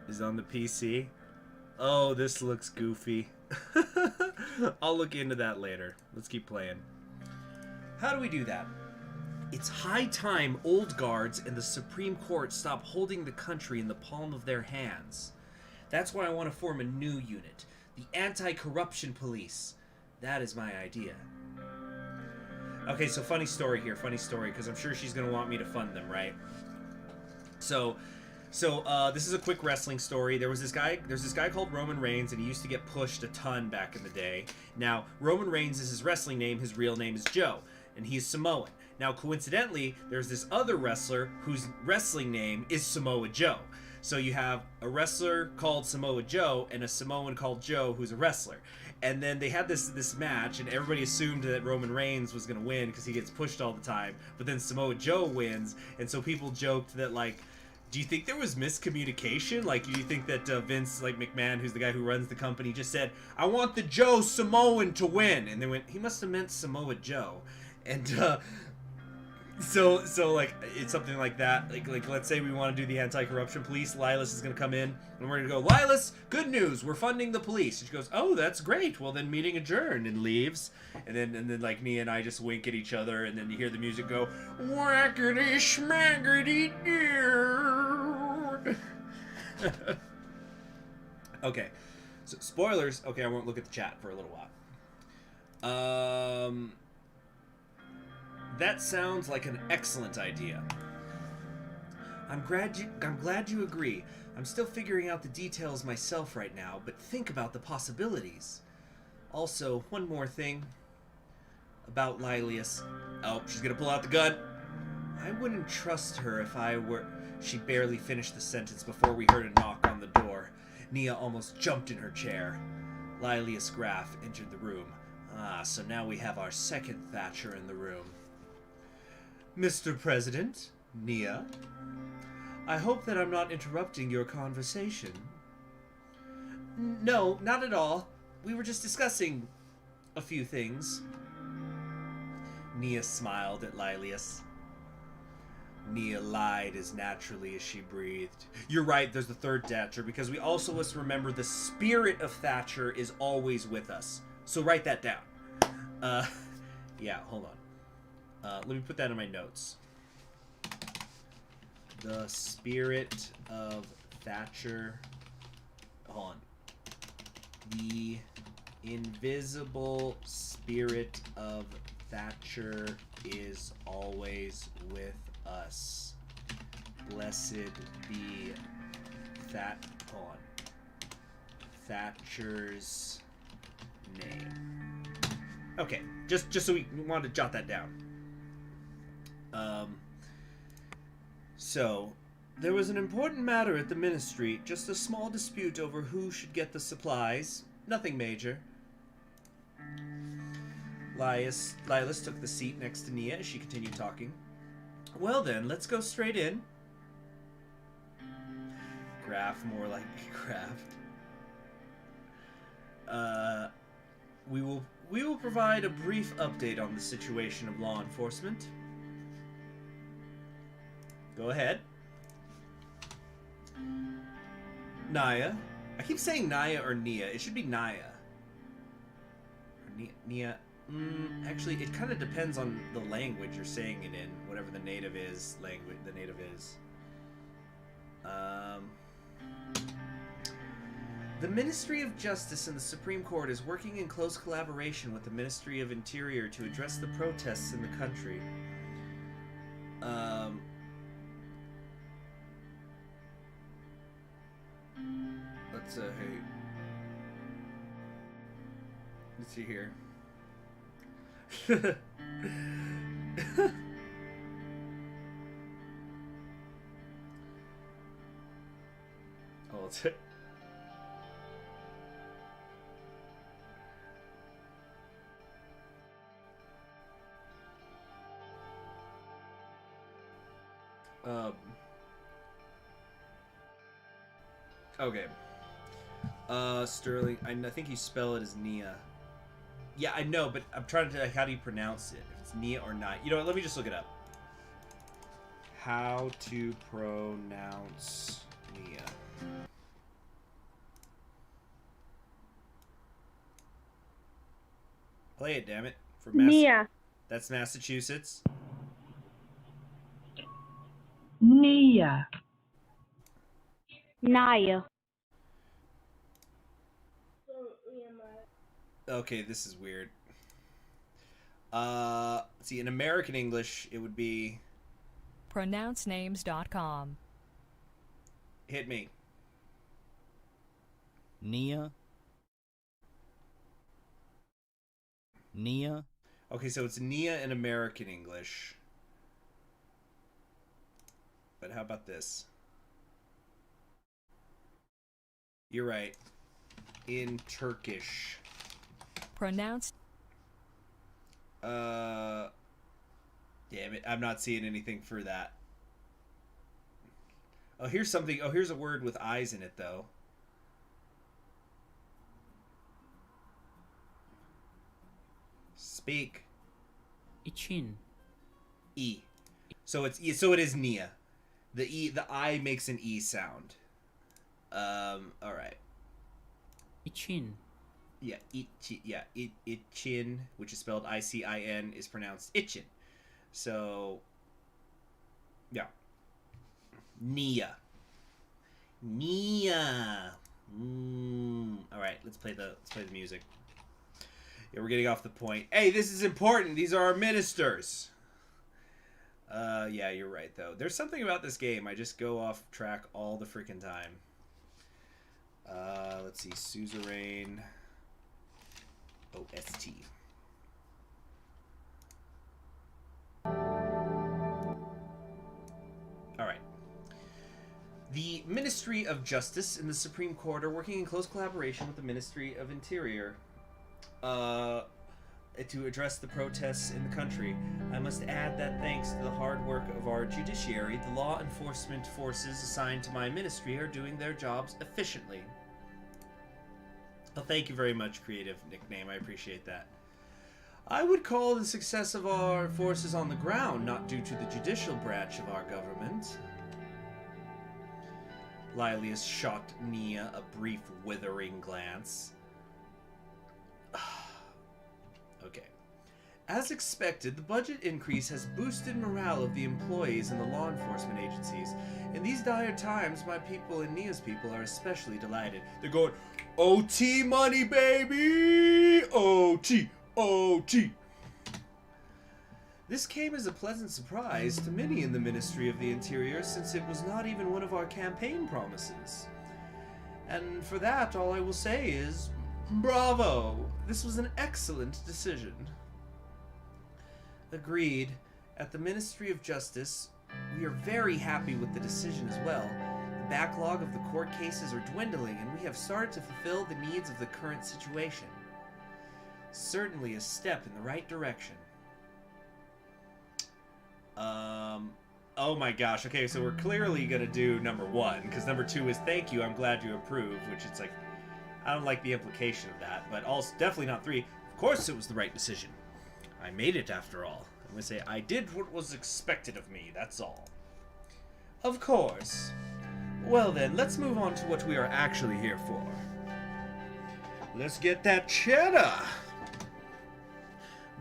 Is it on the PC? Oh, this looks goofy. I'll look into that later. Let's keep playing. How do we do that? It's high time old guards and the Supreme Court stop holding the country in the palm of their hands. That's why I want to form a new unit. The Anti-Corruption Police. That is my idea. Okay, so funny story here, because I'm sure she's gonna want me to fund them, right? So this is a quick wrestling story. There's this guy called Roman Reigns, and he used to get pushed a ton back in the day. Now, Roman Reigns is his wrestling name, his real name is Joe, and he's Samoan. Now, coincidentally, there's this other wrestler whose wrestling name is Samoa Joe. So you have a wrestler called Samoa Joe and a Samoan called Joe who's a wrestler. And then they had this match, and everybody assumed that Roman Reigns was going to win because he gets pushed all the time. But then Samoa Joe wins, and so people joked that, like, do you think there was miscommunication? Like, do you think that Vince, like McMahon, who's the guy who runs the company, just said, I want the Joe Samoan to win? And they went, he must have meant Samoa Joe. And so like, it's something like that. Like let's say we want to do the anti-corruption police. Lilius is going to come in, and we're going to go, Lilius, good news, we're funding the police. And she goes, oh, that's great. Well, then meeting adjourned, and leaves. And then like Nia and I just wink at each other, and then you hear the music go, whackity schmackity dear. Okay, so spoilers. Okay, I won't look at the chat for a little while. That sounds like an excellent idea. I'm glad you agree. I'm still figuring out the details myself right now, but think about the possibilities. Also, one more thing about Lilius. Oh, she's gonna pull out the gun. I wouldn't trust her if I were... She barely finished the sentence before we heard a knock on the door. Nia almost jumped in her chair. Lilius Graff entered the room. Ah, so now we have our second Thatcher in the room. Mr. President, Nia, I hope that I'm not interrupting your conversation. No, not at all. We were just discussing a few things. Nia smiled at Lilius. Nia lied as naturally as she breathed. You're right, there's the third Thatcher, because we also must remember the spirit of Thatcher is always with us. So write that down. Yeah, hold on. Let me put that in my notes. The spirit of Thatcher. Hold on. The invisible spirit of Thatcher is always with us. Blessed be Thatcher's name. Okay, just so we wanted to jot that down. So, there was an important matter at the ministry, just a small dispute over who should get the supplies. Nothing major. Lilius took the seat next to Nia as she continued talking. Well then, let's go straight in. Graff, more like Craft. We will provide a brief update on the situation of law enforcement. Go ahead. Nia. I keep saying Nia or Nia. It should be Nia. Or Nia. Actually, it kind of depends on the language you're saying it in. Whatever the native is. The Ministry of Justice and the Supreme Court is working in close collaboration with the Ministry of Interior to address the protests in the country. Let's Let's see here. Oh, it's it. Okay. Sterling. I think you spell it as Nia. Yeah, I know, but I'm trying to. Like, how do you pronounce it? If it's Nia or not? You know what? Let me just look it up. How to pronounce Nia? Play it, damn it! For Nia. That's Massachusetts. Nia. Naya. Okay, this is weird. See, in American English, it would be pronouncenames.com. hit me. Nia. Nia. Okay, so it's Nia in American English. But how about this? You're right. In Turkish. Pronounced. Damn it. I'm not seeing anything for that. Oh, here's something. Oh, here's a word with I's in it, though. Speak. İçin. E. So it is Nia. The I makes an E sound. All right. İçin. Yeah, Itchin, which is spelled I-C-I-N, is pronounced Itchin. So, yeah. Nia. All right, let's play the music. Yeah, we're getting off the point. Hey, this is important. These are our ministers. Yeah, you're right though. There's something about this game. I just go off track all the freaking time. Let's see, Suzerain. OST. Alright. The Ministry of Justice and the Supreme Court are working in close collaboration with the Ministry of Interior to address the protests in the country. I must add that thanks to the hard work of our judiciary, the law enforcement forces assigned to my ministry are doing their jobs efficiently. Well, thank you very much, creative nickname. I appreciate that. I would call the success of our forces on the ground not due to the judicial branch of our government. Lilius shot Nia a brief, withering glance. Okay. As expected, the budget increase has boosted morale of the employees in the law enforcement agencies. In these dire times, my people and Nia's people are especially delighted. They're going, OT money, baby! OT! OT! This came as a pleasant surprise to many in the Ministry of the Interior, since it was not even one of our campaign promises. And for that, all I will say is, bravo! This was an excellent decision. Agreed. At the Ministry of Justice, we are very happy with the decision as well. The backlog of the court cases are dwindling, and we have started to fulfill the needs of the current situation. Certainly a step in the right direction. Oh my gosh. Okay, so we're clearly gonna do number 1, because number 2 is thank you, I'm glad you approve, which it's like, I don't like the implication of that, but also definitely not 3. Of course it was the right decision. I made it after all. I'm gonna say, I did what was expected of me, that's all. Of course. Well then, let's move on to what we are actually here for. Let's get that cheddar!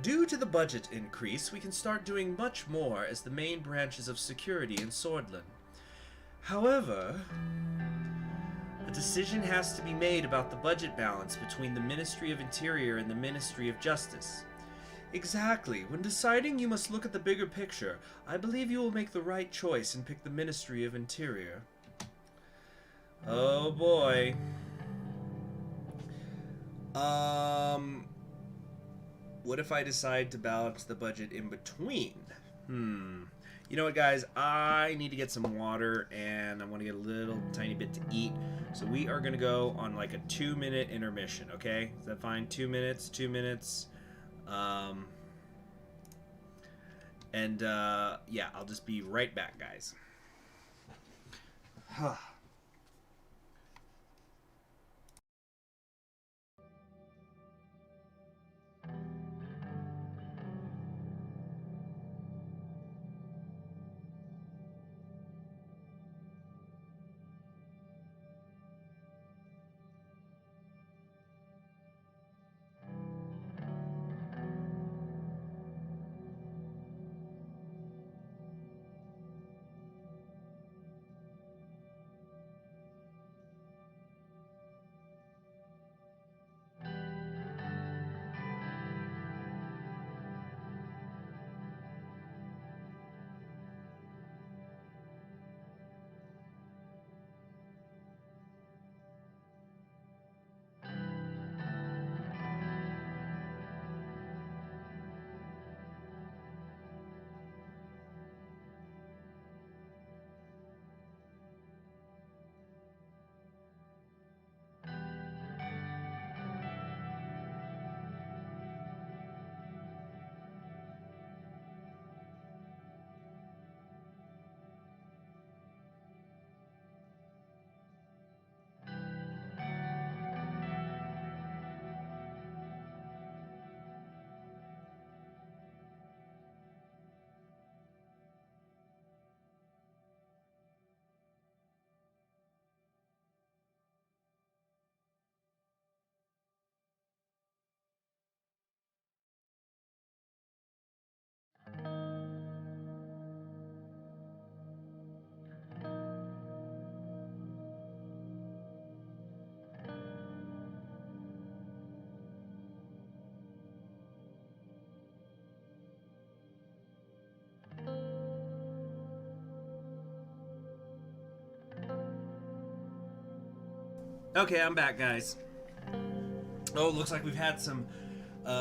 Due to the budget increase, we can start doing much more as the main branches of security in Swordland. However, a decision has to be made about the budget balance between the Ministry of Interior and the Ministry of Justice. Exactly. When deciding, you must look at the bigger picture. I believe you will make the right choice and pick the Ministry of Interior. Oh boy. What if I decide to balance the budget in between? You know what, guys? I need to get some water, and I want to get a little tiny bit to eat. So we are going to go on like a 2-minute intermission, okay? Is that fine? 2 minutes, 2 minutes. Yeah, I'll just be right back, guys. Okay, I'm back, guys. Oh, it looks like we've had some,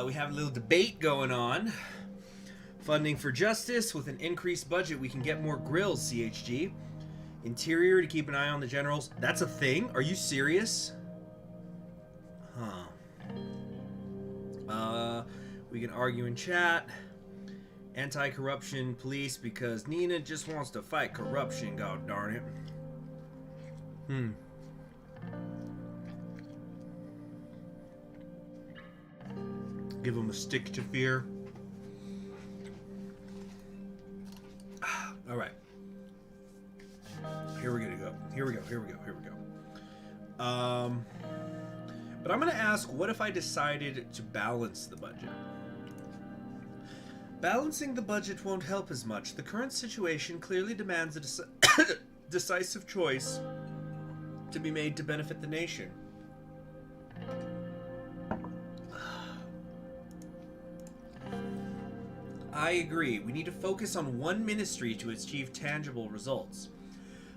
we have a little debate going on. Funding for justice. With an increased budget, we can get more grills, CHG. Interior to keep an eye on the generals. That's a thing? Are you serious? Huh. We can argue in chat. Anti-corruption police because Nina just wants to fight corruption, god darn it. Give them a stick to fear. All right. Here we're gonna go. Here we go. But I'm gonna ask, what if I decided to balance the budget? Balancing the budget won't help as much. The current situation clearly demands a decisive choice to be made to benefit the nation. I agree. We need to focus on one ministry to achieve tangible results.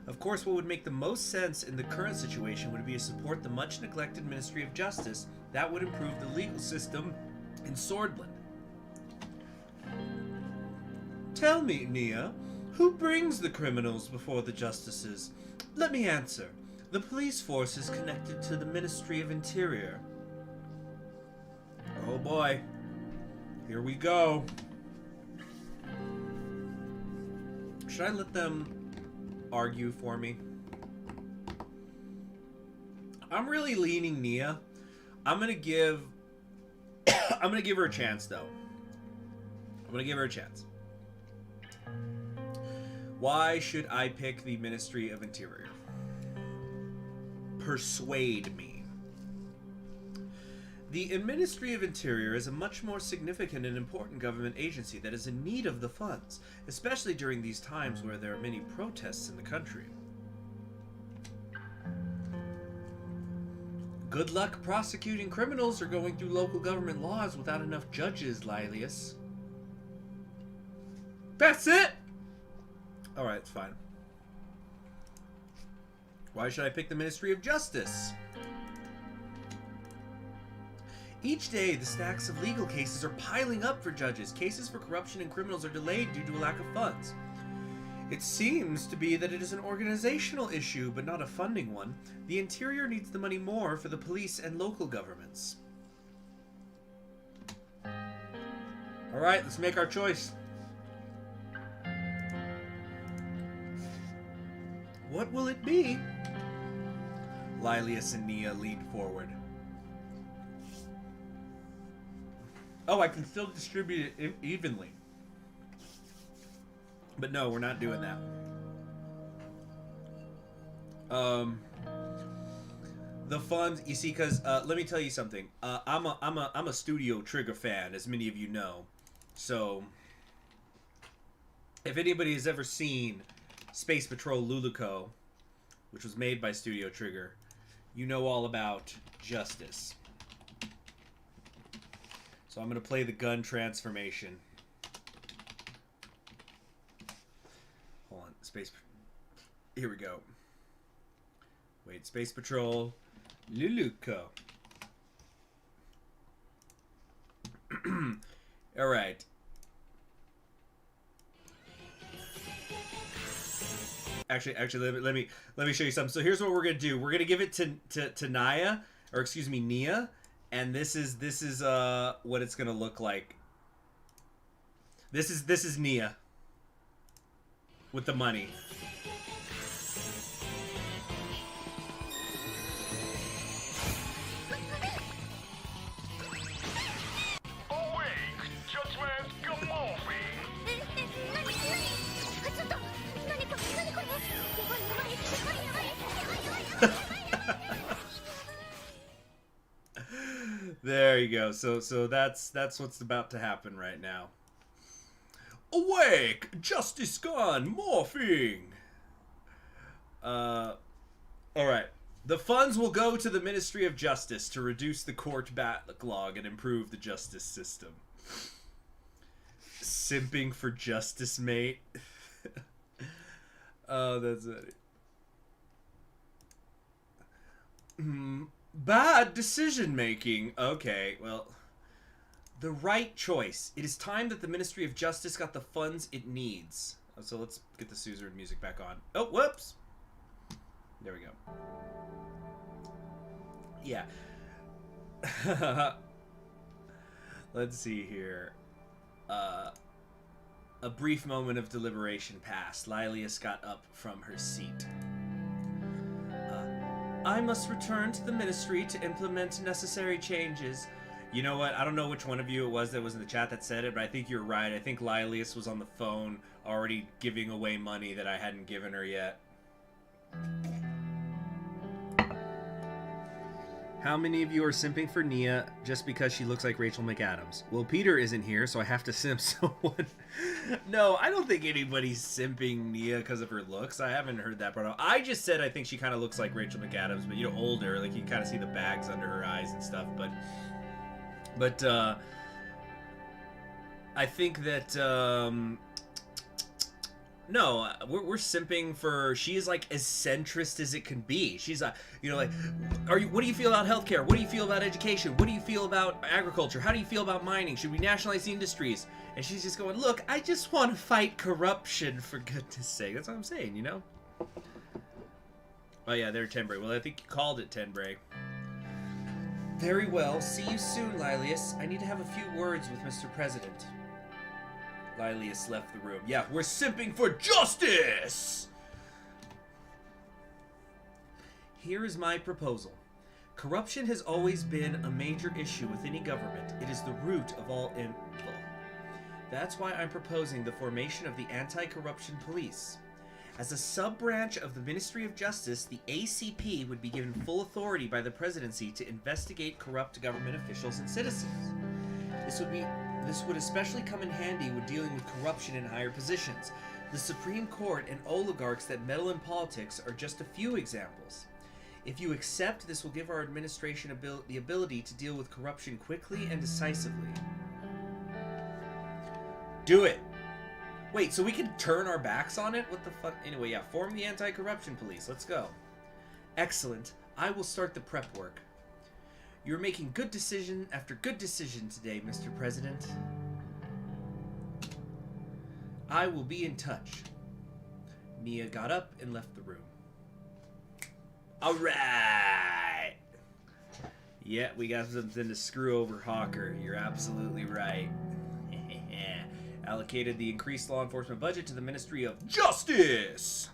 Of course, what would make the most sense in the current situation would be to support the much neglected Ministry of Justice. That would improve the legal system in Swordland. Tell me, Nia, who brings the criminals before the justices? Let me answer. The police force is connected to the Ministry of Interior. Oh boy. Here we go. Should I let them argue for me? I'm really leaning Nia. I'm gonna give her a chance though. I'm gonna give her a chance. Why should I pick the Ministry of Interior? Persuade me. The Ministry of Interior is a much more significant and important government agency that is in need of the funds, especially during these times where there are many protests in the country. Good luck prosecuting criminals or going through local government laws without enough judges, Lilius. That's it! Alright, it's fine. Why should I pick the Ministry of Justice? Each day, the stacks of legal cases are piling up for judges. Cases for corruption and criminals are delayed due to a lack of funds. It seems to be that it is an organizational issue, but not a funding one. The Interior needs the money more for the police and local governments. Alright, let's make our choice. What will it be? Lilius and Nia lean forward. Oh, I can still distribute it evenly. But no, we're not doing that. The funds, you see, because let me tell you something. I'm a Studio Trigger fan, as many of you know. So, if anybody has ever seen Space Patrol Luluco, which was made by Studio Trigger, you know all about justice. So I'm going to play the gun transformation. Hold on. Here we go. Wait, Space Patrol Luluco. Alright. Actually, let me show you something. So here's what we're gonna do. We're gonna give it to Nia, or excuse me, Nia, and this is what it's gonna look like. This is Nia with the money. There you go. So that's what's about to happen right now. Awake! Justice gone! Morphing! Alright. The funds will go to the Ministry of Justice to reduce the court backlog and improve the justice system. Simping for justice, mate. Oh, that's funny. Bad decision making. Okay, well, the right choice. It is time that the Ministry of Justice got the funds it needs. So let's get the Suzerain music back on. Oh, whoops. There we go. Yeah. Let's see here. A brief moment of deliberation passed. Lilius got up from her seat. I must return to the ministry to implement necessary changes. You know what? I don't know which one of you it was that was in the chat that said it, but I think you're right. I think Lilius was on the phone already giving away money that I hadn't given her yet. How many of you are simping for Nia just because she looks like Rachel McAdams? Well, Peter isn't here, so I have to simp someone. No, I don't think anybody's simping Nia because of her looks. I haven't heard that part out. I just said I think she kind of looks like Rachel McAdams, but, you know, older. Like, you can kind of see the bags under her eyes and stuff. But I think that, no, we're simping for, she is like as centrist as it can be. She's you know, like, what do you feel about healthcare? What do you feel about education? What do you feel about agriculture? How do you feel about mining? Should we nationalize the industries? And she's just going, look, I just want to fight corruption, for goodness sake. That's what I'm saying, you know? Oh yeah, they're Tenbray. Well, I think you called it Tenbray. Very well. See you soon, Lilius. I need to have a few words with Mr. President. Lilius left the room. Yeah, we're simping for justice! Here is my proposal. Corruption has always been a major issue with any government. It is the root of all evil. That's why I'm proposing the formation of the Anti-Corruption Police. As a sub-branch of the Ministry of Justice, the ACP would be given full authority by the presidency to investigate corrupt government officials and citizens. This would especially come in handy when dealing with corruption in higher positions. The Supreme Court and oligarchs that meddle in politics are just a few examples. If you accept, this will give our administration the ability to deal with corruption quickly and decisively. Do it! Wait, so we can turn our backs on it? What the fuck? Anyway, yeah, form the Anti-Corruption Police. Let's go. Excellent. I will start the prep work. You're making good decision after good decision today, Mr. President. I will be in touch. Nia got up and left the room. Alright! Yeah, we got something to screw over Hawker. You're absolutely right. Allocated the increased law enforcement budget to the Ministry of Justice!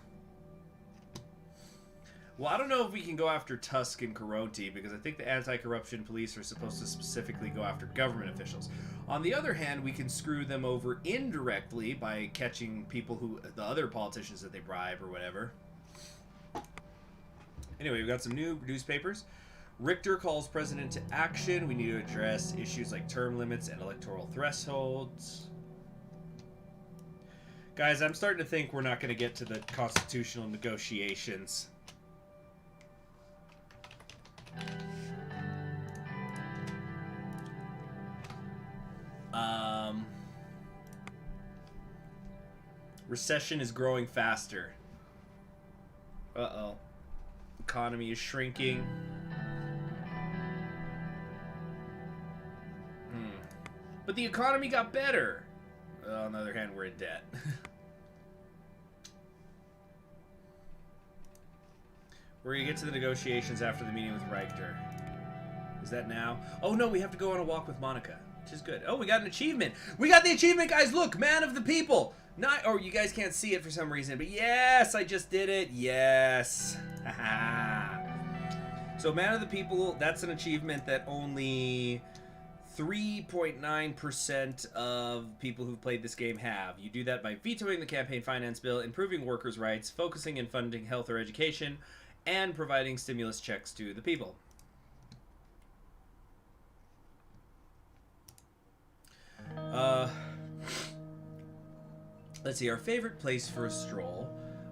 Well, I don't know if we can go after Tusk and Caronte, because I think the anti-corruption police are supposed to specifically go after government officials. On the other hand, we can screw them over indirectly by catching people who, the other politicians that they bribe or whatever. Anyway, we've got some new newspapers. Richter calls president to action. We need to address issues like term limits and electoral thresholds. Guys, I'm starting to think we're not going to get to the constitutional negotiations. Recession is growing faster. Uh-oh. Economy is shrinking. But the economy got better. On the other hand, we're in debt. We're going to get to the negotiations after the meeting with Richter. Is that now? Oh, no, we have to go on a walk with Monica, which is good. Oh, we got an achievement. We got the achievement, guys. Look, man of the people. Not, oh, you guys can't see it for some reason, but yes, I just did it. Yes. So, man of the people, that's an achievement that only 3.9% of people who've played this game have. You do that by vetoing the campaign finance bill, improving workers' rights, focusing and funding health or education, and providing stimulus checks to the people. Let's see, our favorite place for a stroll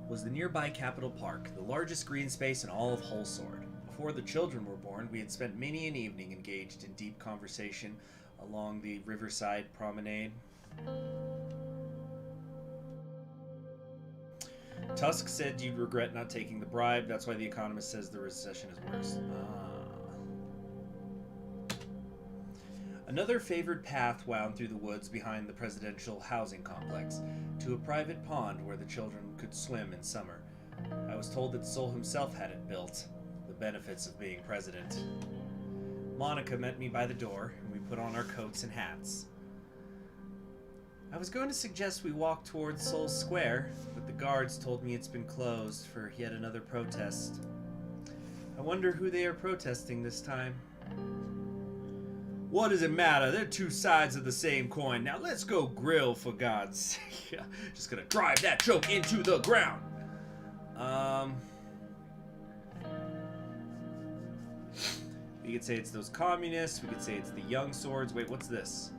was the nearby Capitol Park, the largest green space in all of Holsword. Before the children were born, we had spent many an evening engaged in deep conversation along the riverside promenade. Tusk said you'd regret not taking the bribe. That's why The Economist says the recession is worse. Another favored path wound through the woods behind the presidential housing complex to a private pond where the children could swim in summer. I was told that Sol himself had it built. The benefits of being president. Monica met me by the door, and we put on our coats and hats. I was going to suggest we walk towards Sol Square, but the guards told me it's been closed for yet another protest. I wonder who they are protesting this time. What does it matter? They're two sides of the same coin. Now let's go grill, for God's sake. Just gonna drive that joke into the ground. We could say it's those communists. We could say it's the young swords. Wait, what's this?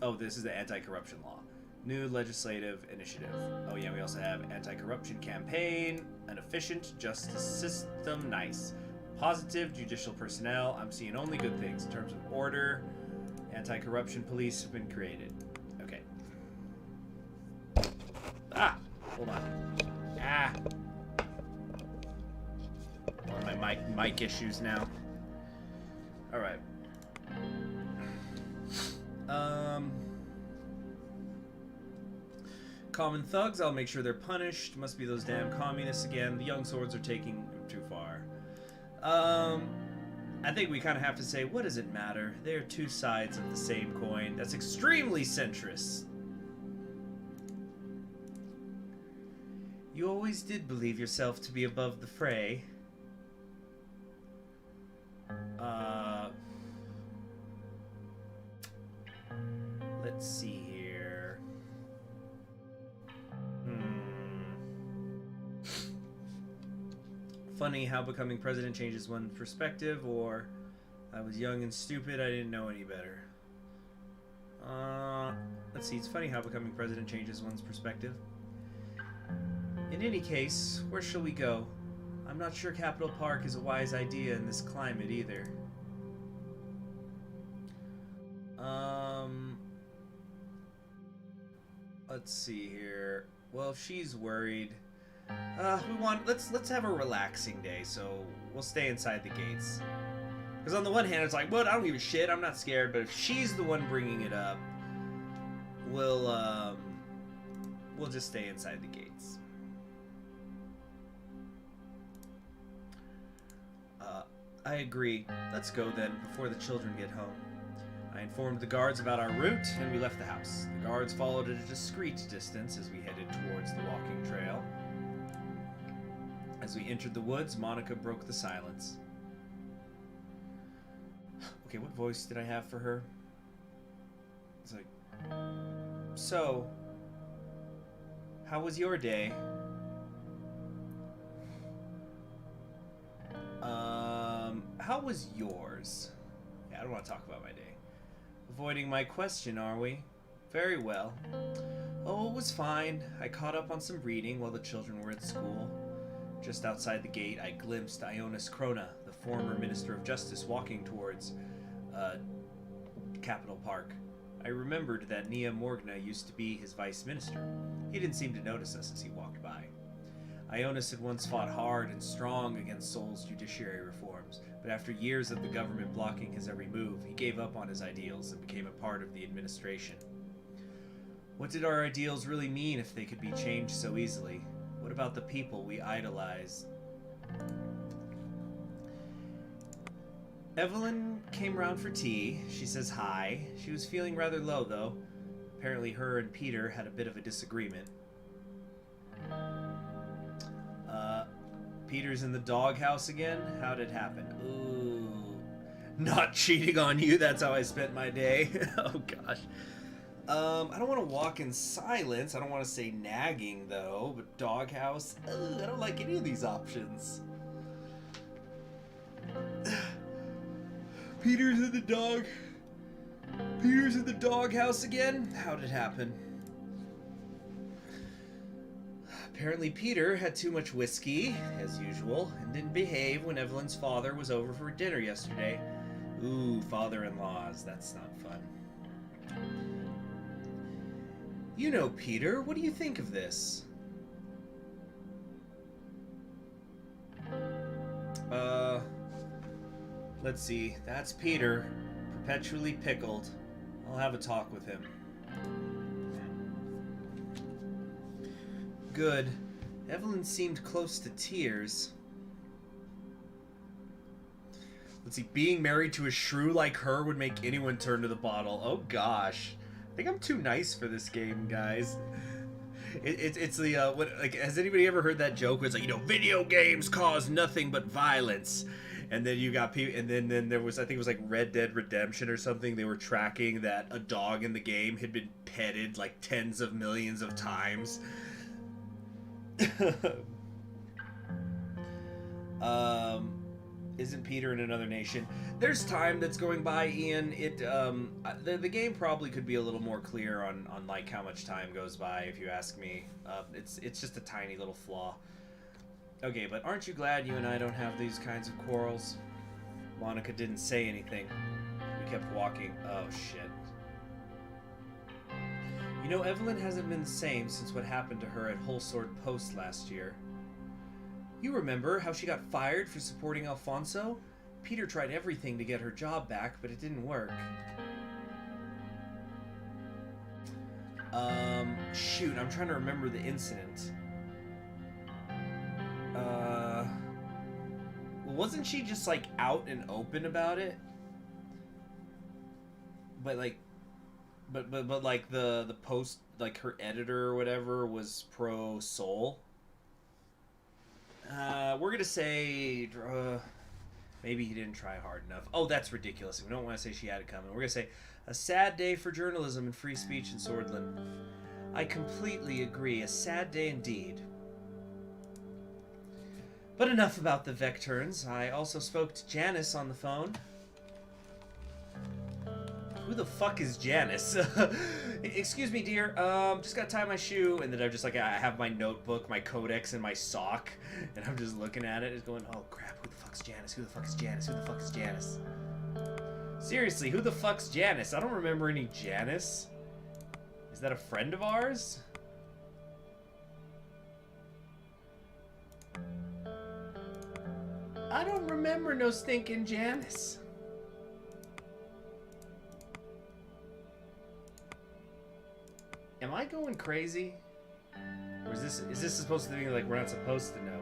Oh, this is the anti-corruption law. New legislative initiative. Oh yeah, we also have anti-corruption campaign, an efficient justice system, nice. Positive judicial personnel. I'm seeing only good things. In terms of order, anti-corruption police have been created. Okay. Ah! Hold on. Ah! One of my mic issues now. Alright. Common thugs, I'll make sure they're punished. Must be those damn communists again. The young swords are taking too far. I think we kind of have to say, what does it matter? They're two sides of the same coin. That's extremely centrist. You always did believe yourself to be above the fray. Let's see here. Funny how becoming president changes one's perspective, or I was young and stupid, I didn't know any better. Let's see, it's funny how becoming president changes one's perspective. In any case, where shall we go? I'm not sure Capitol Park is a wise idea in this climate either. Let's see here. Well, if she's worried, let's have a relaxing day, so we'll stay inside the gates. Because on the one hand, it's like, well, I don't give a shit, I'm not scared, but if she's the one bringing it up, we'll just stay inside the gates. I agree. Let's go then, before the children get home. I informed the guards about our route, and we left the house. The guards followed at a discreet distance as we headed towards the walking trail. As we entered the woods, Monica broke the silence. Okay, what voice did I have for her? It's like, so, how was your day? How was yours? Yeah, I don't want to talk about my day. Avoiding my question, are we? Very well. Oh, it was fine. I caught up on some reading while the children were at school. Just outside the gate, I glimpsed Ionis Krona, the former Minister of Justice, walking towards Capitol Park. I remembered that Nia Morgna used to be his vice minister. He didn't seem to notice us as he walked by. Ionis had once fought hard and strong against Seoul's judiciary reforms, but after years of the government blocking his every move, he gave up on his ideals and became a part of the administration. What did our ideals really mean if they could be changed so easily? What about the people we idolize? Evelyn came round for tea. She says hi. She was feeling rather low, though. Apparently her and Peter had a bit of a disagreement. Peter's in the doghouse again? How'd it happen? Ooh. Not cheating on you, that's how I spent my day. Oh, gosh. I don't want to walk in silence. I don't want to say nagging, though. But doghouse? I don't like any of these options. Peter's in the doghouse again? How'd it happen? Apparently Peter had too much whiskey, as usual, and didn't behave when Evelyn's father was over for dinner yesterday. Ooh, father-in-laws, that's not fun. You know, Peter, what do you think of this? Let's see, that's Peter, perpetually pickled. I'll have a talk with him. Good. Evelyn seemed close to tears. Let's see, being married to a shrew like her would make anyone turn to the bottle. Oh gosh. I think I'm too nice for this game, guys. It's the, has anybody ever heard that joke where it's like, video games cause nothing but violence? And then you got people, and then there was, I think it was like Red Dead Redemption or something. They were tracking that a dog in the game had been petted like tens of millions of times. Isn't Peter in another nation? There's time that's going by, Ian. The game probably could be a little more clear on like how much time goes by, if you ask me. It's just a tiny little flaw. Okay, but aren't you glad you and I don't have these kinds of quarrels? Monica didn't say anything. We kept walking. Oh shit. Evelyn hasn't been the same since what happened to her at Whole Sword Post last year. You remember how she got fired for supporting Alfonso? Peter tried everything to get her job back, but it didn't work. Shoot, I'm trying to remember the incident. Wasn't she just, like, out and open about it? But, like... But like the post, like her editor or whatever was pro Soul. We're gonna say maybe he didn't try hard enough. Oh, that's ridiculous. We don't want to say she had it coming. We're gonna say a sad day for journalism and free speech in Swordland. I completely agree. A sad day indeed. But enough about the Vecturns. I also spoke to Janice on the phone. Who the fuck is Janice? Excuse me, dear. Just gotta tie my shoe, and then I'm just like, I have my notebook, my codex, and my sock, and I'm just looking at it, and going, oh crap, who the fuck's Janice? Who the fuck is Janice? Who the fuck is Janice? Seriously, who the fuck's Janice? I don't remember any Janice. Is that a friend of ours? I don't remember no stinking Janice. Am I going crazy? Or is this supposed to be like we're not supposed to know?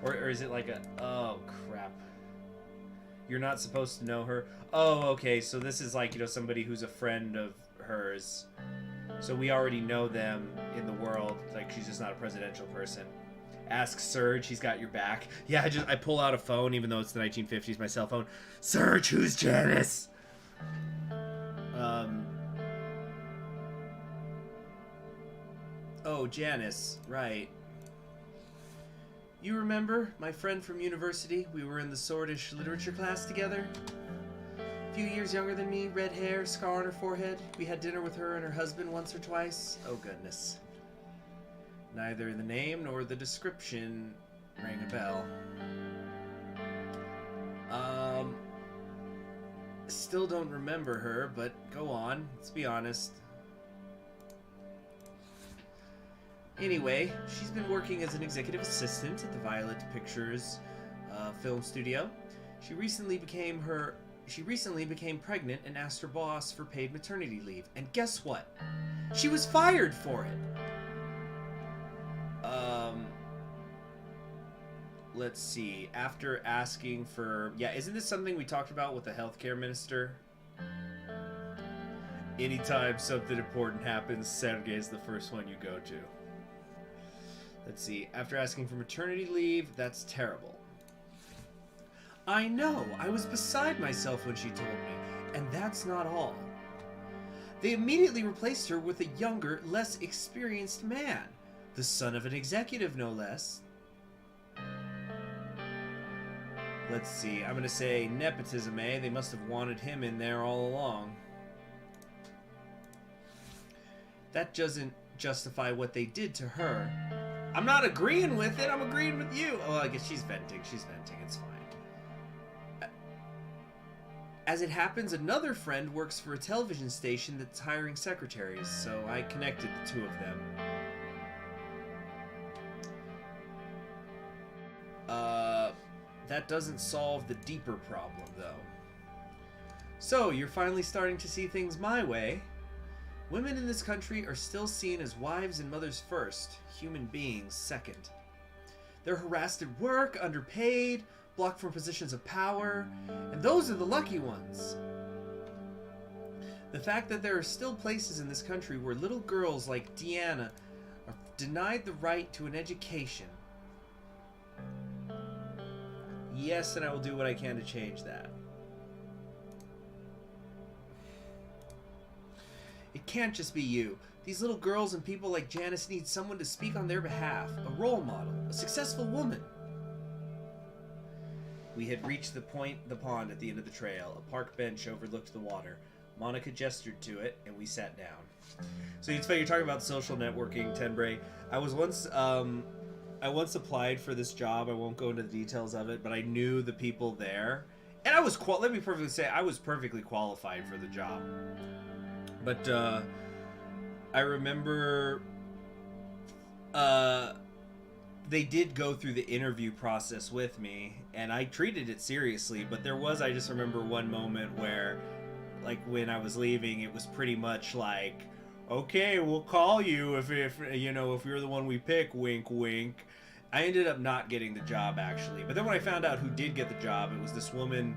Or is it like a, oh crap. You're not supposed to know her? Oh, okay, so this is like, you know, somebody who's a friend of hers. So we already know them in the world, like she's just not a presidential person. Ask Serge, he's got your back. Yeah, I pull out a phone, even though it's the 1950s, my cell phone. Serge, who's Janice? Oh, Janice, right. You remember my friend from university? We were in the Swordish literature class together. A few years younger than me, red hair, scar on her forehead. We had dinner with her and her husband once or twice. Oh, goodness. Neither the name nor the description rang a bell. Still don't remember her, but go on. Let's be honest. Anyway, she's been working as an executive assistant at the Violet Pictures film studio. She recently became pregnant and asked her boss for paid maternity leave. And guess what? She was fired for it. Let's see. After asking for... Yeah, isn't this something we talked about with the healthcare minister? Anytime something important happens, Sergey is the first one you go to. Let's see. After asking for maternity leave, that's terrible. I know. I was beside myself when she told me. And that's not all. They immediately replaced her with a younger, less experienced man. The son of an executive, no less. Let's see. I'm going to say nepotism, eh? They must have wanted him in there all along. That doesn't justify what they did to her. I'm not agreeing with it. I'm agreeing with you. Oh, I guess she's venting. She's venting. It's fine. As it happens, another friend works for a television station that's hiring secretaries, so I connected the two of them. That doesn't solve the deeper problem, though. So, you're finally starting to see things my way. Women in this country are still seen as wives and mothers first, human beings second. They're harassed at work, underpaid, blocked from positions of power, and those are the lucky ones. The fact that there are still places in this country where little girls like Deanna are denied the right to an education. Yes, and I will do what I can to change that. It can't just be you. These little girls and people like Janice need someone to speak on their behalf. A role model. A successful woman. We had reached the pond at the end of the trail. A park bench overlooked the water. Monica gestured to it, and we sat down. So it's funny, you're talking about social networking, Tenbray. I once applied for this job. I won't go into the details of it, but I knew the people there. And I was, let me perfectly say, I was perfectly qualified for the job. But I remember they did go through the interview process with me, and I treated it seriously, but I just remember one moment where, like, when I was leaving, it was pretty much like, okay, we'll call you if you're the one we pick, wink, wink. I ended up not getting the job, actually. But then when I found out who did get the job, it was this woman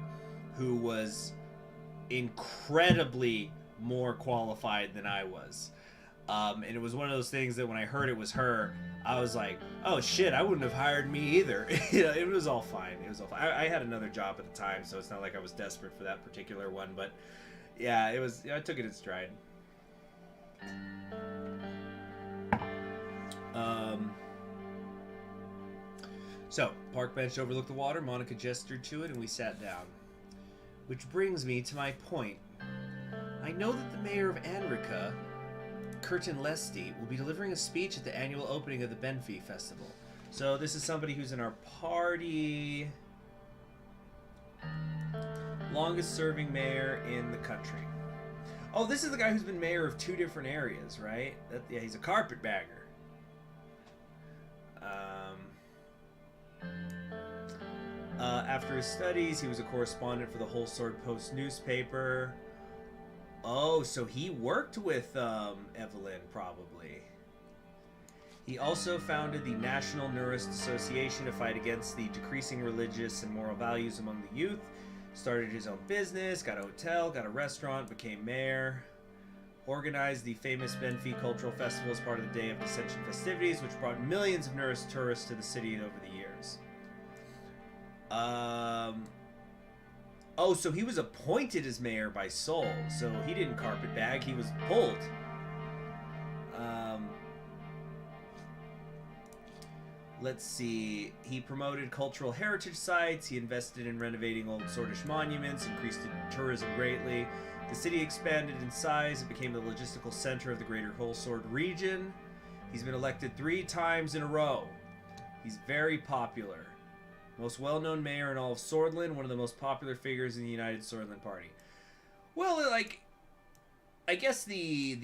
who was incredibly more qualified than I was. And it was one of those things that when I heard it was her, I was like, oh shit, I wouldn't have hired me either. It was all fine. It was all fine. I had another job at the time, so it's not like I was desperate for that particular one. But yeah, I took it in stride. So, park bench overlooked the water, Monica gestured to it, and we sat down. Which brings me to my point. I know that the mayor of Anrica, Curtin Lesti, will be delivering a speech at the annual opening of the Benfey Festival. So this is somebody who's in our party. Longest serving mayor in the country. Oh, this is the guy who's been mayor of 2 different areas, right? Yeah, he's a carpetbagger. After his studies, he was a correspondent for the Whole Sword Post newspaper. Oh, so he worked with Evelyn, probably. He also founded the National Unrest Association to fight against the decreasing religious and moral values among the youth. Started his own business, got a hotel, got a restaurant, became mayor. Organized the famous Benfi Cultural Festival as part of the Day of Dissension festivities, which brought millions of Nurist tourists to the city over the years. Oh, so he was appointed as mayor by Seoul, so he didn't carpetbag, he was pulled. Let's see. He promoted cultural heritage sites. He invested in renovating old Swordish monuments, increased tourism greatly. The city expanded in size. It became the logistical center of the greater Whole Sword region. He's been elected 3 times in a row. He's very popular. Most well-known mayor in all of Swordland. One of the most popular figures in the United Swordland Party. Well, like, I guess the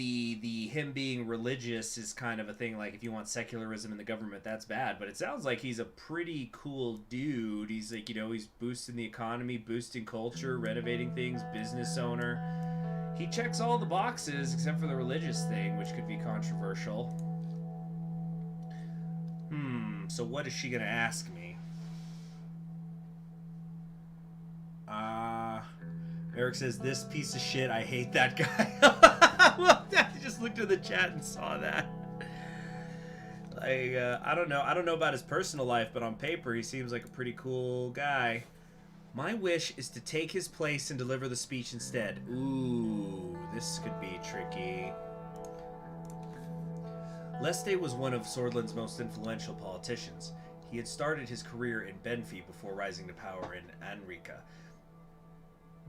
him being religious is kind of a thing. Like, if you want secularism in the government, that's bad. But it sounds like he's a pretty cool dude. He's like, you know, he's boosting the economy, boosting culture, renovating things, business owner. He checks all the boxes except for the religious thing, which could be controversial. So what is she gonna ask me? Eric says, this piece of shit, I hate that guy. I just looked at the chat and saw that. Like, I don't know about his personal life, but on paper, he seems like a pretty cool guy. My wish is to take his place and deliver the speech instead. Ooh, this could be tricky. Leste was one of Swordland's most influential politicians. He had started his career in Benfi before rising to power in Anrika.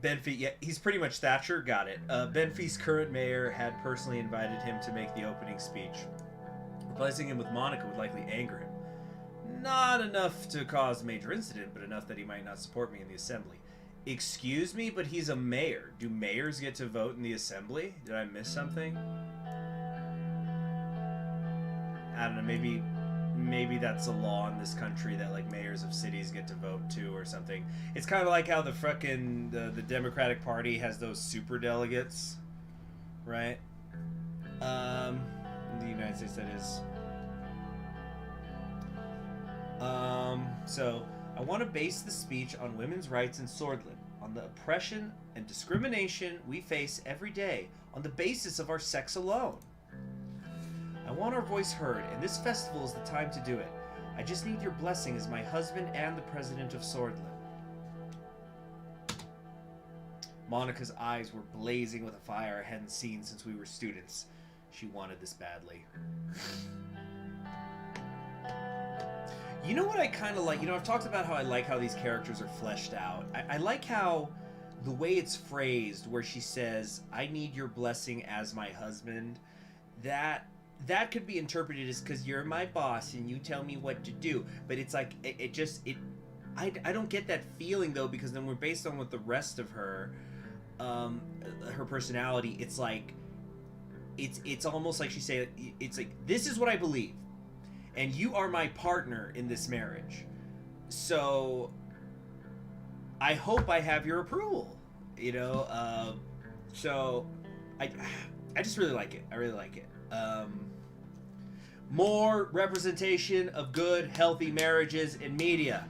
Benfi, yeah, he's pretty much Thatcher, got it. Benfi's current mayor had personally invited him to make the opening speech. Replacing him with Monica would likely anger him. Not enough to cause a major incident, but enough that he might not support me in the assembly. Excuse me, but he's a mayor. Do mayors get to vote in the assembly? Did I miss something? I don't know, maybe that's a law in this country that like mayors of cities get to vote too or something. It's kind of like how the frickin' the Democratic Party has those super delegates, right? In the United States, that is. So I want to base the speech on women's rights in Swordland, on the oppression and discrimination we face every day on the basis of our sex alone. I want our voice heard, and this festival is the time to do it. I just need your blessing as my husband and the president of Swordland. Monica's eyes were blazing with a fire I hadn't seen since we were students. She wanted this badly. You know what I kind of like? You know, I've talked about how I like how these characters are fleshed out. I like how the way it's phrased, where she says, I need your blessing as my husband, that could be interpreted as because you're my boss and you tell me what to do. But it's like, I don't get that feeling though, because then we're based on what the rest of her personality, it's like, it's almost like she said, it's like, this is what I believe. And you are my partner in this marriage. So I hope I have your approval, you know? So I just really like it. I really like it. More representation of good, healthy marriages in media.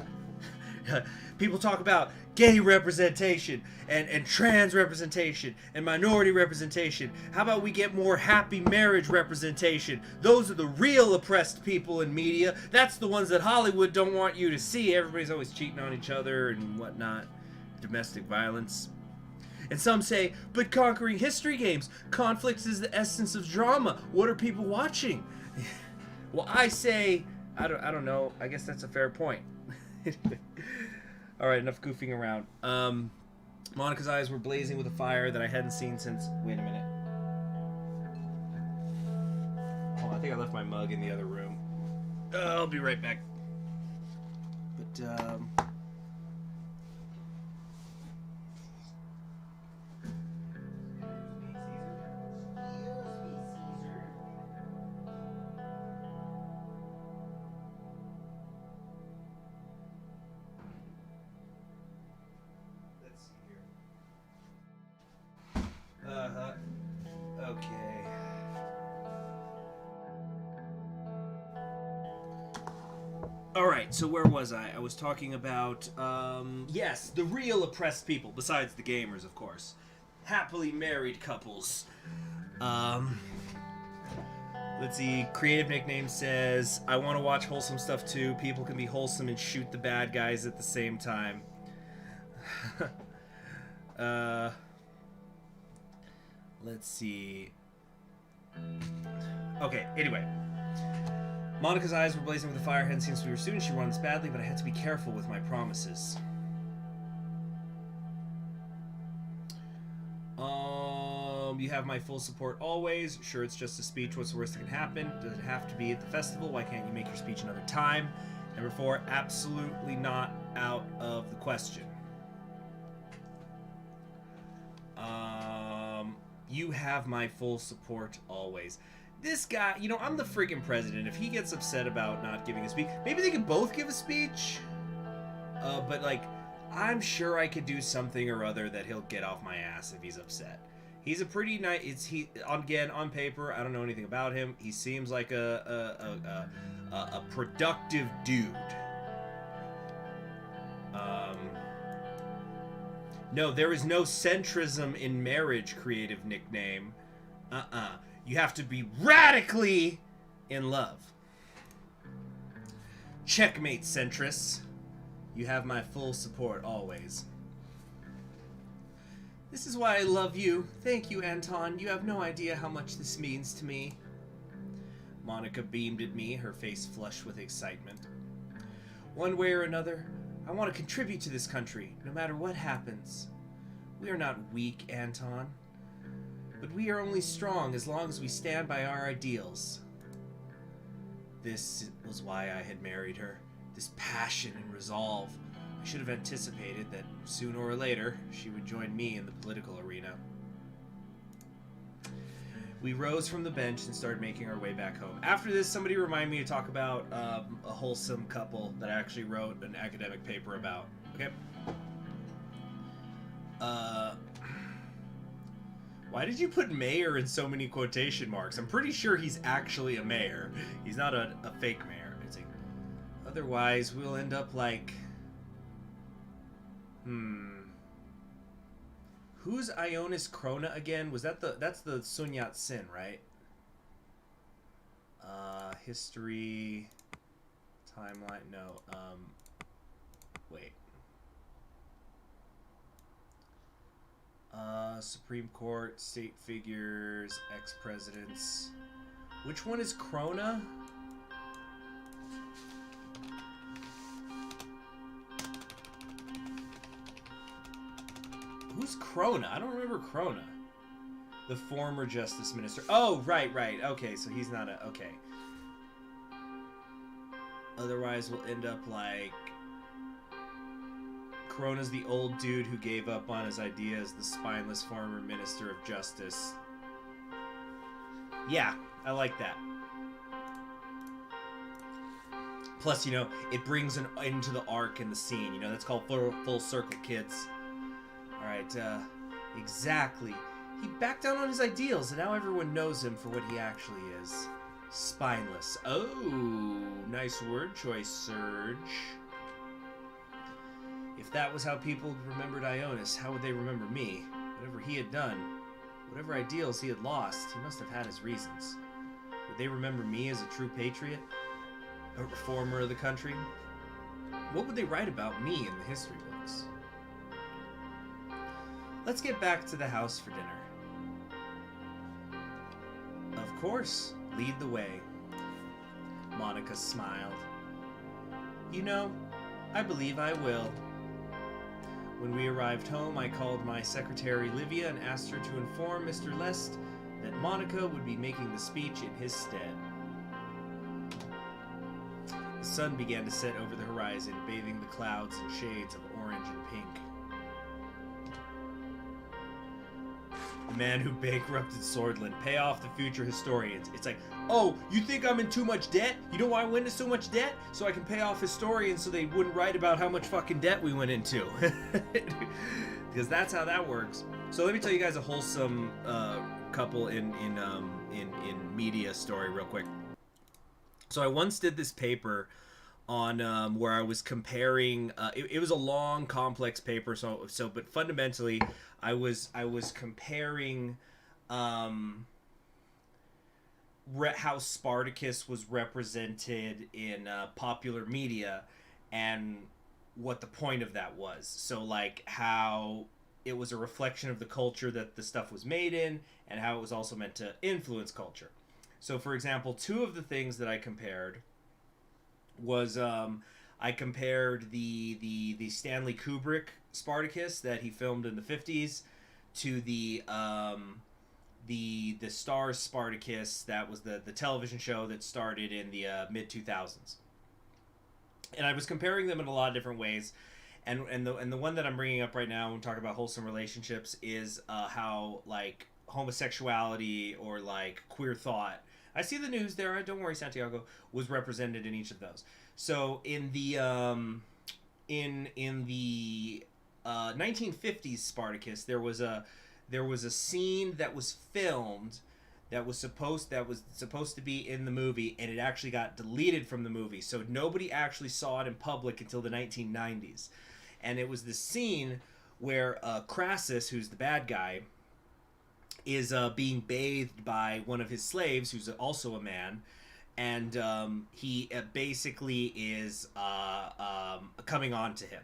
People talk about gay representation and trans representation and minority representation. How about we get more happy marriage representation? Those are the real oppressed people in media. That's the ones that Hollywood don't want you to see. Everybody's always cheating on each other and whatnot. Domestic violence. And some say, but conquering history games. Conflict is the essence of drama. What are people watching? Well, I say, I don't know. I guess that's a fair point. All right, enough goofing around. Monica's eyes were blazing with a fire that I hadn't seen since... Wait a minute. Hold on, I think I left my mug in the other room. I'll be right back. But, Alright, so where was I? I was talking about, yes, the real oppressed people, besides the gamers, of course. Happily married couples. Let's see, creative nickname says, I want to watch wholesome stuff too. People can be wholesome and shoot the bad guys at the same time. Let's see. Okay, anyway. Monica's eyes were blazing with a fire. Hen seems to be her student. She runs badly, but I had to be careful with my promises. You have my full support always. Sure, it's just a speech. What's the worst that can happen? Does it have to be at the festival? Why can't you make your speech another time? Number 4, absolutely not out of the question. You have my full support always. This guy, you know, I'm the freaking president. If he gets upset about not giving a speech, maybe they could both give a speech. But like, I'm sure I could do something or other that he'll get off my ass if he's upset. He's a pretty nice. Again, on paper, I don't know anything about him. He seems like a productive dude. No, there is no centrism in marriage. Creative nickname. You have to be radically in love. Checkmate, centrists. You have my full support always. This is why I love you. Thank you, Anton. You have no idea how much this means to me. Monica beamed at me, her face flushed with excitement. One way or another, I want to contribute to this country, no matter what happens. We are not weak, Anton. But we are only strong as long as we stand by our ideals. This was why I had married her. This passion and resolve. I should have anticipated that sooner or later she would join me in the political arena. We rose from the bench and started making our way back home. After this, somebody remind me to talk about a wholesome couple that I actually wrote an academic paper about. Okay? Why did you put mayor in so many quotation marks? I'm pretty sure he's actually a mayor. He's not a fake mayor. It's like, otherwise, we'll end up like... Who's Ionis Krona again? Was that that's the Sun Yat-sen, right? History, timeline, no, wait. Supreme Court, state figures, ex-presidents. Which one is Krona? Who's Krona? I don't remember Krona. The former justice minister. Oh, right. Okay, so he's not a... Okay. Otherwise, we'll end up like... Krona's the old dude who gave up on his idea as the spineless former minister of justice. Yeah, I like that. Plus, you know, it brings an into the arc in the scene. You know, that's called full circle, kids. Alright, exactly. He backed down on his ideals, and now everyone knows him for what he actually is. Spineless. Oh, nice word choice, Serge. If that was how people remembered Ionis, how would they remember me? Whatever he had done, whatever ideals he had lost, he must have had his reasons. Would they remember me as a true patriot? A reformer of the country? What would they write about me in the history books? Let's get back to the house for dinner. Of course, lead the way. Monica smiled. You know, I believe I will. When we arrived home, I called my secretary Livia and asked her to inform Mr. Lest that Monica would be making the speech in his stead. The sun began to set over the horizon, bathing the clouds in shades of orange and pink. The man who bankrupted Swordland. Pay off the future historians. It's like, oh, you think I'm in too much debt? You know why I went into so much debt? So I can pay off historians so they wouldn't write about how much fucking debt we went into. Because that's how that works. So let me tell you guys a wholesome couple in media story real quick. So I once did this paper on where I was comparing. It was a long, complex paper. But fundamentally, I was comparing how Spartacus was represented in popular media, and what the point of that was. So like how it was a reflection of the culture that the stuff was made in, and how it was also meant to influence culture. So for example, two of the things that I compared was I compared the Stanley Kubrick Spartacus that he filmed in the 50s to the Starz Spartacus that was the television show that started in the mid 2000s. And I was comparing them in a lot of different ways. And the one that I'm bringing up right now when talking about wholesome relationships is how like homosexuality or like queer thought, I see the news there, don't worry, Santiago, was represented in each of those. So in the 1950s Spartacus, there was a scene that was filmed that was supposed to be in the movie, and it actually got deleted from the movie, so nobody actually saw it in public until the 1990s. And it was the scene where Crassus, who's the bad guy, is being bathed by one of his slaves, who's also a man, and he basically is coming on to him.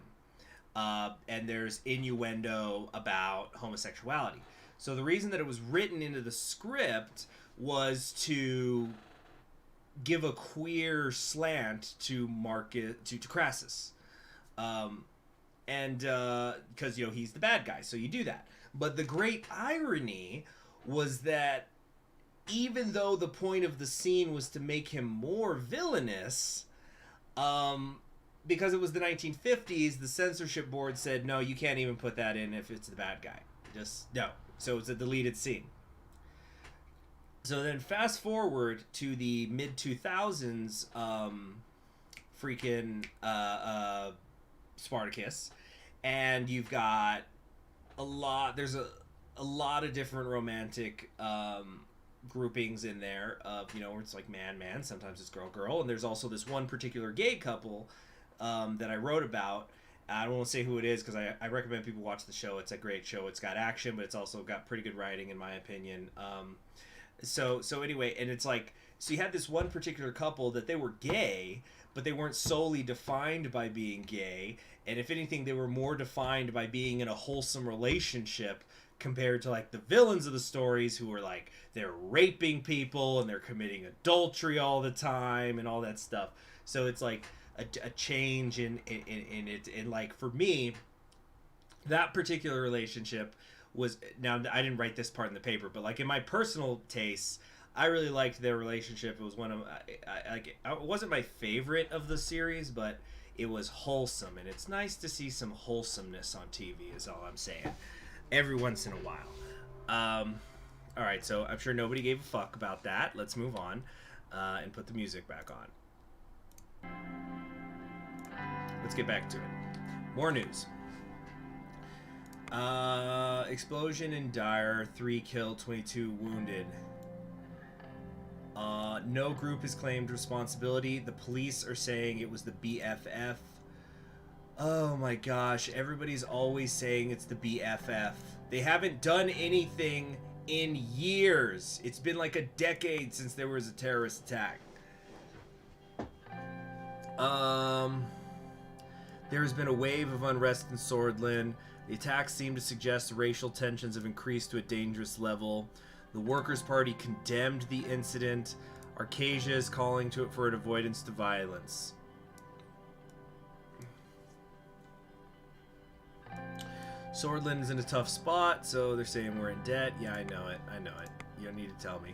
And there's innuendo about homosexuality. So the reason that it was written into the script was to give a queer slant to Crassus. And because, he's the bad guy, so you do that. But the great irony was that even though the point of the scene was to make him more villainous, because it was the 1950s, the censorship board said, no, you can't even put that in if it's the bad guy. Just, no. So it's a deleted scene. So then fast forward to the mid-2000s Spartacus, and you've got there's a lot of different romantic groupings in there of, where it's like man, sometimes it's girl, and there's also this one particular gay couple that I wrote about. I don't want to say who it is because I recommend people watch the show. It's a great show. It's got action, but it's also got pretty good writing in my opinion. So anyway, and it's like, so you had this one particular couple that they were gay, but they weren't solely defined by being gay, and if anything, they were more defined by being in a wholesome relationship compared to like the villains of the stories who are like, they're raping people and they're committing adultery all the time and all that stuff. So it's like a change in it. And like for me, that particular relationship was, now I didn't write this part in the paper, but like in my personal tastes, I really liked their relationship. It was one of it wasn't my favorite of the series, but it was wholesome, and it's nice to see some wholesomeness on TV is all I'm saying, every once in a while. All right, so I'm sure nobody gave a fuck about that. Let's move on and put the music back on. Let's get back to it. More news. Explosion in Dyer, 3 killed, 22 wounded. No group has claimed responsibility. The police are saying it was the BFF. Oh my gosh, everybody's always saying it's the BFF. They haven't done anything in years. It's been like a decade since there was a terrorist attack. There has been a wave of unrest in Swordland. The attacks seem to suggest racial tensions have increased to a dangerous level. The Workers' Party condemned the incident. Arcasia is calling for an avoidance to violence. Swordland is in a tough spot, so they're saying we're in debt. Yeah, I know it. You don't need to tell me.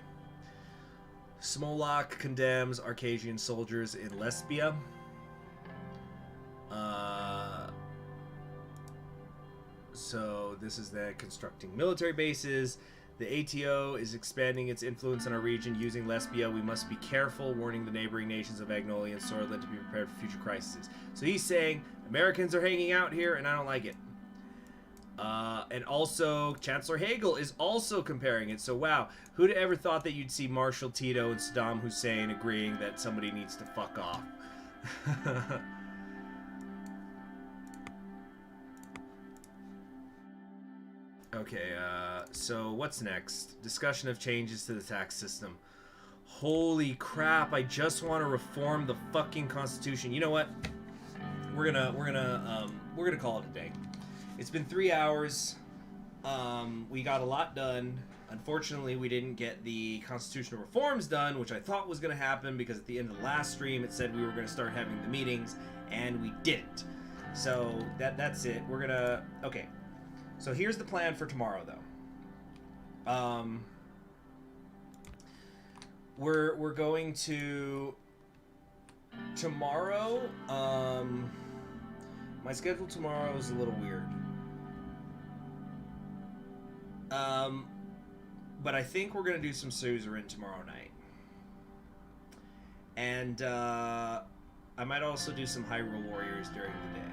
Smolak condemns Arcasian soldiers in Lesbia. So this is that constructing military bases. The ATO is expanding its influence in our region using Lesbia. We must be careful, warning the neighboring nations of Agnolia and Swordland to be prepared for future crises. So he's saying Americans are hanging out here, and I don't like it. And also, Chancellor Hagel is also comparing it. So wow, who'd ever thought that you'd see Marshal Tito and Saddam Hussein agreeing that somebody needs to fuck off? Okay, so what's next? Discussion of changes to the tax system. Holy crap, I just want to reform the fucking Constitution. You know what? We're gonna call it a day. It's been 3 hours. We got a lot done. Unfortunately, we didn't get the constitutional reforms done, which I thought was going to happen because at the end of the last stream it said we were going to start having the meetings, and we didn't. So that's it. We're gonna... Okay. So here's the plan for tomorrow, though. We're going to... Tomorrow, my schedule tomorrow is a little weird. But I think we're going to do some Suzerain tomorrow night. And, I might also do some Hyrule Warriors during the day.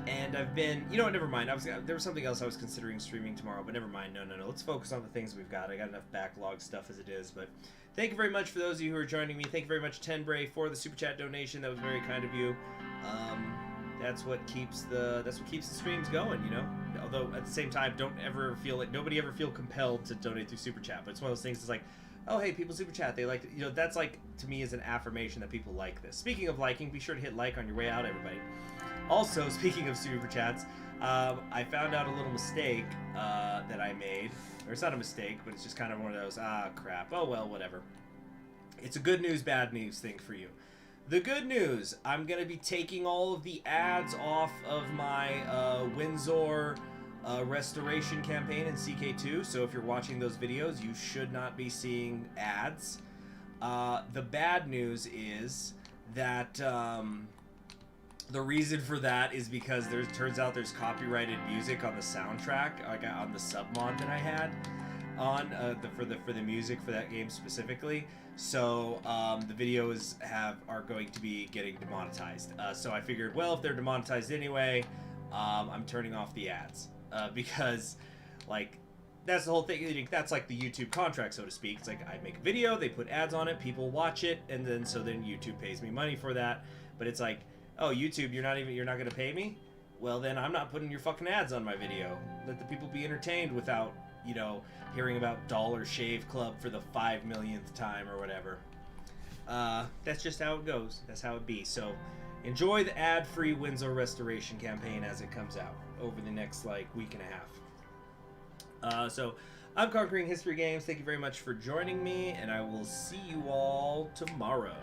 And I've been... You know what, never mind. There was something else I was considering streaming tomorrow, but never mind. No. Let's focus on the things we've got. I got enough backlog stuff as it is, but... Thank you very much for those of you who are joining me. Thank you very much, Tenbray, for the super chat donation. That was very kind of you. That's what keeps the streams going, you know. Although at the same time, nobody ever feel compelled to donate through super chat. But it's one of those things. It's like, oh hey, people super chat. They like, you know, that's like to me is an affirmation that people like this. Speaking of liking, be sure to hit like on your way out, everybody. Also, speaking of super chats, I found out a little mistake that I made. Or it's not a mistake, but it's just kind of one of those, crap. Oh well, whatever. It's a good news, bad news thing for you. The good news, I'm going to be taking all of the ads off of my Windsor restoration campaign in CK2, so if you're watching those videos, you should not be seeing ads. The bad news is that the reason for that is because turns out there's copyrighted music on the soundtrack, like on the submod that I had on for the music for that game specifically. So the videos are going to be getting demonetized. So I figured, well, if they're demonetized anyway, I'm turning off the ads because, like, that's the whole thing. That's like the YouTube contract, so to speak. It's like I make a video, they put ads on it, people watch it, and then YouTube pays me money for that. But it's like, oh, YouTube, you're not gonna pay me? Well, then I'm not putting your fucking ads on my video. Let the people be entertained without, you know, hearing about Dollar Shave Club for the 5 millionth time or whatever. That's just how it goes. That's how it be. So enjoy the ad-free Windsor restoration campaign as it comes out over the next, like, week and a half. So I'm Conquering History Games. Thank you very much for joining me, and I will see you all tomorrow.